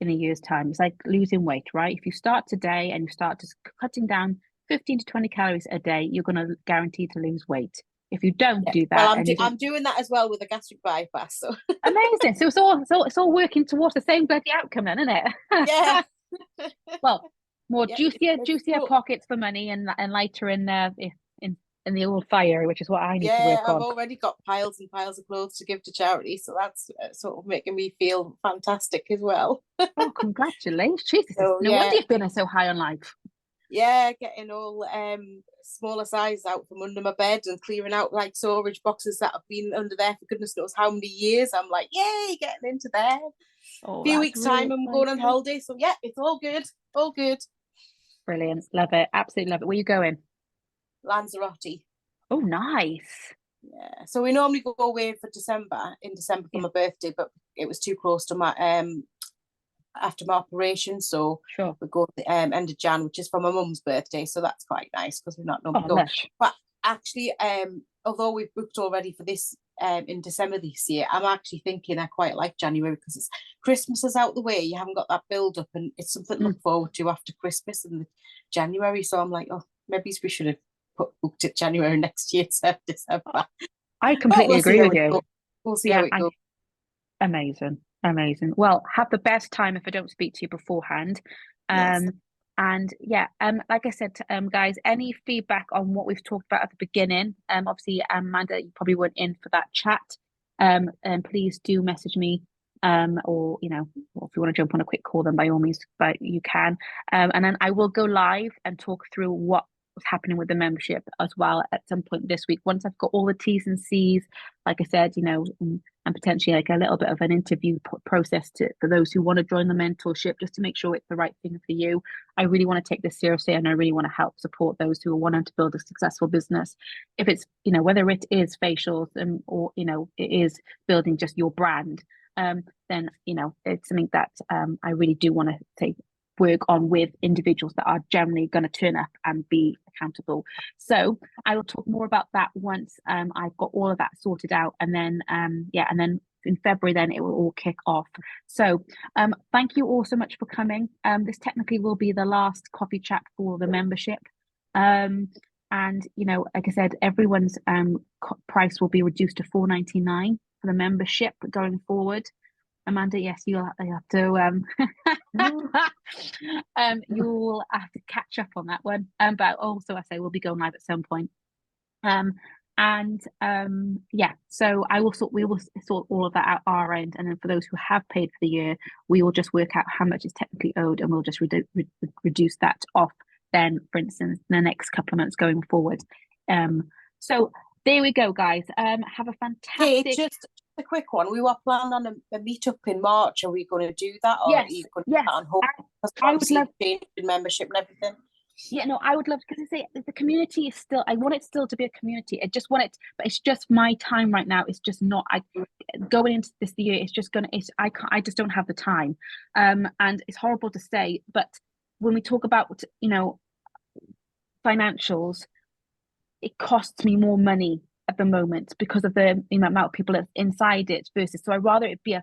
[SPEAKER 1] In a year's time, it's like losing weight, right? If you start today and you start just cutting down 15 to 20 calories a day, you're going to guarantee to lose weight. If you don't do that,
[SPEAKER 7] well, I'm doing that as well with a gastric bypass. So
[SPEAKER 1] amazing. So it's all working towards the same bloody outcome, then, isn't it?
[SPEAKER 7] Yeah.
[SPEAKER 1] Well, more juicier pockets for money, and lighter in the old fire, which is what I need to work on.
[SPEAKER 7] I've already got piles and piles of clothes to give to charity, so that's sort of making me feel fantastic as well.
[SPEAKER 1] Oh, congratulations. Jesus, no wonder you've been so high on life.
[SPEAKER 7] Yeah, getting all smaller sizes out from under my bed and clearing out like storage boxes that have been under there for goodness knows how many years. I'm like, yay, getting into there. A few weeks time I'm going on holiday, so it's all good.
[SPEAKER 1] Brilliant. Love it. Absolutely love it. Where are you going?
[SPEAKER 7] Lanzarote.
[SPEAKER 1] Oh, nice.
[SPEAKER 7] Yeah, so we normally go away in December for my birthday, but it was too close to my after my operation, so we go at the end of Jan, which is for my mum's birthday, so that's quite nice because we're not normally going. But actually, although we've booked already for this in December this year, I'm actually thinking I quite like January because it's Christmas is out the way, you haven't got that build up, and it's something to look forward to after Christmas and January. So I'm like, maybe we should have booked it January next year instead of December.
[SPEAKER 1] I completely agree with you.
[SPEAKER 7] We'll see how it goes.
[SPEAKER 1] Amazing. Well, have the best time if I don't speak to you beforehand. And like I said, guys, any feedback on what we've talked about at the beginning, obviously, Amanda, you probably weren't in for that chat, and please do message me, or if you want to jump on a quick call, then by all means, but you can, and then I will go live and talk through what was happening with the membership as well at some point this week, once I've got all the T's and C's, like I said, and potentially like a little bit of an interview process for those who want to join the mentorship, just to make sure it's the right thing for you. I really want to take this seriously, and I really want to help support those who are wanting to build a successful business. If it's, whether it is facials or, it is building just your brand, then, it's something that I really do want to work on with individuals that are generally going to turn up and be accountable. So I will talk more about that once I've got all of that sorted out, and then and then in February then it will all kick off. So thank you all so much for coming. This technically will be the last coffee chat for the membership, and like I said, everyone's price will be reduced to $4.99 for the membership going forward. Amanda, yes, you'll have to you'll have to catch up on that one. But also I say we'll be going live at some point. So we will sort all of that out our end, and then for those who have paid for the year, we will just work out how much is technically owed, and we'll just reduce that off then, for instance, in the next couple of months going forward. So there we go, guys. Have a fantastic.
[SPEAKER 7] Hey, just a quick one. We were planning on a meetup in March. Are we going to do that, or are you going to put that on hold?
[SPEAKER 1] I would love
[SPEAKER 7] membership and everything.
[SPEAKER 1] Yeah, no, I would love, because I say the community is still, I want it still to be a community. I just want it, but it's just my time right now. It's just not, going into this year, it's just gonna, I just don't have the time. And it's horrible to say, but when we talk about, financials, it costs me more money at the moment because of the amount of people that's inside it versus, so I'd rather it be a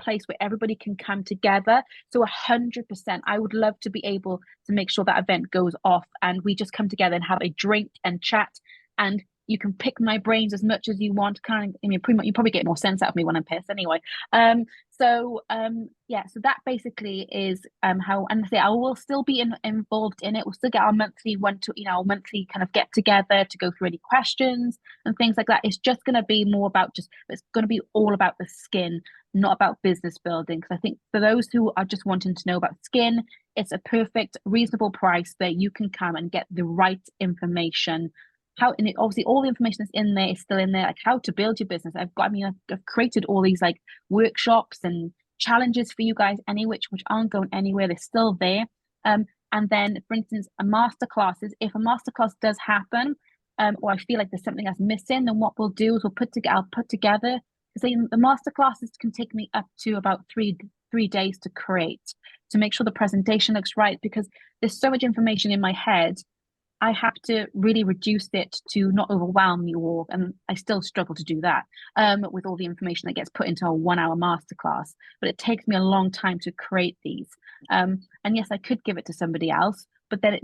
[SPEAKER 1] place where everybody can come together. So 100%, I would love to be able to make sure that event goes off and we just come together and have a drink and chat, and You can pick my brains as much as you want. Kind of, I mean, pretty much, you probably get more sense out of me when I'm pissed anyway. Yeah, so that basically is how, and I will still be involved in it. We'll still get our monthly monthly kind of get together to go through any questions and things like that. It's just going to be more about it's going to be all about the skin, not about business building. Because I think for those who are just wanting to know about skin, it's a perfect, reasonable price that you can come and get the right information. Obviously all the information that's in there is still in there, like how to build your business. I've created all these like workshops and challenges for you guys which aren't going anywhere. They're still there. And then, for instance, masterclasses. If a masterclass does happen, or I feel like there's something that's missing, then what we'll do is I'll put together. Because the masterclasses can take me up to about three days to create, to make sure the presentation looks right. Because there's so much information in my head, I have to really reduce it to not overwhelm you all, and I still struggle to do that with all the information that gets put into a 1 hour masterclass. But it takes me a long time to create these. And yes, I could give it to somebody else, but then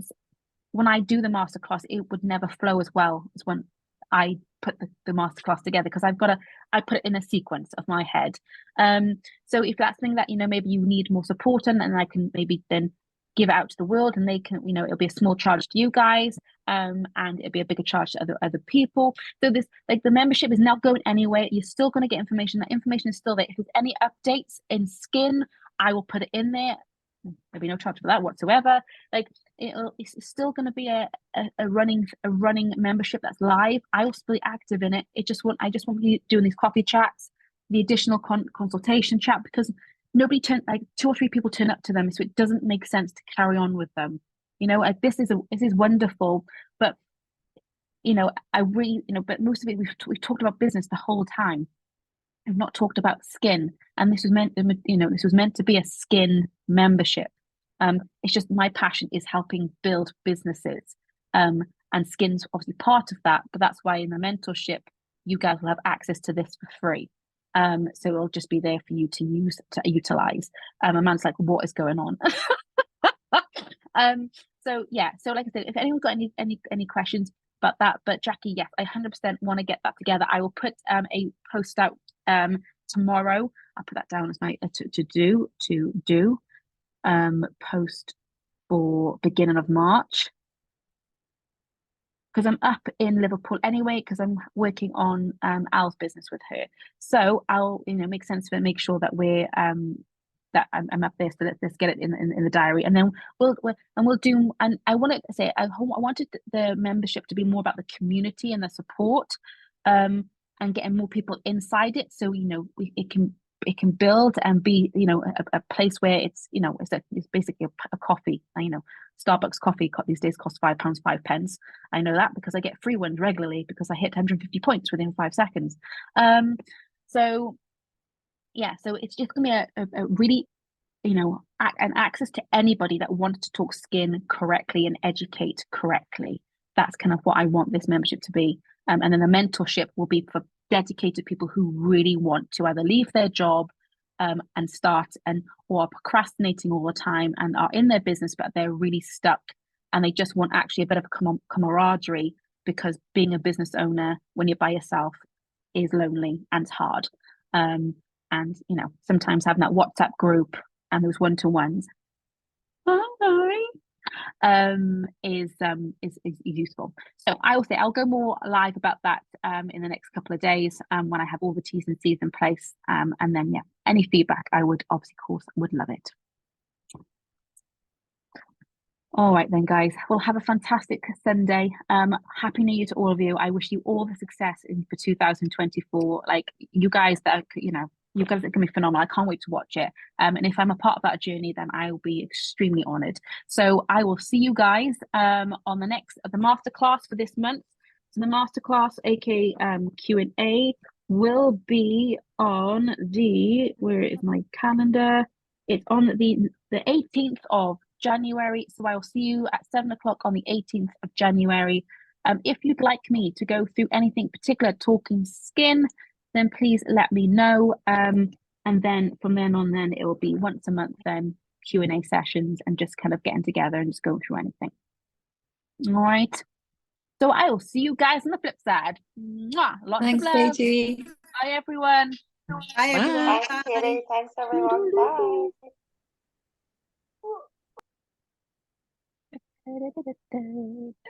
[SPEAKER 1] when I do the masterclass, it would never flow as well as when I put the masterclass together, because I put it in a sequence of my head. So if that's something that maybe you need more support on, and I can maybe then give it out to the world, and they can, it'll be a small charge to you guys, and it'll be a bigger charge to other people. So this, like, the membership is not going anywhere. You're still going to get information. That information is still there. If there's any updates in skin, I will put it in there. There'll be no charge for that whatsoever. Like, it's still going to be a running membership that's live. I will still be active in it. I just want you doing these coffee chats, the additional consultation chat, because nobody 2 or 3 people turn up to them, so it doesn't make sense to carry on with them. This is wonderful, but I really, but most of it we've talked about business the whole time. We've not talked about skin, and this was meant to be a skin membership. It's just my passion is helping build businesses, and skin's obviously part of that. But that's why in the mentorship, you guys will have access to this for free. So it'll just be there for you to utilize. Amanda's like, what is going on? So yeah, so like I said, if anyone's got any questions about that, but Jackie, yes, I 100% want to get that together. I will put a post out tomorrow. I'll put that down as my to do post for beginning of March, because I'm up in Liverpool anyway, because I'm working on Al's business with her. So I'll make sense to make sure that we're that I'm up there. So let's get it in the diary, and then we'll do. And I want to say I wanted the membership to be more about the community and the support, and getting more people inside it. So it can build and be a place where it's it's basically a coffee. Starbucks coffee these days costs £5 5 pence. I know that because I get free ones regularly because I hit 150 points within 5 seconds. So yeah, so it's just gonna be a really an access to anybody that wants to talk skin correctly and educate correctly. That's kind of what I want this membership to be. And then the mentorship will be for dedicated people who really want to either leave their job and start or are procrastinating all the time and are in their business, but they're really stuck and they just want actually a bit of camaraderie, because being a business owner when you're by yourself is lonely and hard. And sometimes having that WhatsApp group and those one-to-ones is useful. So I will say I'll go more live about that in the next couple of days when I have all the T's and C's in place, and then yeah, any feedback I would obviously, of course, would love it. All right then, guys, well, have a fantastic Sunday. Happy New Year to all of you. I wish you all the success for 2024. Like, you guys that you guys are going to be phenomenal. I can't wait to watch it. And if I'm a part of that journey, then I will be extremely honored. So I will see you guys on the masterclass for this month. So the masterclass, aka Q&A, will be on where is my calendar? It's on the 18th of January. So I will see you at 7 o'clock on the 18th of January. If you'd like me to go through anything particular talking skin, then please let me know. And then from then on, then it will be once a month, then Q&A sessions and just kind of getting together and just going through anything. All right. So I will see you guys on the flip side. Mwah! Lots
[SPEAKER 10] Thanks,
[SPEAKER 1] of love.
[SPEAKER 10] Paige.
[SPEAKER 1] Bye, everyone.
[SPEAKER 6] Bye, everyone.
[SPEAKER 8] Thanks, Katie. Thanks, everyone. Bye.
[SPEAKER 1] Bye.